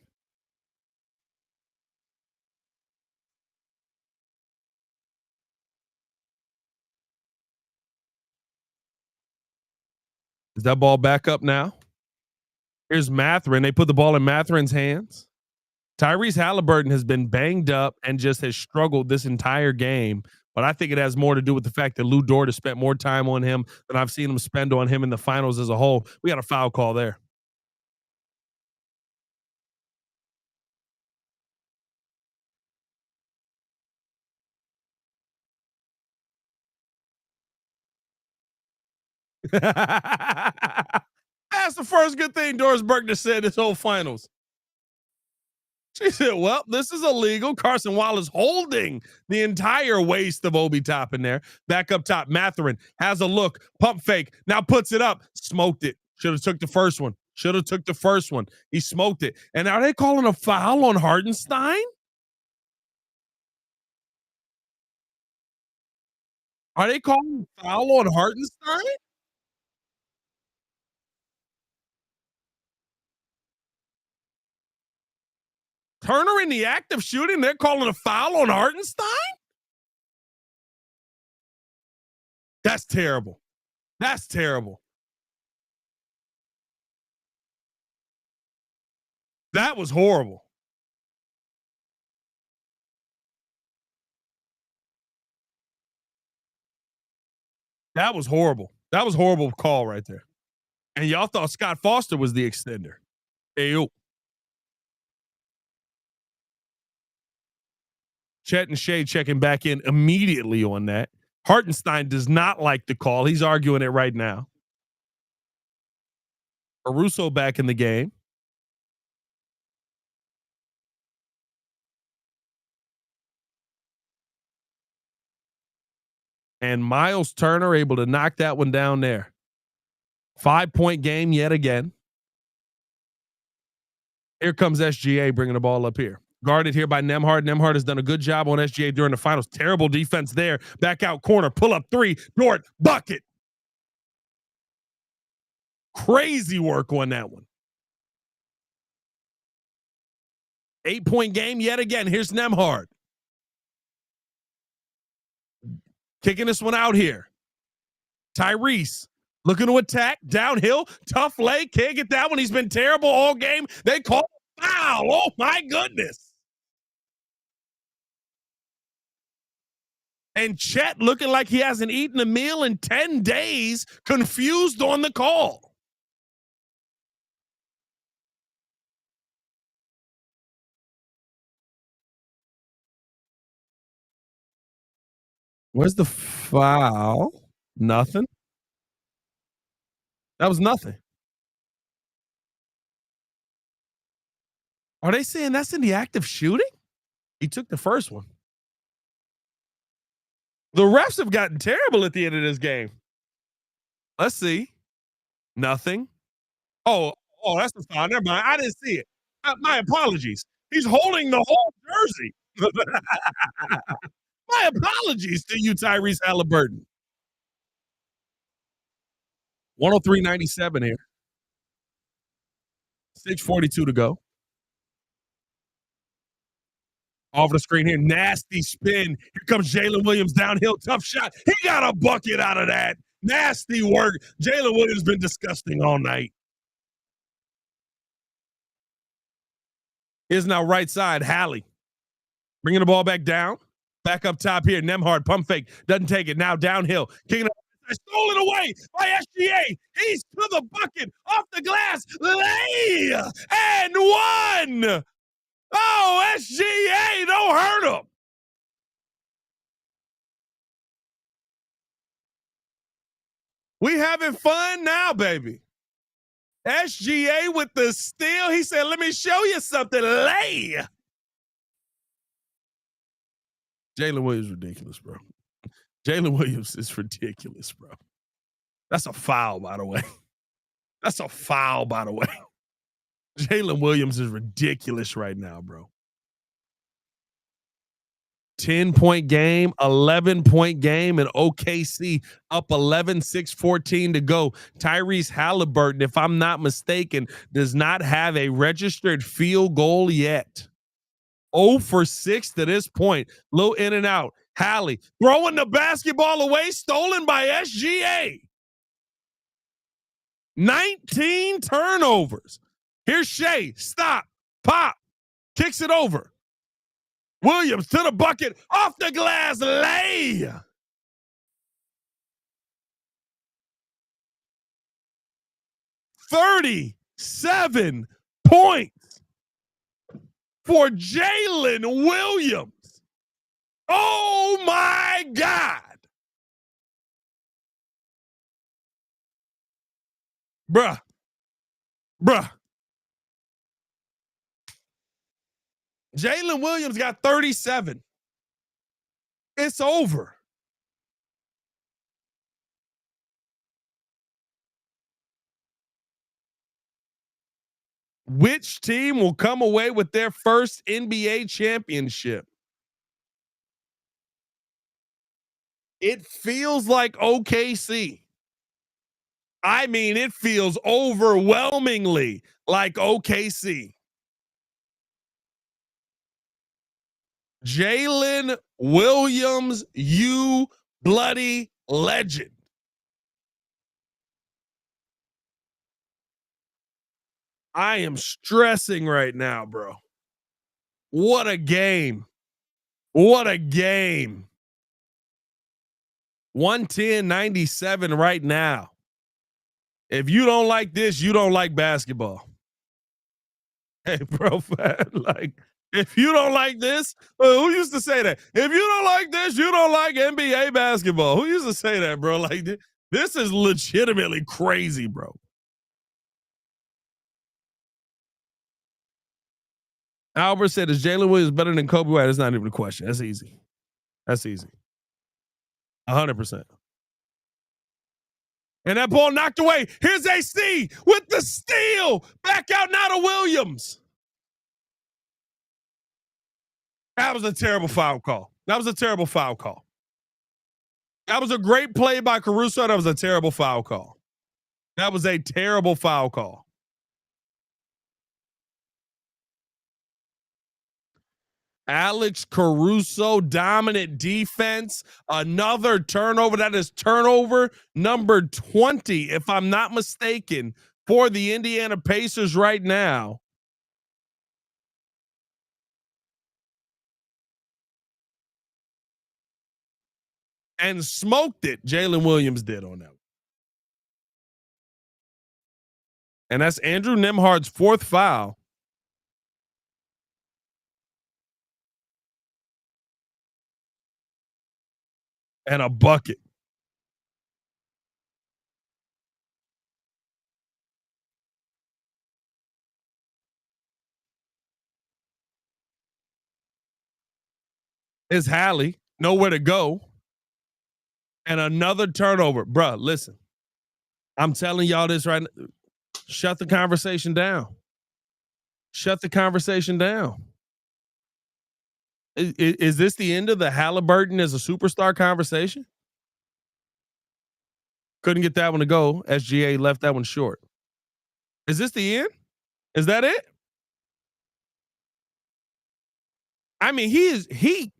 Is that ball back up now? Here's Mathurin. They put the ball in Mathurin's hands. Tyrese Haliburton has been banged up and just has struggled this entire game. But I think it has more to do with the fact that Lou Dort has spent more time on him than I've seen him spend on him in the finals as a whole. We got a foul call there. That's the first good thing Doris Burke just said this whole finals. She said, well, this is illegal. Carson Wallace holding the entire waist of Obi Toppin there. Back up top, Mathurin has a look, pump fake, now puts it up, smoked it. Should have took the first one. Should have took the first one. He smoked it. And are they calling a foul on Hartenstein? Are they calling a foul on Hartenstein? Turner in the act of shooting, they're calling a foul on Hartenstein? That's terrible. That's terrible. That was horrible. That was horrible. That was horrible call right there. And y'all thought Scott Foster was the extender. Ayo. Chet and Shea checking back in immediately on that. Hartenstein does not like the call. He's arguing it right now. Caruso back in the game. And Miles Turner able to knock that one down there. 5-point game yet again. Here comes SGA bringing the ball up here. Guarded here by Nembhard. Nembhard has done a good job on SGA during the finals. Terrible defense there. Back out corner. Pull up three. Dort. Bucket. Crazy work on that one. 8-point game yet again. Here's Nembhard. Kicking this one out here. Tyrese looking to attack. Downhill. Tough lay. Can't get that one. He's been terrible all game. They call foul. Oh, my goodness. And Chet looking like he hasn't eaten a meal in 10 days, confused on the call. Where's the foul? Nothing. That was nothing. Are they saying that's in the act of shooting? He took the first one. The refs have gotten terrible at the end of this game. Let's see. Nothing. Oh, that's the foul. Never mind. I didn't see it. My apologies. He's holding the whole jersey. My apologies to you, Tyrese Haliburton. 103.97 here. 6:42 to go. Off the screen here. Nasty spin. Here comes Jalen Williams downhill. Tough shot. He got a bucket out of that. Nasty work. Jalen Williams been disgusting all night. Here's now right side. Hallie bringing the ball back down. Back up top here. Nembhard pump fake. Doesn't take it. Now downhill. Kicking it. Stolen away by SGA. He's to the bucket. Off the glass. Lay and one. Oh, SGA. Don't hurt him. We having fun now, baby. SGA with the steal. He said, let me show you something. Lay. Jalen Williams ridiculous, bro. Jalen Williams is ridiculous, bro. That's a foul, by the way. That's a foul, by the way. Jalen Williams is ridiculous right now, bro. 10-point game, 11-point game, and OKC up 11, 6:14 to go. Tyrese Haliburton, if I'm not mistaken, does not have a registered field goal yet. 0 for 6 to this point. Little in and out. Hallie throwing the basketball away, stolen by SGA. 19 turnovers. Here's Shai. Stop. Pop. Kicks it over. Williams to the bucket. Off the glass. Lay. $37 points for Jalen Williams. Oh my God. Bruh. Jalen Williams got 37. It's over. Which team will come away with their first NBA championship? It feels like OKC. I mean, it feels overwhelmingly like OKC. Jalen Williams, you bloody legend. I am stressing right now, bro. What a game. What a game. 110-97 right now. If you don't like this, you don't like basketball. Hey, bro, like, if you don't like this, who used to say that? If you don't like this, you don't like NBA basketball. Who used to say that, bro? Like, this is legitimately crazy, bro. Albert said, is Jalen Williams better than Kobe White? That's not even a question. That's easy. That's easy. 100%. And that ball knocked away. Here's AC with the steal. Back out now to Williams. That was a terrible foul call. That was a terrible foul call. That was a great play by Caruso. That was a terrible foul call. That was a terrible foul call. Alex Caruso, dominant defense. Another turnover. That is turnover number 20, if I'm not mistaken, for the Indiana Pacers right now. And smoked it. Jalen Williams did on that. And that's Andrew Nembhard's 4th foul. And a bucket. Is Hallie nowhere to go? And another turnover. Bruh, listen. I'm telling y'all this right now. Shut the conversation down. Shut the conversation down. Is this the end of the Haliburton as a superstar conversation? Couldn't get that one to go. SGA left that one short. Is this the end? Is that it? I mean, he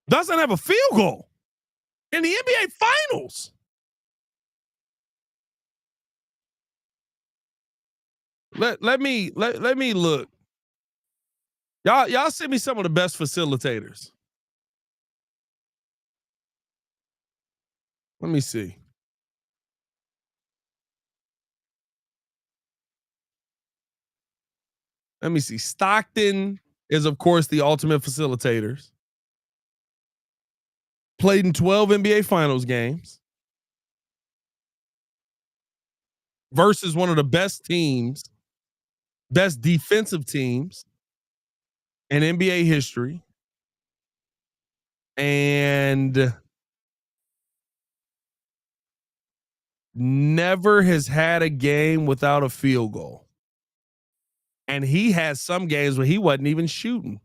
doesn't have a field goal in the NBA Finals. Let me look. Y'all send me some of the best facilitators. Let me see. Let me see. Stockton is, of course, the ultimate facilitators. Played in 12 NBA Finals games versus one of the best teams, best defensive teams in NBA history. and never has had a game without a field goal. And he has some games where he wasn't even shooting.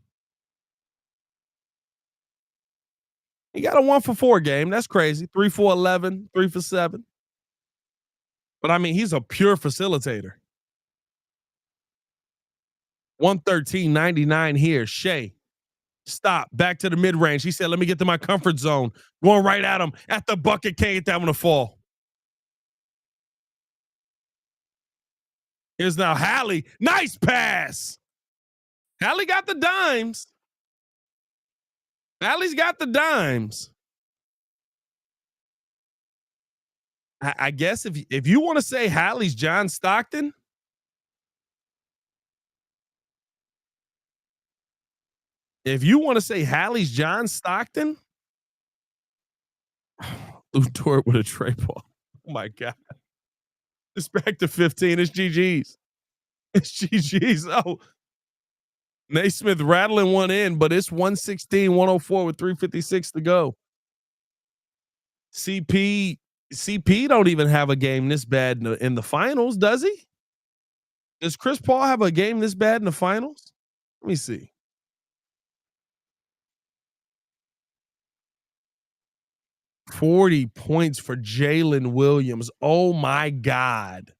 He got a 1 for 4 game. That's crazy. 3 for 11, 3 for 7. But I mean, he's a pure facilitator. 113.99 here. Shai. Stop. Back to the mid range. He said, let me get to my comfort zone. Going right at him. At the bucket. Can't get that one to fall. Here's now Hallie. Nice pass. Hallie got the dimes. Hallie's got the dimes. I guess if you want to say Hallie's John Stockton, if you want to say Hallie's John Stockton, Lou Dort with a tray ball. Oh my God. It's back to 15. It's GG's. It's GG's. Oh, Naismith rattling one in, but it's 116-104 with 3:56 to go. CP don't even have a game this bad in the finals, does he? Does Chris Paul have a game this bad in the finals? Let me see. $40 points for Jalen Williams. Oh my God.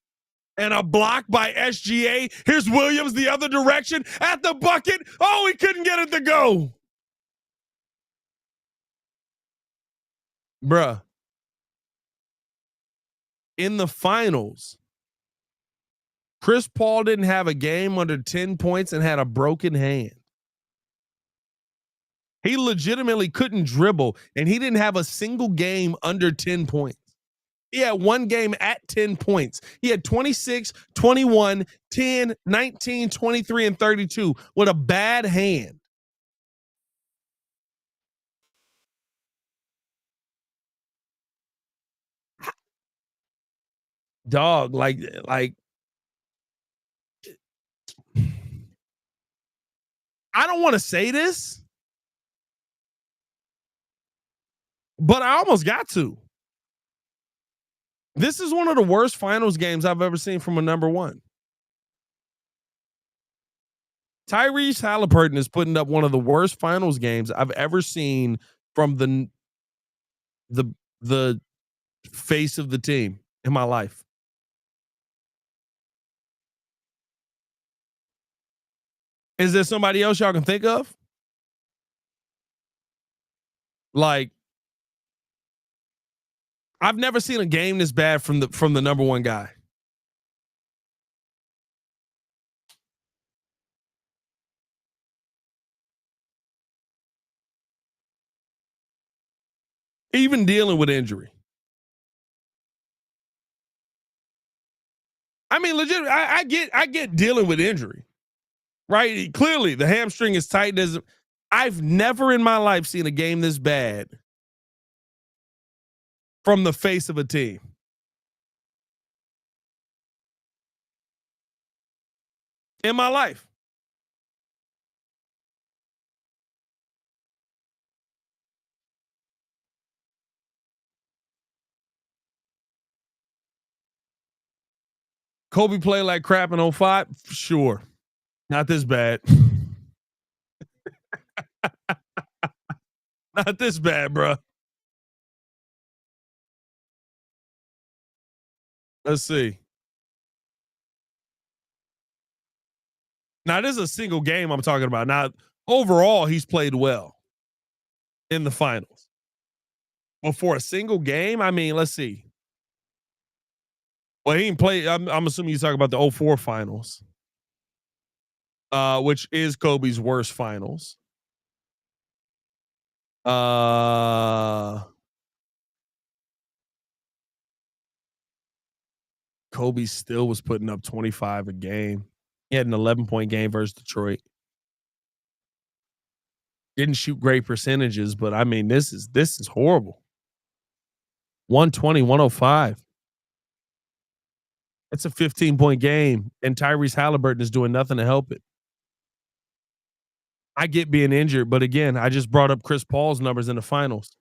And a block by SGA. Here's Williams the other direction at the bucket. Oh, he couldn't get it to go. Bruh. In the finals, Chris Paul didn't have a game under 10 points and had a broken hand. He legitimately couldn't dribble, and he didn't have a single game under 10 points. He had one game at 10 points. He had 26, 21, 10, 19, 23, and 32 with a bad hand. Dog, like I don't want to say this, but I almost got to. This is one of the worst finals games I've ever seen from a number one. Tyrese Haliburton is putting up one of the worst finals games I've ever seen from the face of the team in my life. Is there somebody else y'all can think of? Like, I've never seen a game this bad from the number one guy. Even dealing with injury. I mean, legit. I get dealing with injury, right? Clearly, the hamstring is tight. I've never in my life seen a game this bad from the face of a team. In my life. Kobe played like crap in 05? Sure. Not this bad. Not this bad, bro. Let's see. Now, this is a single game I'm talking about. Now, overall, he's played well in the finals. But for a single game, I mean, let's see. Well, he didn't play. I'm assuming you're talking about the 04 finals, which is Kobe's worst finals. Kobe still was putting up 25 a game. He had an 11-point game versus Detroit. Didn't shoot great percentages, but I mean, this is horrible. 120, 105. It's a 15-point game, and Tyrese Haliburton is doing nothing to help it. I get being injured, but again, I just brought up Chris Paul's numbers in the finals.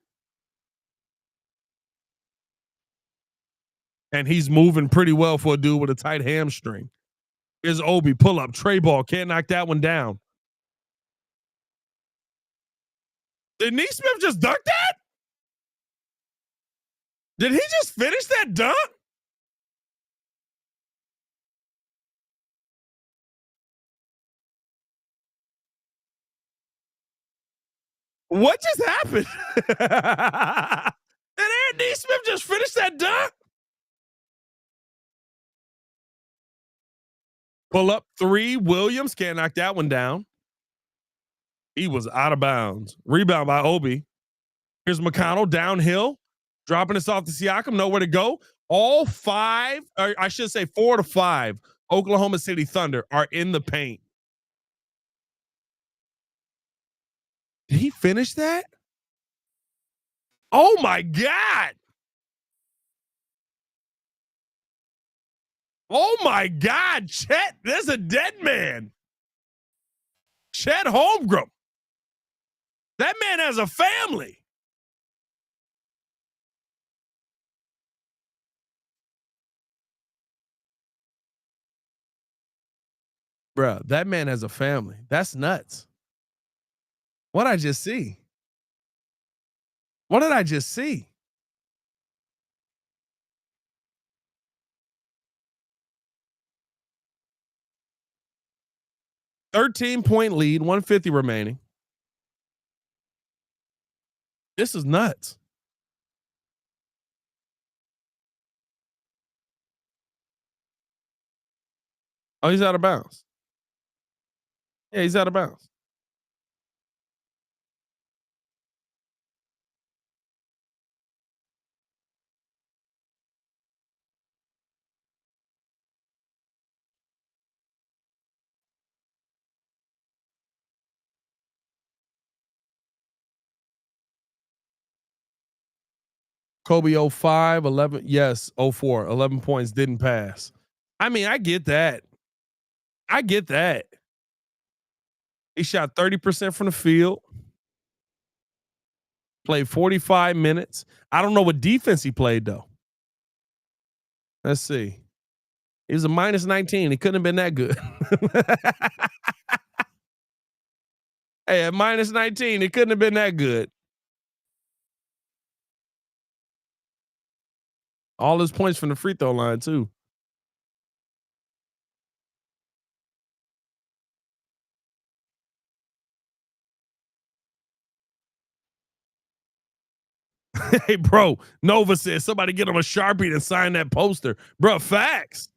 And he's moving pretty well for a dude with a tight hamstring. Here's Obi, pull up, tray ball, can't knock that one down. Did Neesmith just dunk that? Did he just finish that dunk? What just happened? Did Aaron Neesmith just finish that dunk? Pull up three. Williams can't knock that one down. He was out of bounds. Rebound by Obi. Here's McConnell downhill, dropping this off to Siakam. Nowhere to go. All five, or I should say 4 to 5, Oklahoma City Thunder are in the paint. Did he finish that? Oh my God. Oh my God, Chet, there's a dead man. Chet Holmgren. That man has a family. Bruh, that man has a family. That's nuts. What I just see? What did I just see? $13-point lead, 150 remaining. This is nuts. Oh, he's out of bounds. Yeah, he's out of bounds. Kobe 05, 11. Yes, 04, 11 points, didn't pass. I mean, I get that. I get that. He shot 30% from the field, played 45 minutes. I don't know what defense he played, though. Let's see. He was a minus 19. He couldn't have been that good. Hey, at minus 19, he couldn't have been that good. All his points from the free throw line, too. Hey, bro, Nova says somebody get him a Sharpie and sign that poster. Bro, facts.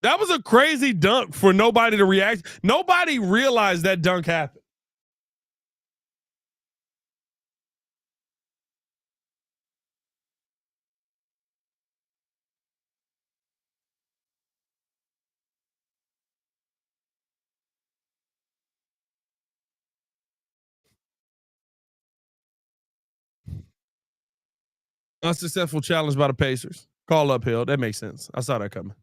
That was a crazy dunk for nobody to react. Nobody realized that dunk happened. Unsuccessful challenge by the Pacers. Call uphill. That makes sense. I saw that coming.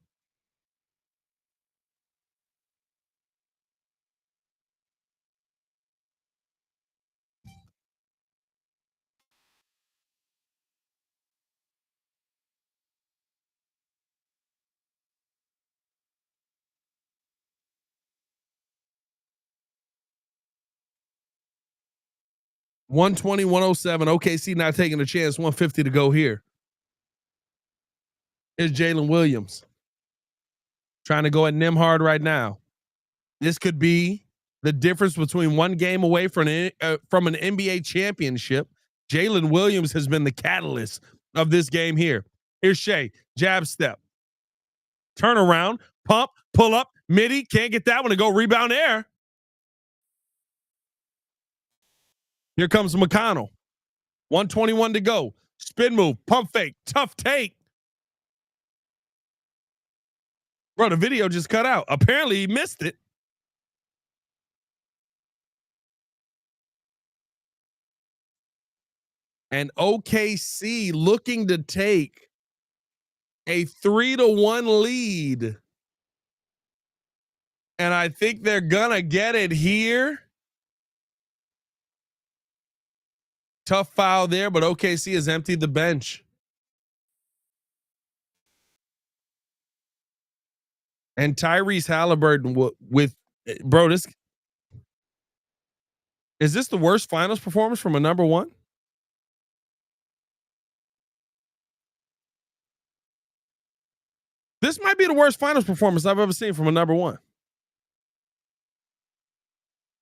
One twenty, 107. OKC not taking a chance. 150 to go here. Here's Jalen Williams trying to go at Nimhard right now. This could be the difference between one game away from an NBA championship. Jalen Williams has been the catalyst of this game here. Here's Shai, jab step, turn around, pump, pull up, midi, can't get that one to go, rebound air. Here comes McConnell. 121 to go. Spin move, pump fake, tough take. Bro, the video just cut out. Apparently he missed it. And OKC looking to take a 3-1 lead And I think they're gonna get it here. Tough foul there, but OKC has emptied the bench. And Tyrese Haliburton with bro, this is this the worst finals performance from a number one? This might be the worst finals performance I've ever seen from a number one.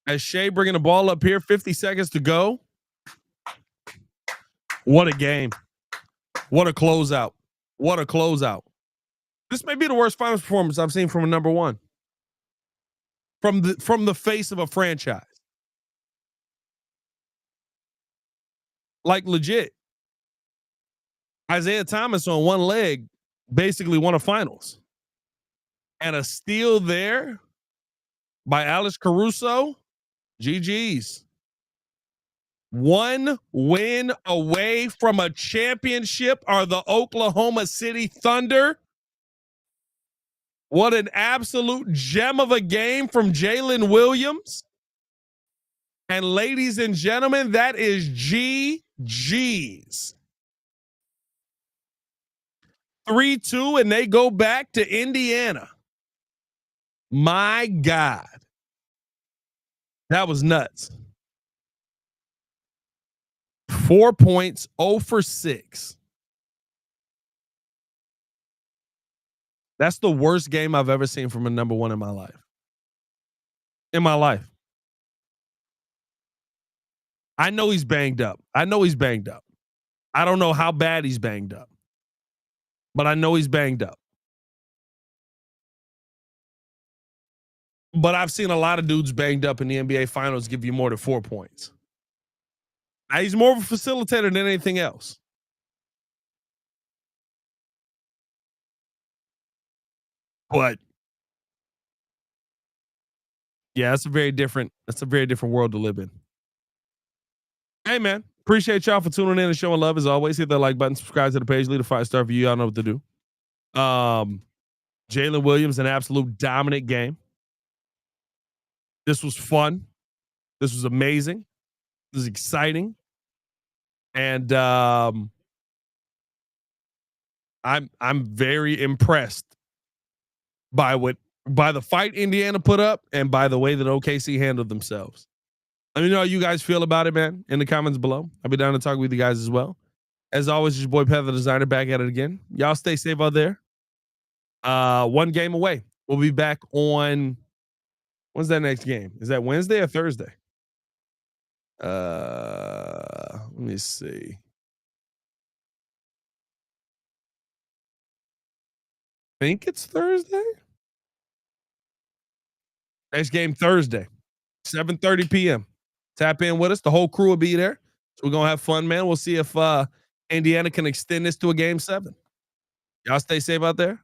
As Shai bringing the ball up here, 50 seconds to go. What a game. What a closeout. What a closeout. This may be the worst finals performance I've seen from a number one. From the face of a franchise. Like legit. Isaiah Thomas on one leg basically won a finals. And a steal there by Alex Caruso. GG's. One win away from a championship are the Oklahoma City Thunder. What an absolute gem of a game from Jalen Williams. And ladies and gentlemen, that is GG's. 3-2, and they go back to Indiana. My God. That was nuts. 4 points, 0 for 6. That's the worst game I've ever seen from a number one in my life. In my life. I know he's banged up. I don't know how bad he's banged up. But I know he's banged up. But I've seen a lot of dudes banged up in the NBA Finals give you more than 4 points. Now, he's more of a facilitator than anything else. But yeah, that's a very different world to live in. Hey man, appreciate y'all for tuning in and showing love as always. Hit that like button, subscribe to the page, leave a 5-star review. Y'all know what to do. Jalen Williams, an absolute dominant game. This was fun. This was amazing. This is exciting. And I'm very impressed by the fight Indiana put up and by the way that OKC handled themselves. Let me know how you guys feel about it, man, in the comments below. I'll be down to talk with you guys as well. As always, your boy Pat the Designer back at it again. Y'all stay safe out there. One game away. We'll be back on. When's that next game? Is that Wednesday or Thursday? Let me see. I think it's Thursday. Next game Thursday, 7:30 p.m. Tap in with us. The whole crew will be there. So we're gonna have fun, man. We'll see if Indiana can extend this to a game 7. Y'all stay safe out there.